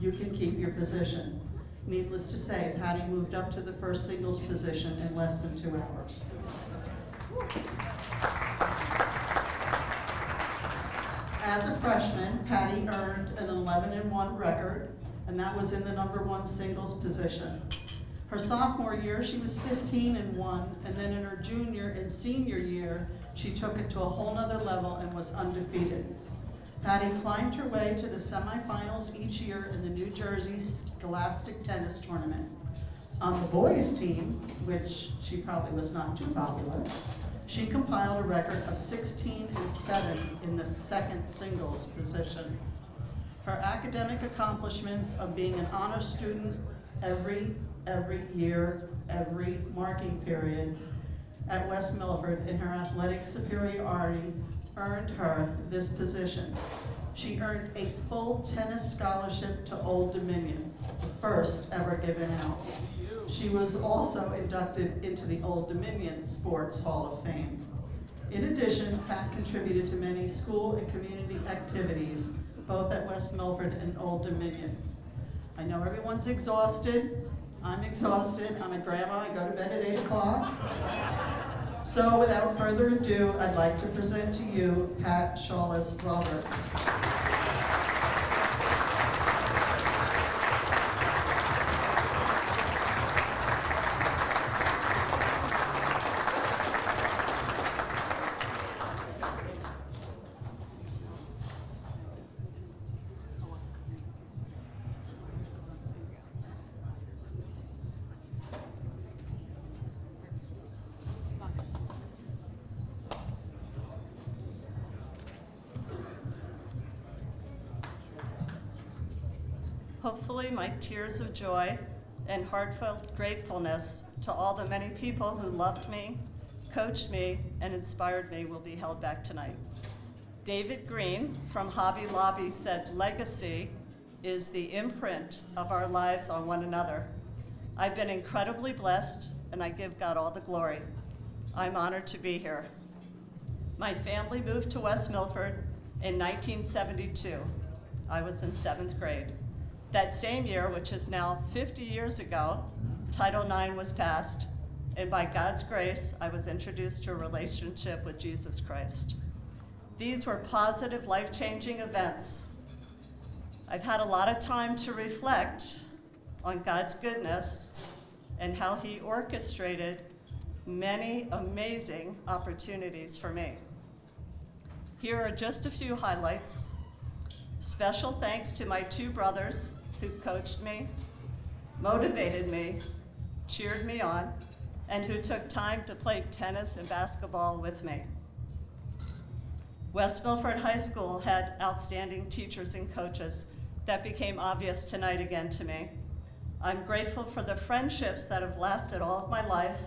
Speaker 18: you can keep your position. Needless to say, Patty moved up to the first singles position in less than 2 hours. As a freshman, Patty earned an 11-1 record, and that was in the #1 singles position. Her sophomore year, she was 15-1, and then in her junior and senior year, she took it to a whole nother level and was undefeated. Patty climbed her way to the semifinals each year in the New Jersey Scholastic Tennis Tournament. On the boys' team, which she probably was not too popular, she compiled a record of 16-7 in the second singles position. Her academic accomplishments of being an honor student every year, every marking period at West Milford, and her athletic superiority earned her this position. She earned a full tennis scholarship to Old Dominion, the first ever given out. She was also inducted into the Old Dominion Sports Hall of Fame. In addition, Pat contributed to many school and community activities, both at West Milford and Old Dominion. I know everyone's exhausted. I'm exhausted. I'm a grandma. I go to bed at 8 o'clock. So without further ado, I'd like to present to you Pat Shawless Roberts. Hopefully my tears of joy and heartfelt gratefulness to all the many people who loved me, coached me, and inspired me will be held back tonight. David Green from Hobby Lobby said, "Legacy is the imprint of our lives on one another." I've been incredibly blessed, and I give God all the glory. I'm honored to be here. My family moved to West Milford in 1972. I was in 7th grade. That same year, which is now 50 years ago, Title IX was passed, and by God's grace, I was introduced to a relationship with Jesus Christ. These were positive, life-changing events. I've had a lot of time to reflect on God's goodness and how He orchestrated many amazing opportunities for me. Here are just a few highlights. Special thanks to my 2 brothers who coached me, motivated me, cheered me on, and who took time to play tennis and basketball with me. West Milford High School had outstanding teachers and coaches. That became obvious tonight again to me. I'm grateful for the friendships that have lasted all of my life.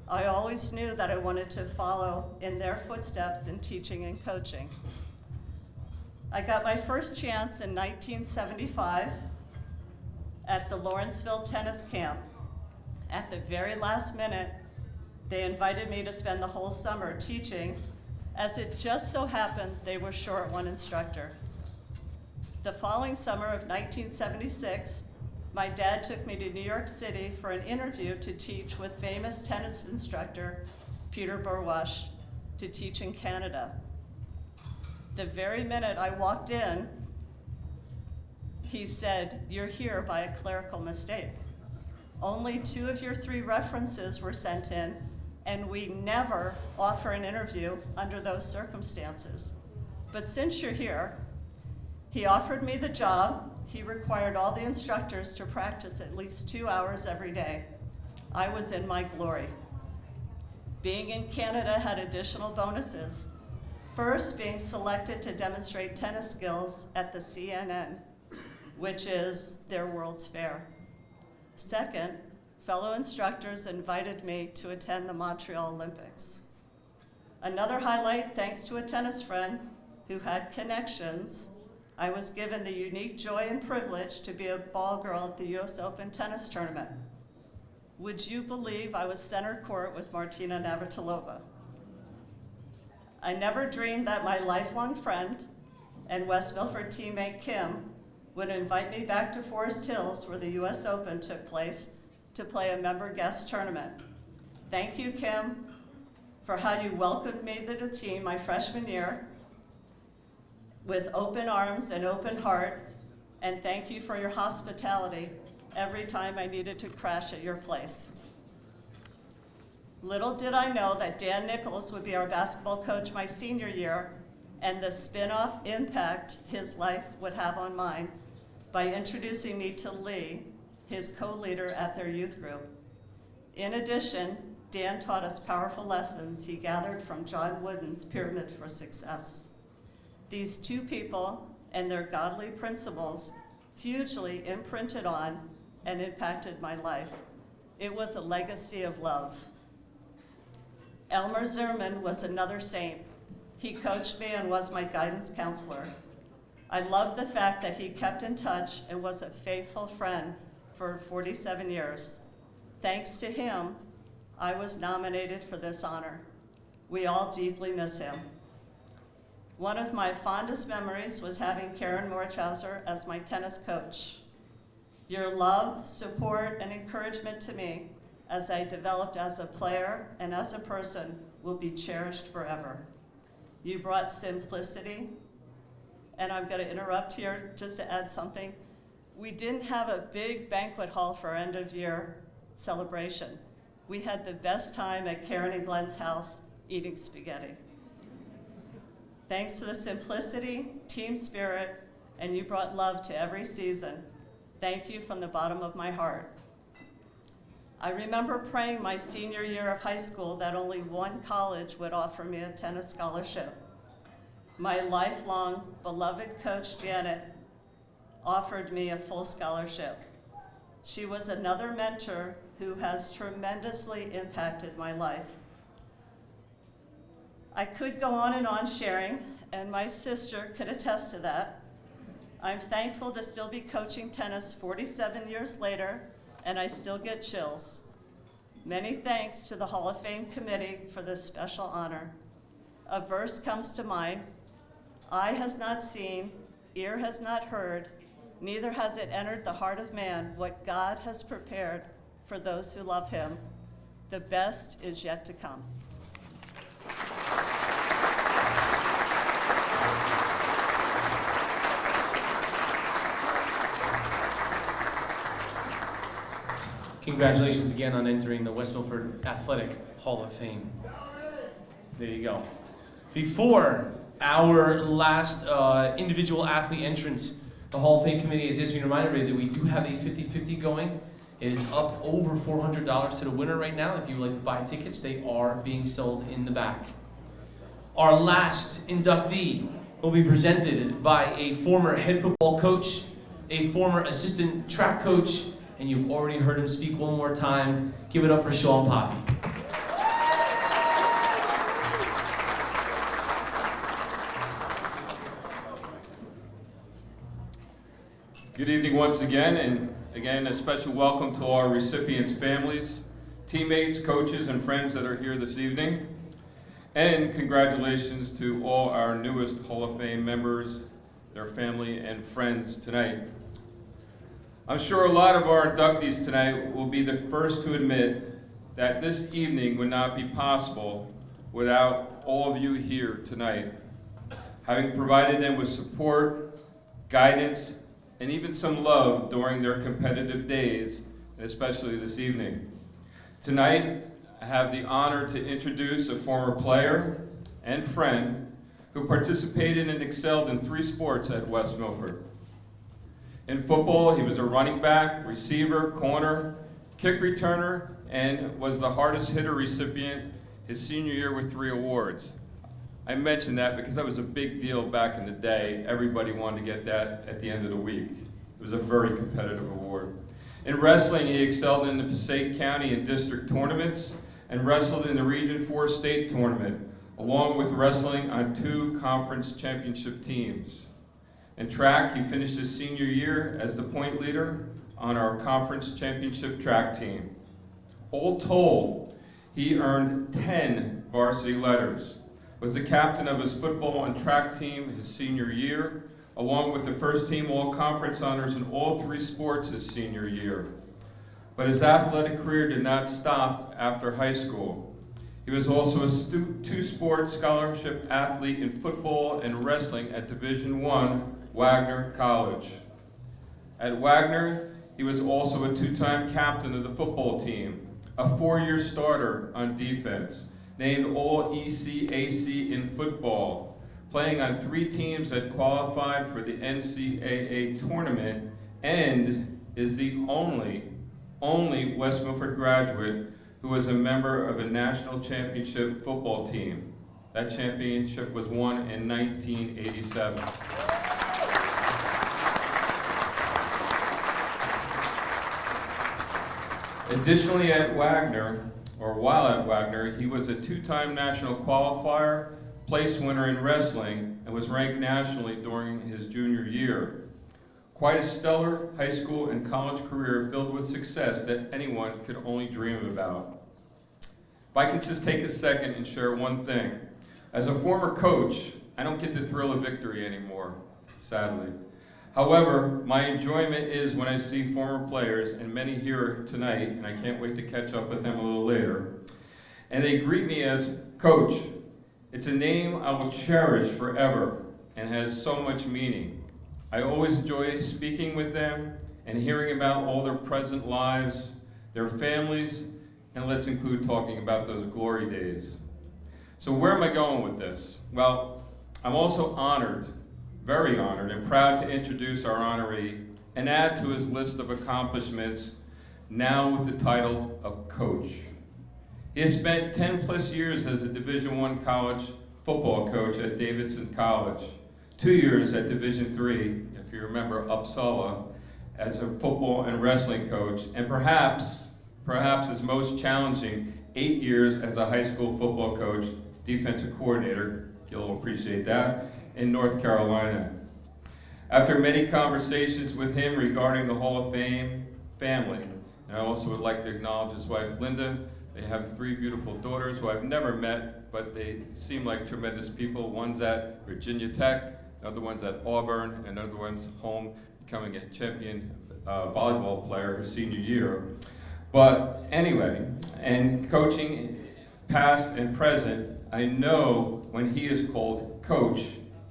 Speaker 18: I always knew that I wanted to follow in their footsteps in teaching and coaching. I got my first chance in 1975 at the Lawrenceville tennis camp. At the very last minute, they invited me to spend the whole summer teaching, as it just so happened they were short one instructor. The following summer of 1976, my dad took me to New York City for an interview to teach with famous tennis instructor Peter Burwash to teach in Canada. The very minute I walked in, he said, "You're here by a clerical mistake. Only 2 of your 3 references were sent in, and we never offer an interview under those circumstances. But since you're here," he offered me the job. He required all the instructors to practice at least 2 hours every day. I was in my glory. Being in Canada had additional bonuses. First, being selected to demonstrate tennis skills at the CNN, which is their World's Fair. Second, fellow instructors invited me to attend the Montreal Olympics. Another highlight, thanks to a tennis friend who had connections, I was given the unique joy and privilege to be a ball girl at the US Open tennis tournament. Would you believe I was center court with Martina Navratilova? I never dreamed that my lifelong friend and West Milford teammate Kim would invite me back to Forest Hills, where the US Open took place, to play a member guest tournament. Thank you, Kim, for how you welcomed me to the team my freshman year with open arms and open heart, and thank you for your hospitality every time I needed to crash at your place. Little did I know that Dan Nichols would be our basketball coach my senior year, and the spin-off impact his life would have on mine by introducing me to Lee,
Speaker 19: his co-leader at their youth group. In addition, Dan taught us powerful lessons he gathered from John Wooden's Pyramid for Success. These two people and their godly principles hugely imprinted on and impacted my life. It was a legacy of love. Elmer Zimmerman was another saint. He coached me and was my guidance counselor. I loved the fact that he kept in touch and was a faithful friend for 47 years. Thanks to him, I was nominated for this honor. We all deeply miss him. One of my fondest memories was having Karen Morchauser as my tennis coach. Your love, support, and encouragement to me as I developed as a player and as a person will be cherished forever. You brought simplicity, and I'm going to interrupt here just to add something. We didn't have a big banquet hall for our end of year celebration. We had the best time at Karen and Glenn's house eating spaghetti. Thanks to the simplicity, team spirit, and you brought love to every season. Thank you from the bottom of my heart. I remember praying my senior year of high school that only one college would offer me a tennis scholarship. My lifelong beloved coach, Janet, offered me a full scholarship. She was another mentor who has tremendously impacted my life. I could go on and on sharing, and my sister could attest to that. I'm thankful to still be coaching tennis 47 years later, and I still get chills. Many thanks to the Hall of Fame committee for this special honor. A verse comes to mind, eye has not seen, ear has not heard, neither has it entered the heart of man what God has prepared for those who love him. The best is yet to come.
Speaker 1: Congratulations again on entering the West Milford Athletic Hall of Fame. There you go. Before our last individual athlete entrance, the Hall of Fame committee has just been reminded that we do have a 50-50 going. It is up over $400 to the winner right now. If you would like to buy tickets, they are being sold in the back. Our last inductee will be presented by a former head football coach, a former assistant track coach, and you've already heard him speak one more time. Give it up for Sean Poppy.
Speaker 7: Good evening once again, and again a special welcome to our recipients' families, teammates, coaches, and friends that are here this evening. And congratulations to all our newest Hall of Fame members, their family, and friends tonight. I'm sure a lot of our inductees tonight will be the first to admit that this evening would not be possible without all of you here tonight, having provided them with support, guidance, and even some love during their competitive days, and especially this evening. Tonight, I have the honor to introduce a former player and friend who participated and excelled in 3 sports at West Milford. In football, he was a running back, receiver, corner, kick returner, and was the hardest hitter recipient his senior year with 3 awards. I mention that because that was a big deal back in the day. Everybody wanted to get that at the end of the week. It was a very competitive award. In wrestling, he excelled in the Passaic County and district tournaments and wrestled in the Region 4 state tournament, along with wrestling on 2 conference championship teams. In track, he finished his senior year as the point leader on our conference championship track team. All told, he earned 10 varsity letters, was the captain of his football and track team his senior year, along with the first team all-conference honors in all 3 sports his senior year. But his athletic career did not stop after high school. He was also a 2-sport scholarship athlete in football and wrestling at Division I Wagner College. At Wagner, he was also a 2-time captain of the football team, a 4-year starter on defense, named All-ECAC in football, playing on 3 teams that qualified for the NCAA tournament, and is the only West Milford graduate who was a member of a national championship football team. That championship was won in 1987. Additionally, while at Wagner, he was a two-time national qualifier, place winner in wrestling, and was ranked nationally during his junior year. Quite a stellar high school and college career filled with success that anyone could only dream about. If I could just take a second and share one thing. As a former coach, I don't get the thrill of victory anymore, sadly. However, my enjoyment is when I see former players, and many here tonight, and I can't wait to catch up with them a little later, and they greet me as Coach. It's a name I will cherish forever and has so much meaning. I always enjoy speaking with them and hearing about all their present lives, their families, and let's include talking about those glory days. So where am I going with this? Well, I'm also honored, very honored, and proud to introduce our honoree and add to his list of accomplishments, now with the title of Coach. He has spent 10 plus years as a Division I college football coach at Davidson College, 2 years at Division III, if you remember Uppsala, as a football and wrestling coach, and perhaps his most challenging, 8 years as a high school football coach, defensive coordinator, Gillen will appreciate that, in North Carolina. After many conversations with him regarding the Hall of Fame family, and I also would like to acknowledge his wife, Linda. They have 3 beautiful daughters who I've never met, but they seem like tremendous people. One's at Virginia Tech, another one's at Auburn, and another one's home becoming a champion volleyball player her senior year. But anyway, and coaching past and present, I know when he is called Coach,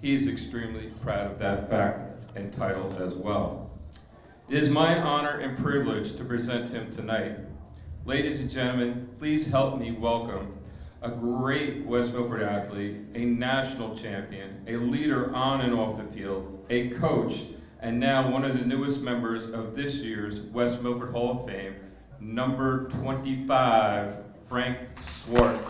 Speaker 7: he is extremely proud of that fact and title as well. It is my honor and privilege to present him tonight. Ladies and gentlemen, please help me welcome a great West Milford athlete, a national champion, a leader on and off the field, a coach, and now one of the newest members of this year's West Milford Hall of Fame, number 25, Frank Swartz.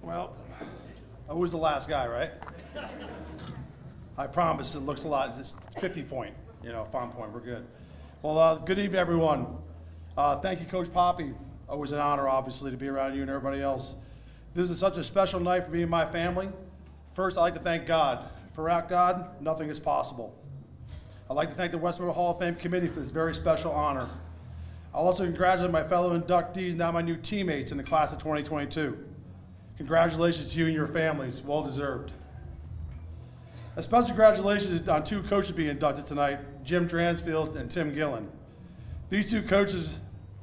Speaker 20: Well, I was the last guy, right? I promise it looks a lot, it's 50 point, fine point, we're good. Well, good evening, everyone. Thank you, Coach Poppy. Always an honor, obviously, to be around you and everybody else. This is such a special night for me and my family. First, I'd like to thank God. Without God, nothing is possible. I'd like to thank the West Milford Hall of Fame Committee for this very special honor. I'll also congratulate my fellow inductees, now my new teammates in the class of 2022. Congratulations to you and your families, well deserved. A special congratulations on 2 coaches being inducted tonight, Jim Dransfield and Tim Gillen. These 2 coaches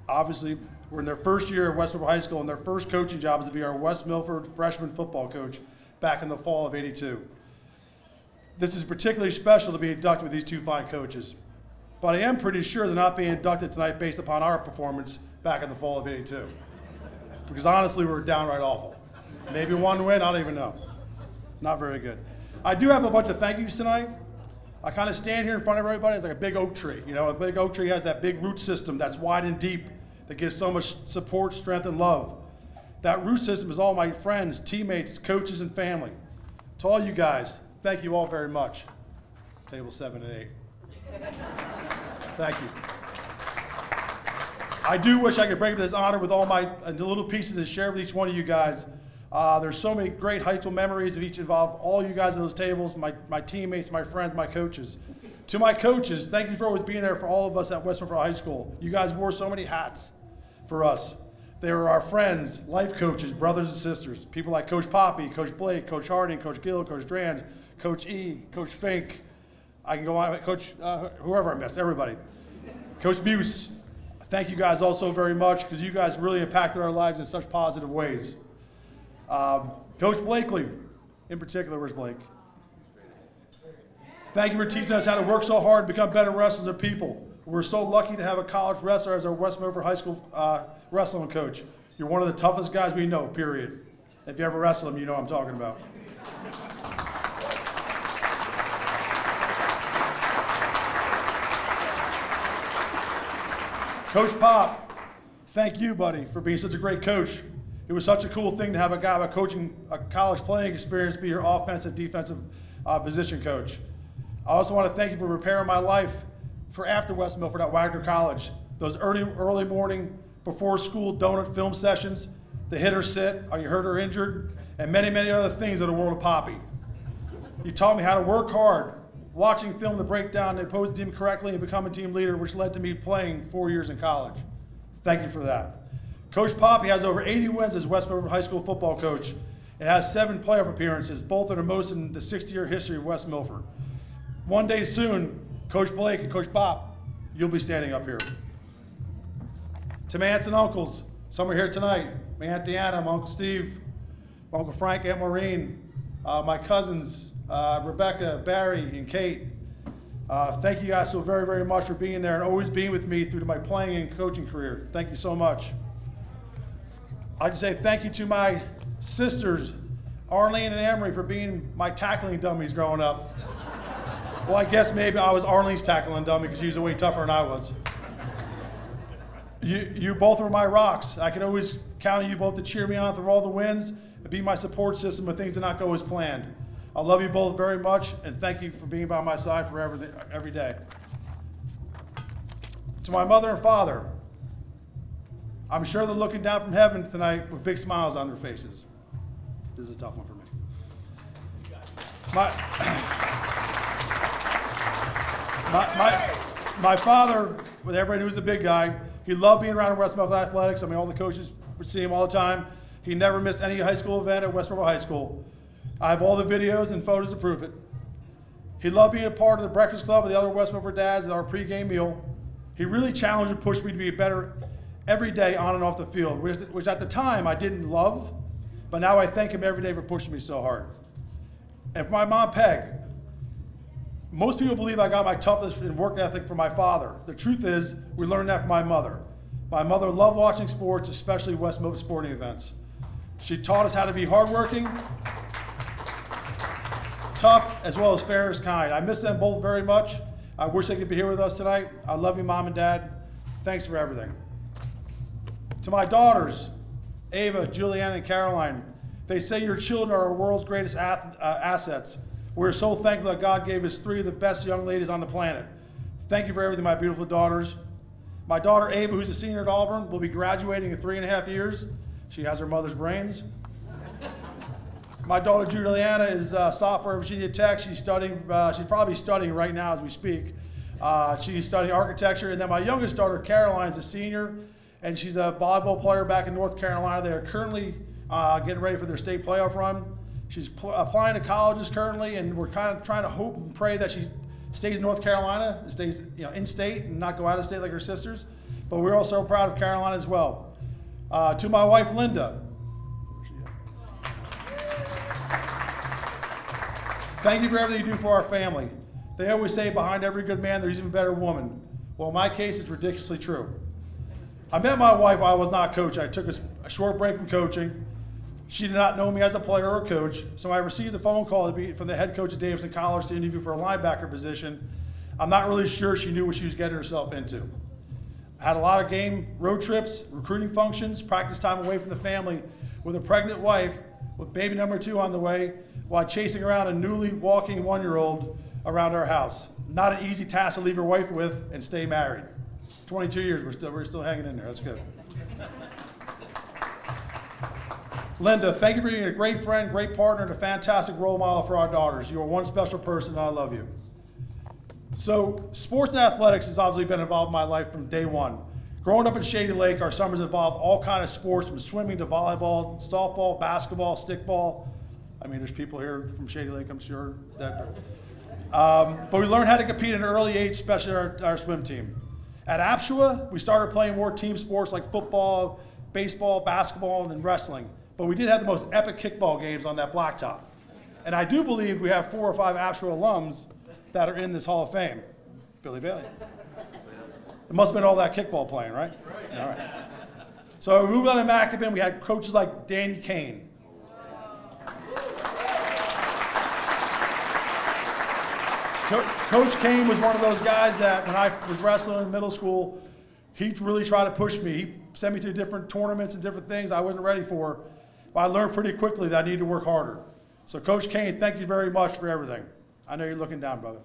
Speaker 20: obviously were in their first year at West Milford High School, and their first coaching job is to be our West Milford freshman football coach back in the fall of '82. This is particularly special to be inducted with these 2 fine coaches, but I am pretty sure they're not being inducted tonight based upon our performance back in the fall of '82, because honestly, we were downright awful. Maybe 1 win, I don't even know. Not very good. I do have a bunch of thank yous tonight. I kind of stand here in front of everybody as like a big oak tree. A big oak tree has that big root system that's wide and deep that gives so much support, strength, and love. That root system is all my friends, teammates, coaches, and family. To all you guys, thank you all very much. Table 7 and 8. Thank you. I do wish I could break this honor with all my little pieces and share with each one of you guys. There's so many great high school memories of each involved, all you guys at those tables, my teammates, my friends, my coaches. To my coaches, thank you for always being there for all of us at West Milford High School. You guys wore so many hats for us. They were our friends, life coaches, brothers and sisters, people like Coach Poppy, Coach Blake, Coach Harding, Coach Gill, Coach Drans, Coach E, Coach Fink, I can go on, Coach, whoever I missed, everybody. Coach Muse, thank you guys also very much because you guys really impacted our lives in such positive ways. Coach Blakely, in particular, where's Blake? Thank you for teaching us how to work so hard and become better wrestlers and people. We're so lucky to have a college wrestler as our West Milford High School wrestling coach. You're one of the toughest guys we know, period. If you ever wrestle him, you know what I'm talking about. Coach Pop, thank you, buddy, for being such a great coach. It was such a cool thing to have a guy with a college playing experience be your offensive, defensive position coach. I also want to thank you for preparing my life for after West Milford at Wagner College. Those early morning, before school donut film sessions, the hit or sit, are you hurt or injured, and many, many other things in the world of Poppy. You taught me how to work hard, watching film to break down the opposing team correctly and become a team leader, which led to me playing 4 years in college. Thank you for that. Coach Poppy has over 80 wins as West Milford High School football coach and has 7 playoff appearances, both are the most in the 60-year history of West Milford. One day soon, Coach Blake and Coach Pop, you'll be standing up here. To my aunts and uncles, some are here tonight. My Aunt Deanna, my Uncle Steve, my Uncle Frank, Aunt Maureen, my cousins, Rebecca, Barry, and Kate. Thank you guys so very, very much for being there and always being with me through my playing and coaching career. Thank you so much. I'd like to say thank you to my sisters, Arlene and Amory, for being my tackling dummies growing up. Well, I guess maybe I was Arlene's tackling dummy because she was way tougher than I was. You both were my rocks. I can always count on you both to cheer me on through all the wins and be my support system when things did not go as planned. I love you both very much, and thank you for being by my side forever, every day. To my mother and father, I'm sure they're looking down from heaven tonight with big smiles on their faces. This is a tough one for me. My father, with everybody who's the big guy, he loved being around West Milford Athletics. I mean, all the coaches would see him all the time. He never missed any high school event at West Milford High School. I have all the videos and photos to prove it. He loved being a part of the breakfast club with the other West Milford dads at our pregame meal. He really challenged and pushed me to be better every day on and off the field, which at the time I didn't love, but now I thank him every day for pushing me so hard. And for my mom, Peg, most people believe I got my toughness and work ethic from my father. The truth is, we learned that from my mother. My mother loved watching sports, especially West Milford sporting events. She taught us how to be hardworking, tough, as well as fair as kind. I miss them both very much. I wish they could be here with us tonight. I love you, Mom and Dad. Thanks for everything. To my daughters, Ava, Juliana, and Caroline, they say your children are our world's greatest assets. We're so thankful that God gave us 3 of the best young ladies on the planet. Thank you for everything, my beautiful daughters. My daughter, Ava, who's a senior at Auburn, will be graduating in 3.5 years. She has her mother's brains. My daughter, Juliana, is a sophomore at Virginia Tech. She's studying, she's probably studying right now as we speak. She's studying architecture. And then my youngest daughter, Caroline, is a senior, and she's a volleyball player back in North Carolina. They are currently getting ready for their state playoff run. She's applying to colleges currently, and we're kind of trying to hope and pray that she stays in North Carolina, stays in state and not go out of state like her sisters. But we're also proud of Carolina as well. To my wife, Linda, thank you for everything you do for our family. They always say behind every good man, there's even a better woman. Well, in my case, it's ridiculously true. I met my wife while I was not coaching. I took a short break from coaching. She did not know me as a player or coach, so I received a phone call from the head coach at Davidson College to interview for a linebacker position. I'm not really sure she knew what she was getting herself into. I had a lot of game road trips, recruiting functions, practice time away from the family with a pregnant wife with baby number 2 on the way while chasing around a newly walking 1-year-old around our house. Not an easy task to leave your wife with and stay married. 22 years, we're still hanging in there, that's good. Linda, thank you for being a great friend, great partner, and a fantastic role model for our daughters. You are one special person, and I love you. So, sports and athletics has obviously been involved in my life from day one. Growing up in Shady Lake, our summers involved all kinds of sports, from swimming to volleyball, softball, basketball, stickball. I mean, there's people here from Shady Lake, I'm sure, that But we learned how to compete at an early age, especially our swim team. At Apshua, we started playing more team sports like football, baseball, basketball, and wrestling. But we did have the most epic kickball games on that blacktop. And I do believe we have 4 or 5 Apshua alums that are in this Hall of Fame. Billy Bailey. It must have been all that kickball playing, right? All right. So we moved on to Maccabi. We had coaches like Danny Kane. Coach Kane was one of those guys that when I was wrestling in middle school, he really tried to push me. He sent me to different tournaments and different things I wasn't ready for. But I learned pretty quickly that I needed to work harder. So Coach Kane, thank you very much for everything. I know you're looking down, brother.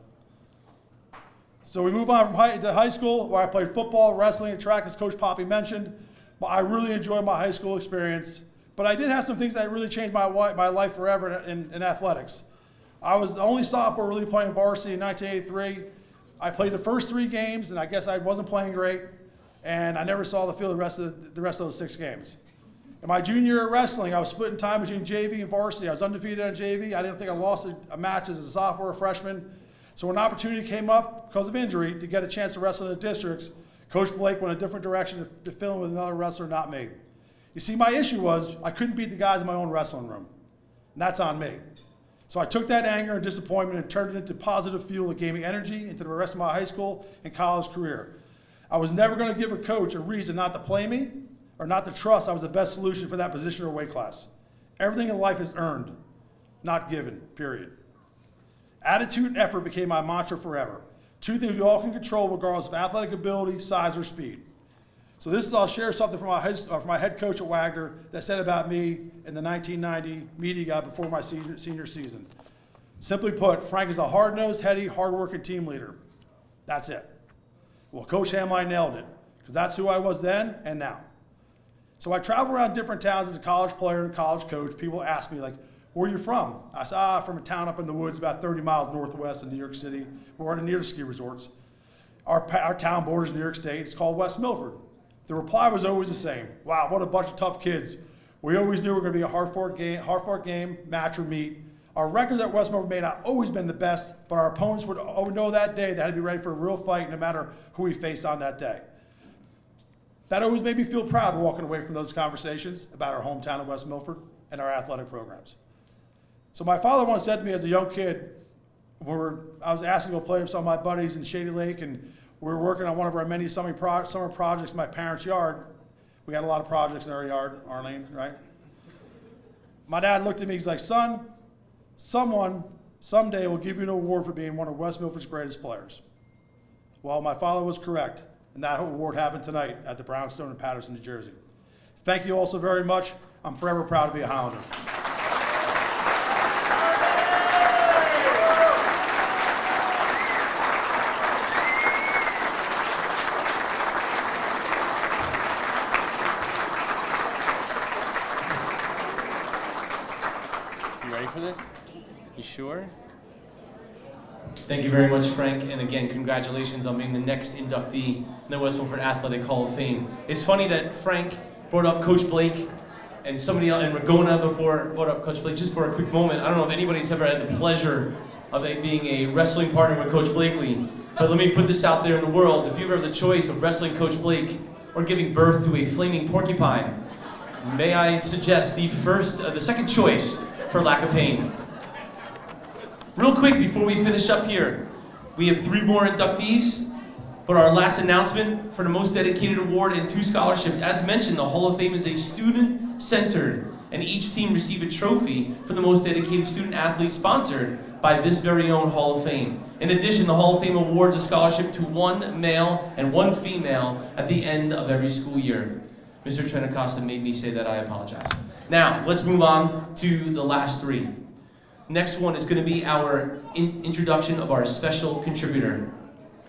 Speaker 20: So we move on from high school, where I played football, wrestling, and track, as Coach Poppy mentioned. But I really enjoyed my high school experience. But I did have some things that really changed my life forever in athletics. I was the only sophomore really playing varsity in 1983. I played the first 3 games, and I guess I wasn't playing great. And I never saw the field the rest of those 6 games. In my junior year of wrestling, I was splitting time between JV and varsity. I was undefeated on JV. I didn't think I lost a match as a sophomore or freshman. So when an opportunity came up because of injury to get a chance to wrestle in the districts, Coach Blake went a different direction to fill in with another wrestler, not me. You see, my issue was I couldn't beat the guys in my own wrestling room. And that's on me. So I took that anger and disappointment and turned it into positive fuel that gave me energy into the rest of my high school and college career. I was never going to give a coach a reason not to play me or not to trust I was the best solution for that position or weight class. Everything in life is earned, not given, period. Attitude and effort became my mantra forever. 2 things we all can control regardless of athletic ability, size, or speed. So I'll share something from my head coach at Wagner that said about me in the 1990 media guide before my senior season. Simply put, Frank is a hard-nosed, heady, hard-working team leader. That's it. Well, Coach Hamline nailed it, because that's who I was then and now. So I travel around different towns as a college player and college coach. People ask me, like, where are you from? I said, from a town up in the woods about 30 miles northwest of New York City. We're near the ski resorts. Our town borders New York State. It's called West Milford. The reply was always the same. Wow, what a bunch of tough kids. We always knew we were going to be a hard-fought game, match or meet. Our records at West Milford may not always been the best, but our opponents would know that day they had to be ready for a real fight no matter who we faced on that day. That always made me feel proud walking away from those conversations about our hometown of West Milford and our athletic programs. So my father once said to me as a young kid, I was asking to go play with some of my buddies in Shady Lake, and we were working on one of our many summer projects in my parents' yard. We had a lot of projects in our yard, Arlene, right? My dad looked at me, he's like, son, someone someday will give you an award for being one of West Milford's greatest players. Well, my father was correct, and that award happened tonight at the Brownstone in Paterson, New Jersey. Thank you all so very much. I'm forever proud to be a Highlander.
Speaker 1: For this? You sure? Thank you very much, Frank, and again, congratulations on being the next inductee in the West Milford Athletic Hall of Fame. It's funny that Frank brought up Coach Blake and somebody else, and Ragona before brought up Coach Blake, just for a quick moment. I don't know if anybody's ever had the pleasure of being a wrestling partner with Coach Blakely, but let me put this out there in the world. If you ever have the choice of wrestling Coach Blake or giving birth to a flaming porcupine, may I suggest the second choice for lack of pain. Real quick before we finish up here, we have 3 more inductees, but our last announcement for the most dedicated award and 2 scholarships. As mentioned, the Hall of Fame is a student-centered, and each team received a trophy for the most dedicated student athlete sponsored by this very own Hall of Fame. In addition, the Hall of Fame awards a scholarship to 1 male and 1 female at the end of every school year. Mr. Trentacosta made me say that, I apologize. Now, let's move on to the last 3. Next one is going to be our introduction of our special contributor.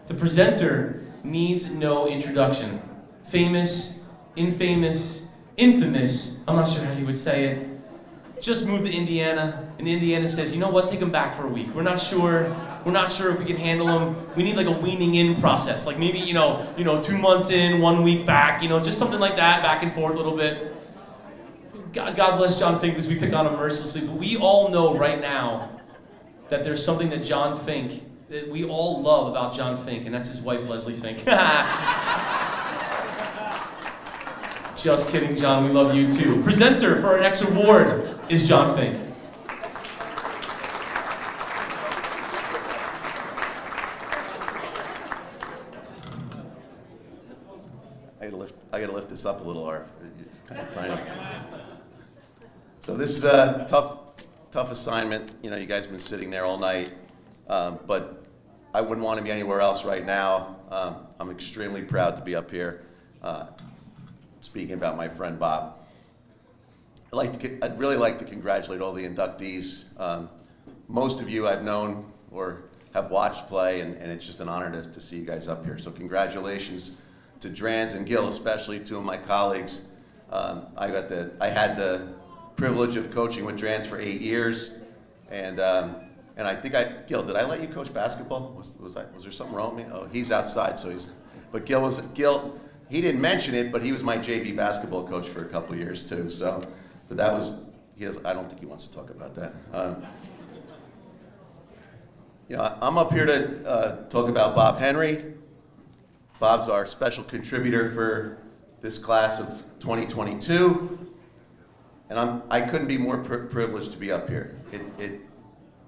Speaker 1: The presenter needs no introduction. Famous, infamous, infamous, I'm not sure how you would say it, just moved to Indiana, and Indiana says, you know what, take him back for a week. We're not sure if we can handle him. We need like a weaning in process, like maybe, 2 months in, 1 week back, just something like that, back and forth a little bit. God bless John Fink, because we pick on him mercilessly, but we all know right now that there's something that John Fink, that we all love about John Fink, and that's his wife, Leslie Fink. Just kidding, John, we love you too. Presenter for our next award is John Fink.
Speaker 21: I gotta lift this up a little, Art. Kind of tiny. So this is a tough assignment. You know, you guys have been sitting there all night, but I wouldn't want to be anywhere else right now. I'm extremely proud to be up here speaking about my friend Bob. I'd really like to congratulate all the inductees. Most of you I've known or have watched play, and it's just an honor to see you guys up here. So congratulations to Drans and Gil, especially two of my colleagues. I had the privilege of coaching with Drans for 8 years, and I think Gil, did I let you coach basketball? Was there something wrong with me? Oh, he's outside, so but Gil, he didn't mention it, but he was my JV basketball coach for a couple years too. So, but I don't think he wants to talk about that. You know, I'm up here to talk about Bob Henry. Bob's our special contributor for this class of 2022, and I couldn't be more privileged to be up here.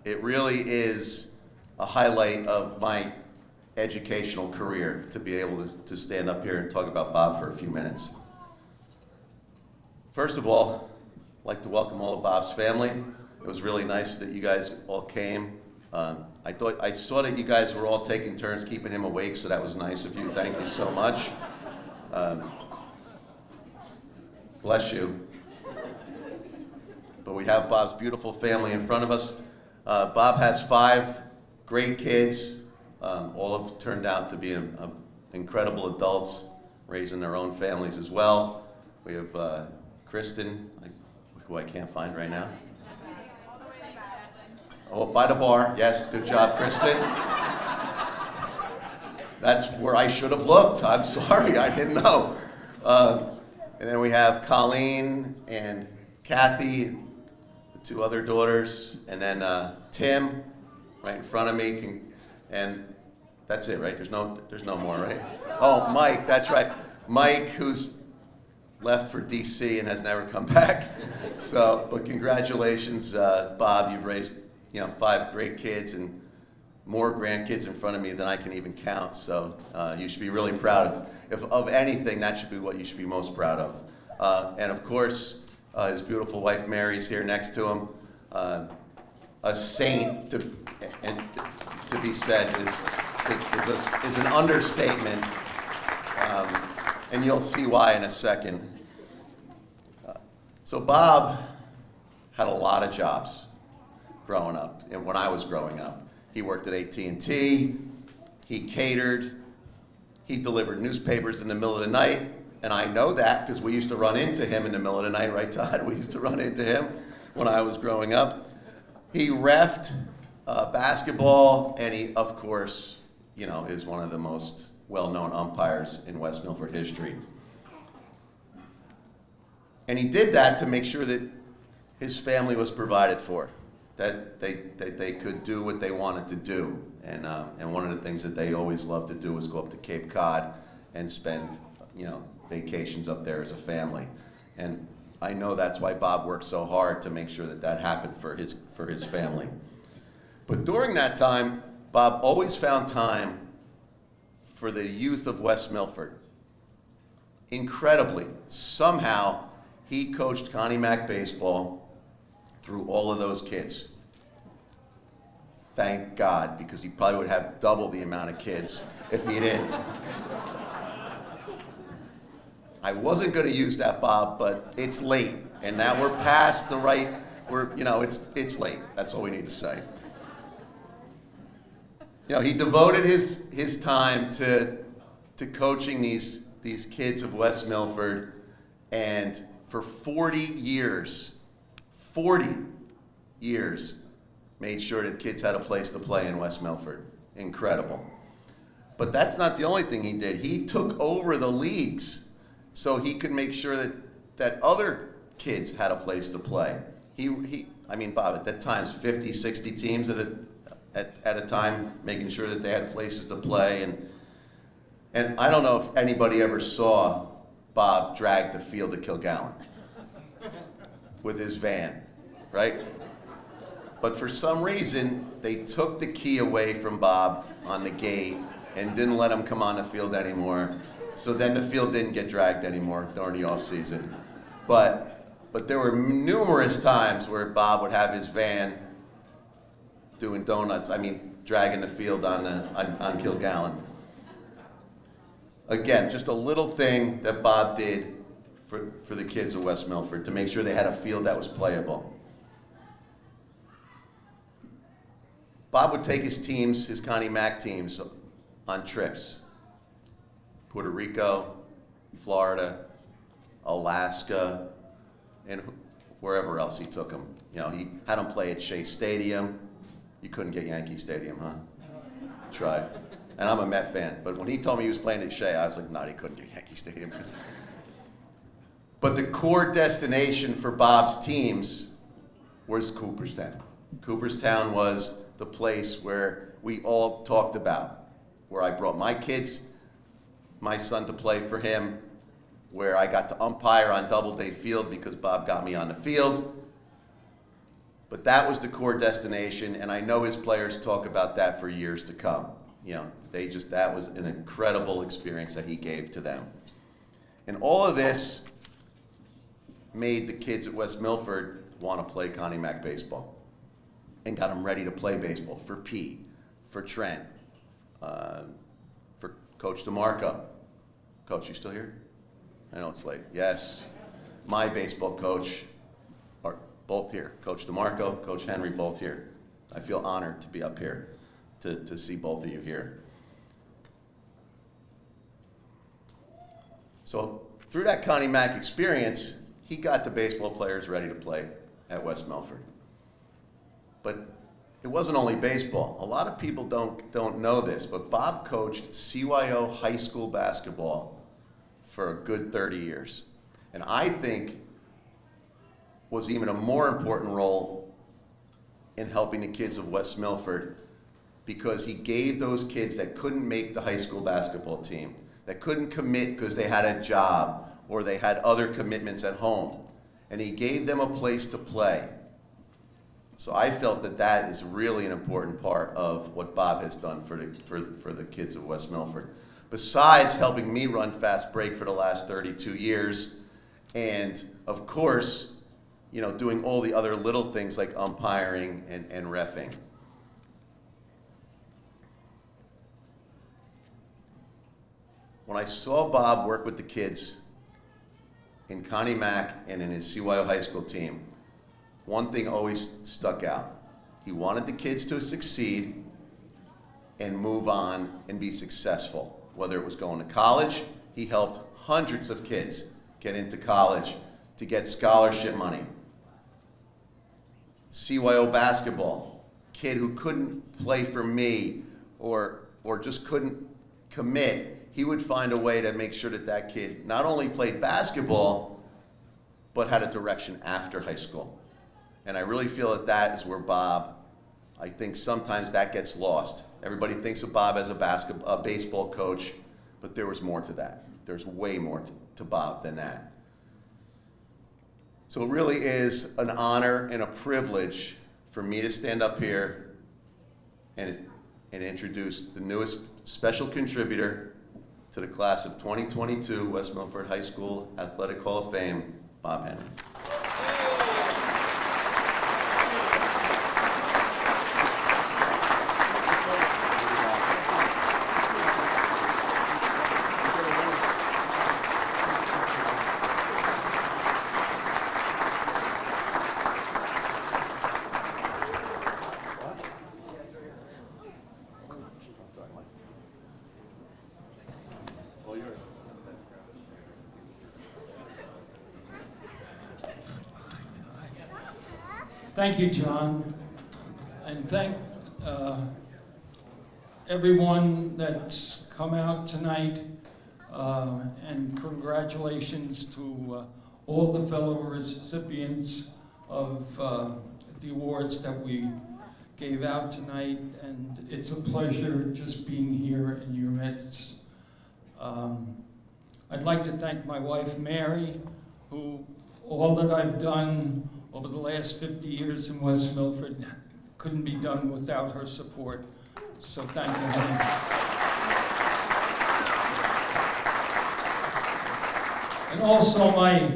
Speaker 21: It really is a highlight of my educational career to be able to stand up here and talk about Bob for a few minutes. First of all, I'd like to welcome all of Bob's family. It was really nice that you guys all came. I saw that you guys were all taking turns keeping him awake, so that was nice of you. Thank you so much. Bless you. But we have Bob's beautiful family in front of us. Bob has 5 great kids. All have turned out to be incredible adults, raising their own families as well. We have Kristen, who I can't find right now. Oh, by the bar. Yes, good job, Kristen. That's where I should have looked. I'm sorry, I didn't know. And then we have Colleen and Kathy, the 2 other daughters, and then Tim, right in front of me. And that's it, right? There's no more, right? Oh, Mike, that's right. Mike, who's left for DC and has never come back. So, but congratulations, Bob. You've raised 5 great kids and more grandkids in front of me than I can even count. So you should be really proud of. If of anything, that should be what you should be most proud of. And of course, his beautiful wife Mary's here next to him. A saint to be said is an understatement, and you'll see why in a second. So Bob had a lot of jobs growing up, and when I was growing up. He worked at AT&T, he catered, he delivered newspapers in the middle of the night, and I know that because we used to run into him in the middle of the night, right, Todd? We used to run into him when I was growing up. He reffed basketball, and he, of course, is one of the most well-known umpires in West Milford history. And he did that to make sure that his family was provided for, that they could do what they wanted to do. And one of the things that they always loved to do was go up to Cape Cod and spend, vacations up there as a family. And I know that's why Bob worked so hard to make sure that that happened for his family. But during that time, Bob always found time for the youth of West Milford. Incredibly, somehow, he coached Connie Mack baseball through all of those kids. Thank God, because he probably would have double the amount of kids if he didn't. I wasn't going to use that, Bob, but it's late, and now we're past the right. It's late. That's all we need to say. He devoted his time to coaching these kids of West Milford, and for 40 years, made sure that kids had a place to play in West Milford. Incredible. But that's not the only thing he did. He took over the leagues so he could make sure that other kids had a place to play. Bob, at that time, 50, 60 teams at a time, making sure that they had places to play. And I don't know if anybody ever saw Bob drag the field to Kilgallen with his van, right? But for some reason, they took the key away from Bob on the gate and didn't let him come on the field anymore. So then the field didn't get dragged anymore during the off season. But there were numerous times where Bob would have his van doing donuts, dragging the field on Kilgallen. Again, just a little thing that Bob did for the kids of West Milford to make sure they had a field that was playable. Bob would take his teams, his Connie Mack teams, on trips. Puerto Rico, Florida, Alaska, and wherever else he took them. You know, he had them play at Shea Stadium. You couldn't get Yankee Stadium, huh? Tried. And I'm a Met fan, but when he told me he was playing at Shea, I was like, no, he couldn't get Yankee Stadium. But the core destination for Bob's teams was Cooperstown. Cooperstown was the place where we all talked about, where I brought my kids, my son to play for him, where I got to umpire on Doubleday Field because Bob got me on the field. But that was the core destination, and I know his players talk about that for years to come. You know, that was an incredible experience that he gave to them. And all of this made the kids at West Milford want to play Connie Mack baseball and got them ready to play baseball for Pete, for Trent, for Coach DeMarco. Coach, you still here? I know it's late. Yes. My baseball coach are both here. Coach DeMarco, Coach Henry, both here. I feel honored to be up here to see both of you here. So through that Connie Mack experience, he got the baseball players ready to play at West Milford. But it wasn't only baseball. A lot of people don't know this, but Bob coached CYO high school basketball for a good 30 years. And I think was even a more important role in helping the kids of West Milford, because he gave those kids that couldn't make the high school basketball team, that couldn't commit because they had a job or they had other commitments at home, and he gave them a place to play. So I felt that that is really an important part of what Bob has done for the kids of West Milford. Besides helping me run fast break for the last 32 years, and of course, you know, doing all the other little things like umpiring and reffing. When I saw Bob work with the kids in Connie Mack and in his CYO high school team, one thing always stuck out. He wanted the kids to succeed and move on and be successful. Whether it was going to college, he helped hundreds of kids get into college to get scholarship money. CYO basketball, kid who couldn't play for me or just couldn't commit, he would find a way to make sure that that kid not only played basketball, but had a direction after high school. And I really feel that that is where Bob, I think sometimes that gets lost. Everybody thinks of Bob as a baseball coach, but there was more to that. There's way more to Bob than that. So it really is an honor and a privilege for me to stand up here and introduce the newest special contributor to the class of 2022 West Milford High School Athletic Hall of Fame, Bob Henry.
Speaker 13: Thank you, John, and thank everyone that's come out tonight, and congratulations to all the fellow recipients of the awards that we
Speaker 7: gave out tonight, and it's a pleasure just being here in your midst. I'd like to thank my wife, Mary, who all that I've done over the last 50 years in West Milford couldn't be done without her support. So thank you, honey. And also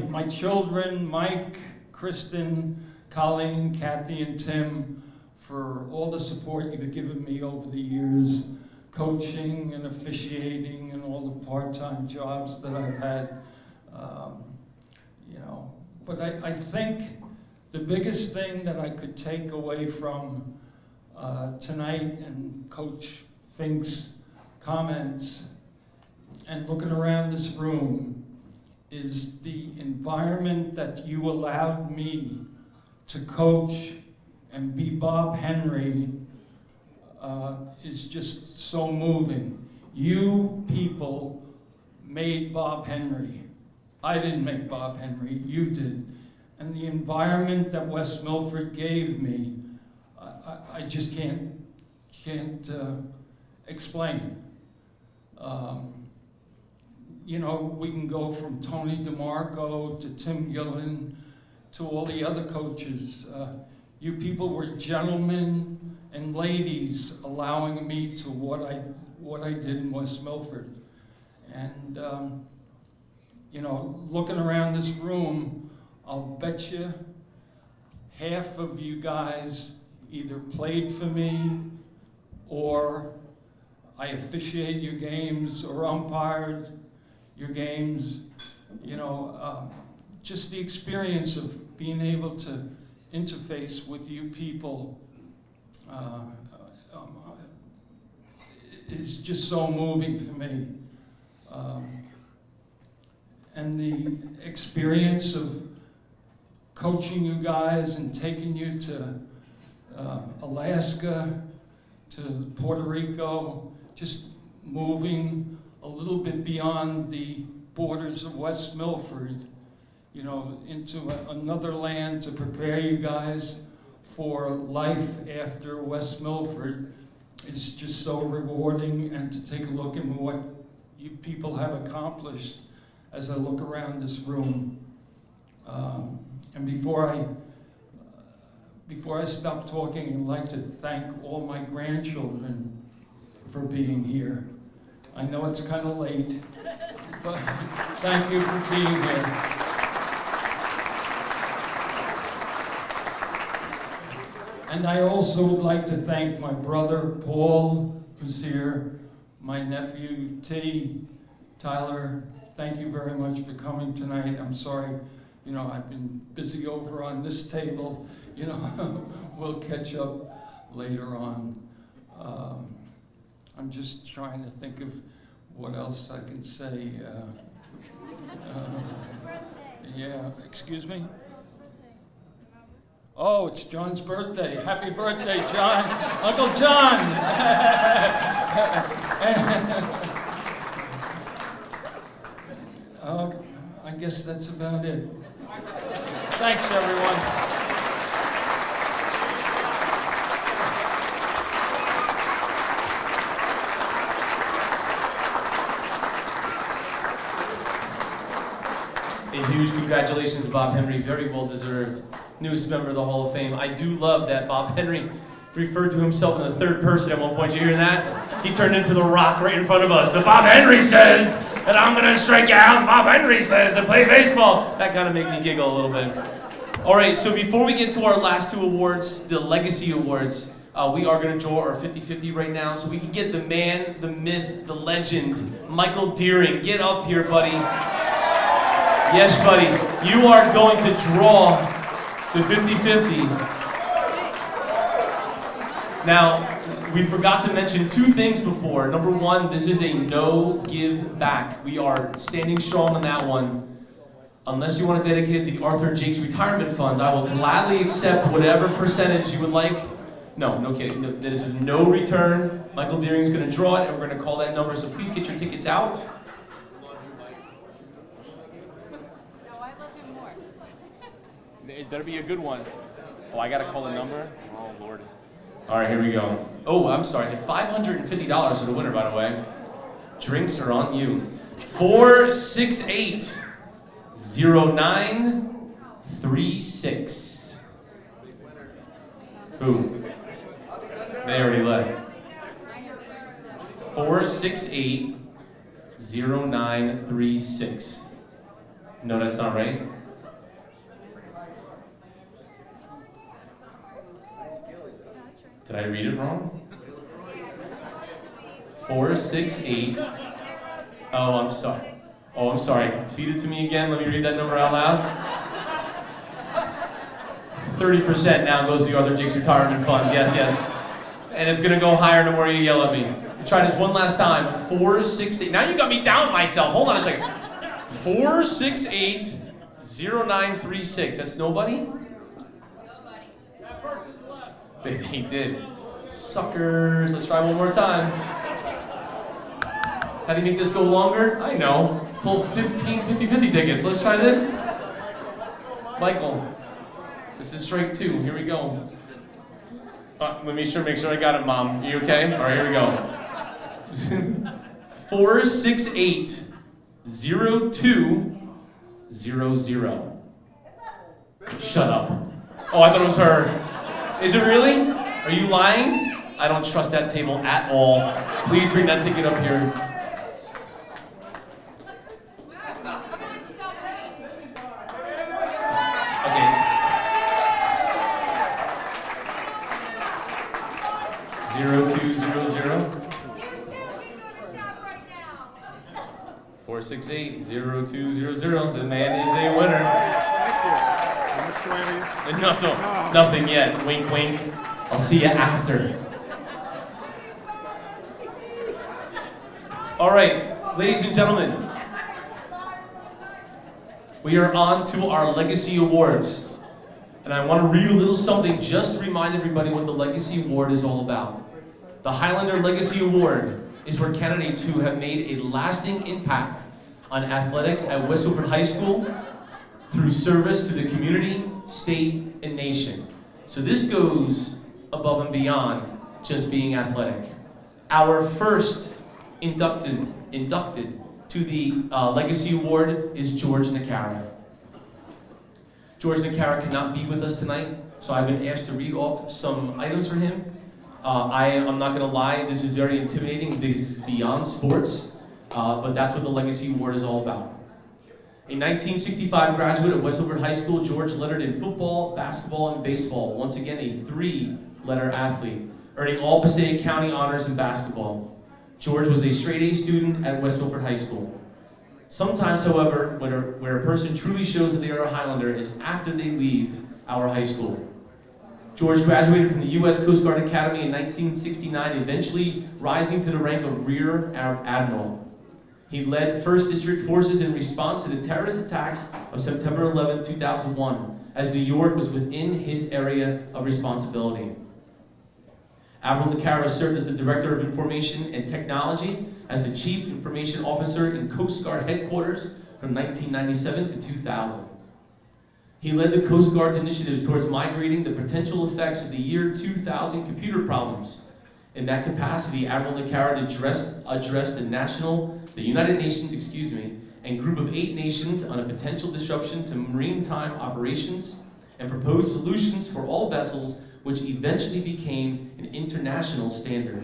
Speaker 7: my children, Mike, Kristen, Colleen, Kathy, and Tim, for all the support you've given me over the years, coaching and officiating and all the part-time jobs that I've had. You know, but I think the biggest thing that I could take away from tonight and Coach Fink's comments and looking around this room is the environment that you allowed me to coach and be Bob Henry is just so moving. You people made Bob Henry. I didn't make Bob Henry, you did. And the environment that West Milford gave me, I just can't explain. You know, we can go from Tony DeMarco to Tim Gillen to all the other coaches. You people were gentlemen and ladies allowing me to what I did in West Milford. And you know, looking around this room, I'll bet you half of you guys either played for me or I officiate your games or umpired your games. You know, just the experience of being able to interface with you people is just so moving for me. And the experience of coaching you guys and taking you to Alaska, to Puerto Rico, just moving a little bit beyond the borders of West Milford, you know, into another land to prepare you guys for life after West Milford is just so rewarding, and to take a look at what you people have accomplished as I look around this room. And before I stop talking, I'd like to thank all my grandchildren for being here. I know it's kind of late, but thank you for being here. And I also would like to thank my brother, Paul, who's here, my nephew, Tyler. Thank you very much for coming tonight. I'm sorry, you know, I've been busy over on this table. You know, we'll catch up later on. I'm just trying to think of what else I can say. Yeah, excuse me? Oh, it's John's birthday. Happy birthday, John. Uncle John. I guess that's about it. Thanks, everyone.
Speaker 1: A huge congratulations to Bob Henry, very well deserved. Newest member of the Hall of Fame. I do love that Bob Henry referred to himself in the third person at one point. Did you hear that? He turned into the Rock right in front of us. The Bob Henry says that I'm gonna strike you out, and Bob Henry says to play baseball. That kind of made me giggle a little bit. All right, so before we get to our last two awards, the Legacy Awards, we are gonna draw our 50-50 right now, so we can get the man, the myth, the legend, Michael Deering. Get up here, buddy. Yes, buddy. You are going to draw the 50-50. Now, we forgot to mention two things before. Number one, this is a no give back. We are standing strong on that one. Unless you want to dedicate it to the Arthur Jakes Retirement Fund, I will gladly accept whatever percentage you would like. No, no kidding. No, this is no return. Michael Deering's going to draw it, and we're going to call that number. So please get your tickets out. It better be a good one. Oh, I gotta call the number? Oh, Lord. All right, here we go. Oh, I'm sorry. $550 to the winner, by the way. Drinks are on you. 4680936. Who? They already left. 4680936. No, that's not right. Did I read it wrong? 468. Oh, I'm sorry. Oh, I'm sorry. Feed it to me again. Let me read that number out loud. 30% now goes to the Arthur Jakes Retirement Fund. Yes, yes. And it's gonna go higher the more you yell at me. Try this one last time. 468. Now you got me down myself. Hold on a second. 4680936. That's nobody? They did. Suckers. Let's try one more time. How do you make this go longer? I know. Pull 15 50-50 tickets. Let's try this. Michael. This is strike 2. Here we go. Let me make sure I got it, Mom. You okay? All right, here we go. 4680200. Shut up. Oh, I thought it was her. Is it really? Are you lying? I don't trust that table at all. Please bring that ticket up here. Okay. 0200. 4680200. The man is a winner. No, nothing yet. Wink, wink. I'll see you after. All right, ladies and gentlemen, we are on to our Legacy Awards. And I want to read a little something just to remind everybody what the Legacy Award is all about. The Highlander Legacy Award is for candidates who have made a lasting impact on athletics at West Milford High School through service to the community, state, and nation. So this goes above and beyond just being athletic. Our first inducted to the Legacy Award is George Nakara. George Nakara cannot be with us tonight, so I've been asked to read off some items for him. I'm not gonna lie, this is very intimidating. This is beyond sports, but that's what the Legacy Award is all about. A 1965 graduate of West Milford High School, George lettered in football, basketball, and baseball. Once again, a 3-letter athlete, earning all Passaic County honors in basketball. George was a straight-A student at West Milford High School. Sometimes, however, where a person truly shows that they are a Highlander is after they leave our high school. George graduated from the U.S. Coast Guard Academy in 1969, eventually rising to the rank of Rear Admiral. He led 1st District forces in response to the terrorist attacks of September 11, 2001, as New York was within his area of responsibility. Admiral Nakara served as the Director of Information and Technology, as the Chief Information Officer in Coast Guard Headquarters from 1997 to 2000. He led the Coast Guard's initiatives towards migrating the potential effects of the year 2000 computer problems. In that capacity, Admiral Nakara addressed the United Nations, and Group of 8 nations on a potential disruption to maritime operations and proposed solutions for all vessels, which eventually became an international standard.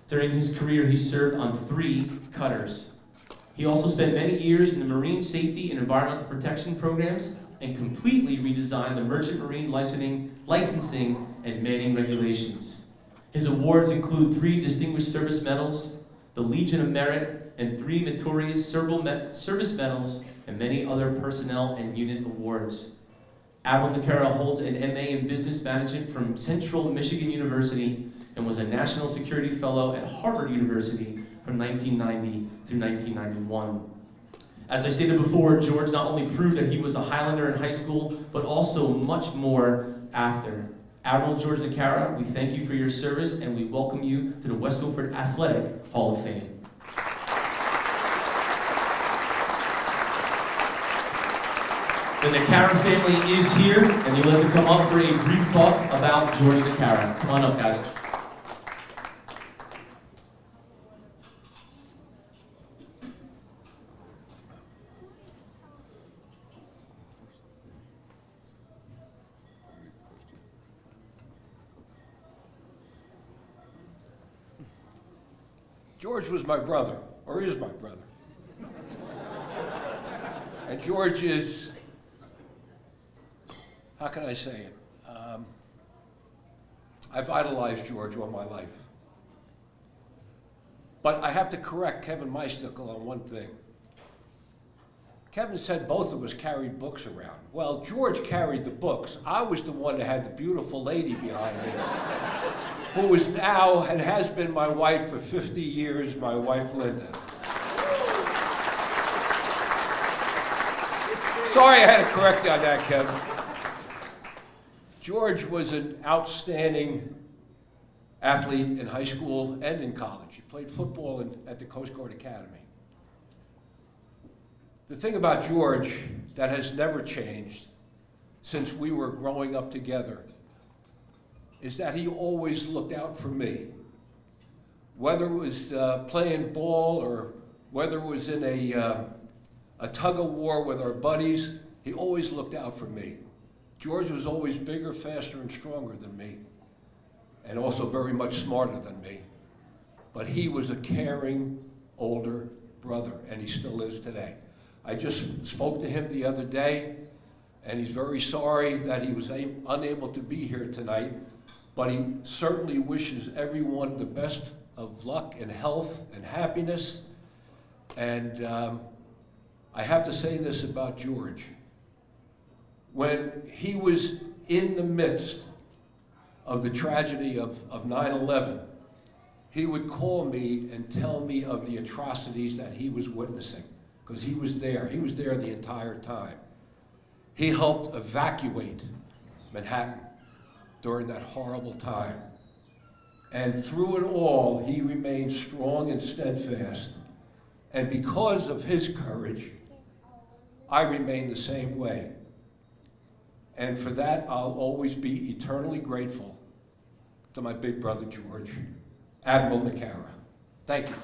Speaker 1: During his career, he served on 3 cutters. He also spent many years in the marine safety and environmental protection programs and completely redesigned the merchant marine licensing and manning regulations. His awards include 3 Distinguished Service Medals, the Legion of Merit, and 3 Meritorious Service Medals, and many other personnel and unit awards. Admiral Nakara holds an MA in Business Management from Central Michigan University and was a National Security Fellow at Harvard University from 1990 through 1991. As I stated before, George not only proved that he was a Highlander in high school, but also much more after. Admiral George Nakara, we thank you for your service and we welcome you to the West Milford Athletic Hall of Fame. The Nakara family is here, and they'd like to come up for a brief talk about George Nakara. Come on up, guys.
Speaker 2: George was my brother, or is my brother. And George is, how can I say it? I've idolized George all my life. But I have to correct Kevin Meistickle on one thing. Kevin said both of us carried books around. Well, George carried the books. I was the one that had the beautiful lady behind me, who is now and has been my wife for 50 years, my wife Linda. Sorry I had to correct you on that, Kevin. George was an outstanding athlete in high school and in college. He played football at the Coast Guard Academy. The thing about George that has never changed since we were growing up together is that he always looked out for me. Whether it was playing ball or whether it was in a tug of war with our buddies, he always looked out for me. George was always bigger, faster, and stronger than me, and also very much smarter than me. But he was a caring, older brother, and he still is today. I just spoke to him the other day, and he's very sorry that he was unable to be here tonight, but he certainly wishes everyone the best of luck and health and happiness. And I have to say this about George. When he was in the midst of the tragedy of 9/11, he would call me and tell me of the atrocities that he was witnessing, because he was there. He was there the entire time. He helped evacuate Manhattan during that horrible time. And through it all, he remained strong and steadfast. And because of his courage, I remain the same way. And for that, I'll always be eternally grateful to my big brother, George, Admiral Nakara. Thank you.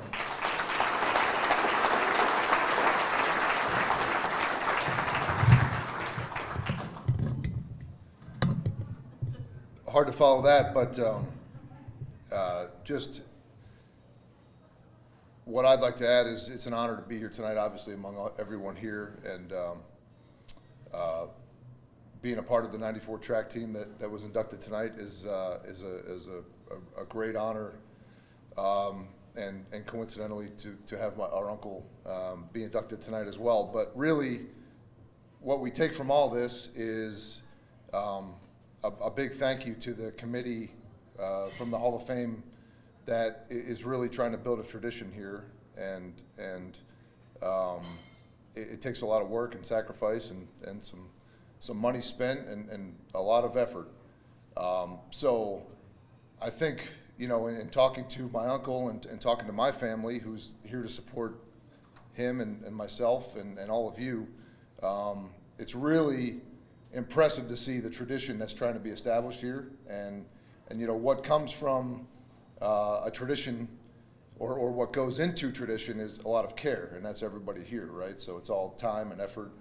Speaker 22: Hard to follow that, but just what I'd like to add is it's an honor to be here tonight, obviously, among everyone here, and being a part of the '94 track team that was inducted tonight is a great honor, and coincidentally to have our uncle be inducted tonight as well. But really, what we take from all this is a big thank you to the committee from the Hall of Fame that is really trying to build a tradition here, and it takes a lot of work and sacrifice and some money spent and a lot of effort. So I think, you know, in talking to my uncle and talking to my family, who's here to support him and myself and all of you, it's really impressive to see the tradition that's trying to be established here, and you know what comes from a tradition or what goes into tradition is a lot of care, and that's everybody here, right? So it's all time and effort,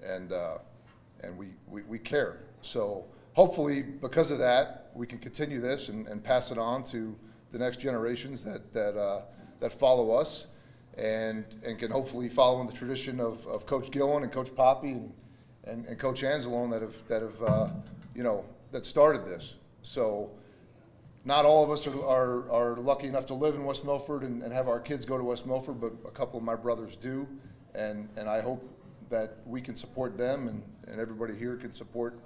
Speaker 22: and we care. So hopefully because of that, we can continue this and pass it on to the next generations that follow us, and can hopefully follow in the tradition of Coach Gillen and Coach Poppy and Coach Anzalone that have you know, that started this. So not all of us are lucky enough to live in West Milford and have our kids go to West Milford, but a couple of my brothers do, and I hope that we can support them and everybody here can support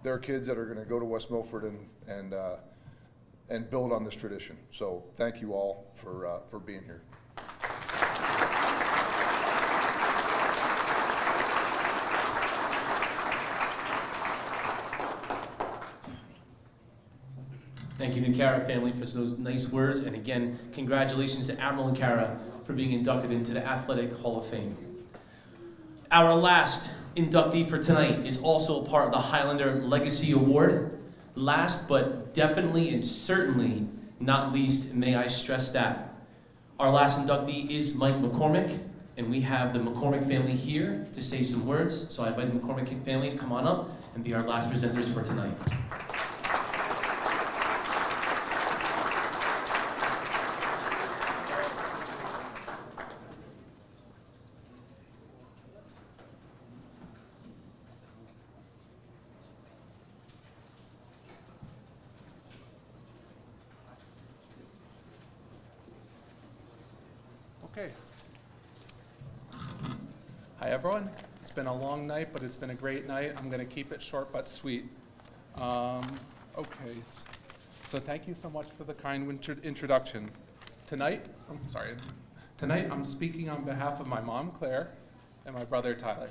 Speaker 22: their kids that are going to go to West Milford and build on this tradition. So thank you all for being here.
Speaker 1: Thank you, Nakara family, for those nice words. And again, congratulations to Admiral Nakara for being inducted into the Athletic Hall of Fame. Our last inductee for tonight is also a part of the Highlander Legacy Award. Last but definitely and certainly not least, may I stress that. Our last inductee is Mike McCormick, and we have the McCormick family here to say some words. So I invite the McCormick family to come on up and be our last presenters for tonight.
Speaker 3: Okay. Hi, everyone. It's been a long night, but it's been a great night. I'm going to keep it short but sweet. Okay. So thank you so much for the kind introduction. Tonight, I'm speaking on behalf of my mom, Claire, and my brother, Tyler.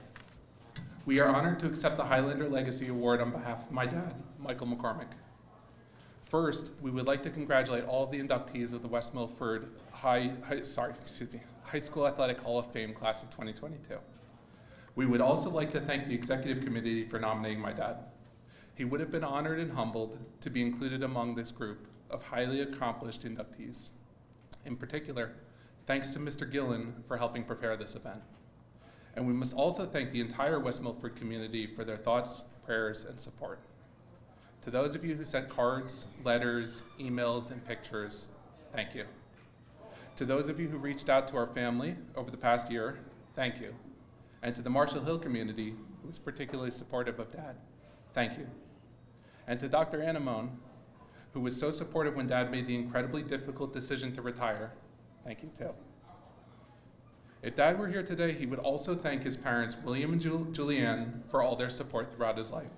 Speaker 3: We are honored to accept the Highlander Legacy Award on behalf of my dad, Michael McCormick. First, we would like to congratulate all of the inductees of the West Milford High School Athletic Hall of Fame class of 2022. We would also like to thank the executive committee for nominating my dad. He would have been honored and humbled to be included among this group of highly accomplished inductees. In particular, thanks to Mr. Gillen for helping prepare this event. And we must also thank the entire West Milford community for their thoughts, prayers, and support. To those of you who sent cards, letters, emails, and pictures, thank you. To those of you who reached out to our family over the past year, thank you. And to the Marshall Hill community, who was particularly supportive of Dad, thank you. And to Dr. Anamone, who was so supportive when Dad made the incredibly difficult decision to retire, thank you too. If Dad were here today, he would also thank his parents, William and Julianne, for all their support throughout his life.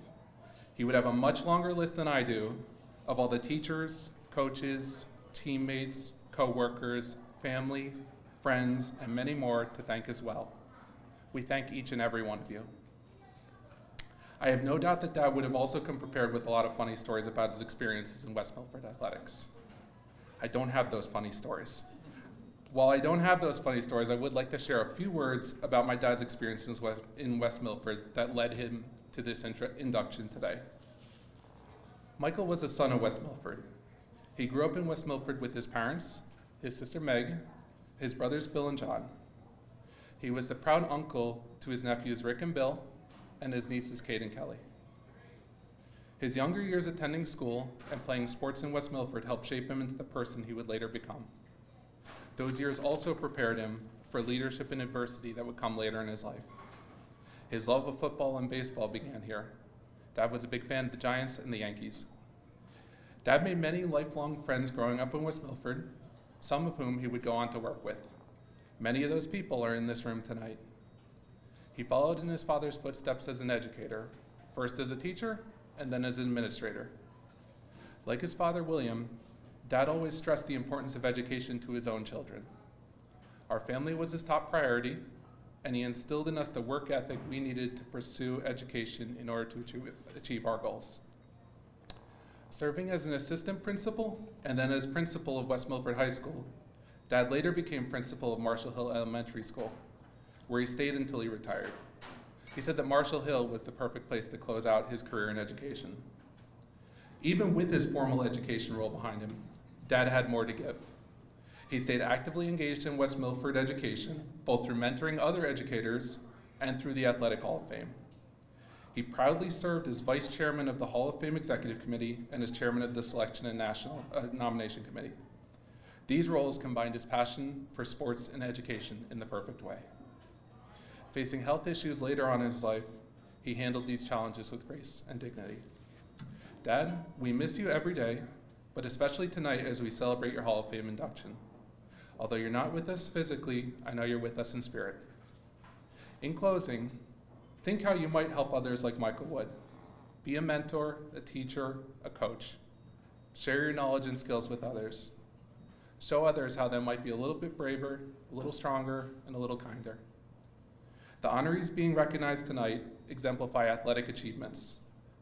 Speaker 3: He would have a much longer list than I do of all the teachers, coaches, teammates, co-workers, family, friends, and many more to thank as well. We thank each and every one of you. I have no doubt that Dad would have also come prepared with a lot of funny stories about his experiences in West Milford athletics. I don't have those funny stories. While I don't have those funny stories, I would like to share a few words about my dad's experiences in West Milford that led him to this induction today. Michael was a son of West Milford. He grew up in West Milford with his parents, his sister Meg, his brothers Bill and John. He was the proud uncle to his nephews Rick and Bill, and his nieces Kate and Kelly. His younger years attending school and playing sports in West Milford helped shape him into the person he would later become. Those years also prepared him for leadership and adversity that would come later in his life. His love of football and baseball began here. Dad was a big fan of the Giants and the Yankees. Dad made many lifelong friends growing up in West Milford, some of whom he would go on to work with. Many of those people are in this room tonight. He followed in his father's footsteps as an educator, first as a teacher and then as an administrator. Like his father, William, Dad always stressed the importance of education to his own children. Our family was his top priority, and he instilled in us the work ethic we needed to pursue education in order to achieve our goals. Serving as an assistant principal and then as principal of West Milford High School, Dad later became principal of Marshall Hill Elementary School, where he stayed until he retired. He said that Marshall Hill was the perfect place to close out his career in education. Even with his formal education role behind him, Dad had more to give. He stayed actively engaged in West Milford education, both through mentoring other educators and through the Athletic Hall of Fame. He proudly served as vice chairman of the Hall of Fame Executive Committee and as chairman of the Selection and National Nomination Committee. These roles combined his passion for sports and education in the perfect way. Facing health issues later on in his life, he handled these challenges with grace and dignity. Dad, we miss you every day, but especially tonight as we celebrate your Hall of Fame induction. Although you're not with us physically, I know you're with us in spirit. In closing, think how you might help others like Michael would. Be a mentor, a teacher, a coach. Share your knowledge and skills with others. Show others how they might be a little bit braver, a little stronger, and a little kinder. The honorees being recognized tonight exemplify athletic achievements,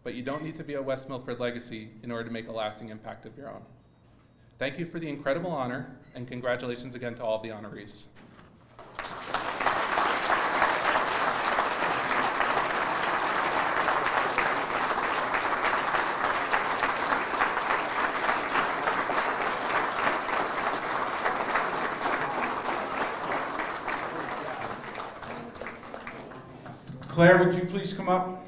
Speaker 3: but you don't need to be a West Milford legacy in order to make a lasting impact of your own. Thank you for the incredible honor, and congratulations again to all the honorees.
Speaker 5: Claire, would you please come up?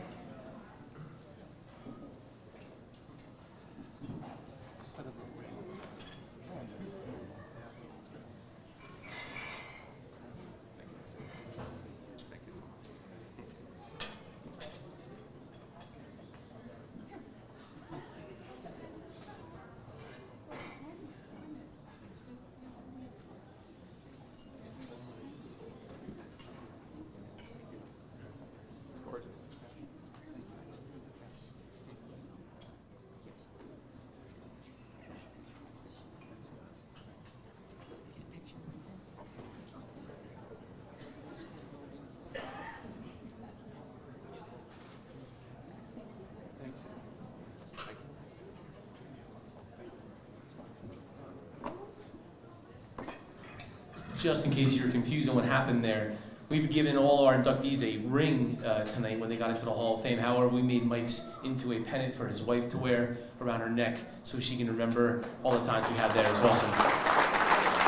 Speaker 1: Just in case you're confused on what happened there, we've given all our inductees a ring tonight when they got into the Hall of Fame. However, we made Mike's into a pennant for his wife to wear around her neck so she can remember all the times we had there. It was awesome.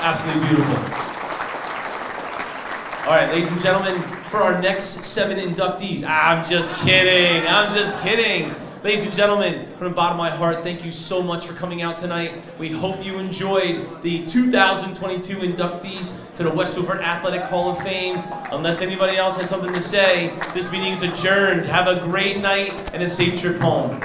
Speaker 1: Absolutely beautiful. All right, ladies and gentlemen, for our next 7 inductees. I'm just kidding. I'm just kidding. Ladies and gentlemen, from the bottom of my heart, thank you so much for coming out tonight. We hope you enjoyed the 2022 inductees to the West Milford Athletic Hall of Fame. Unless anybody else has something to say, this meeting is adjourned. Have a great night and a safe trip home.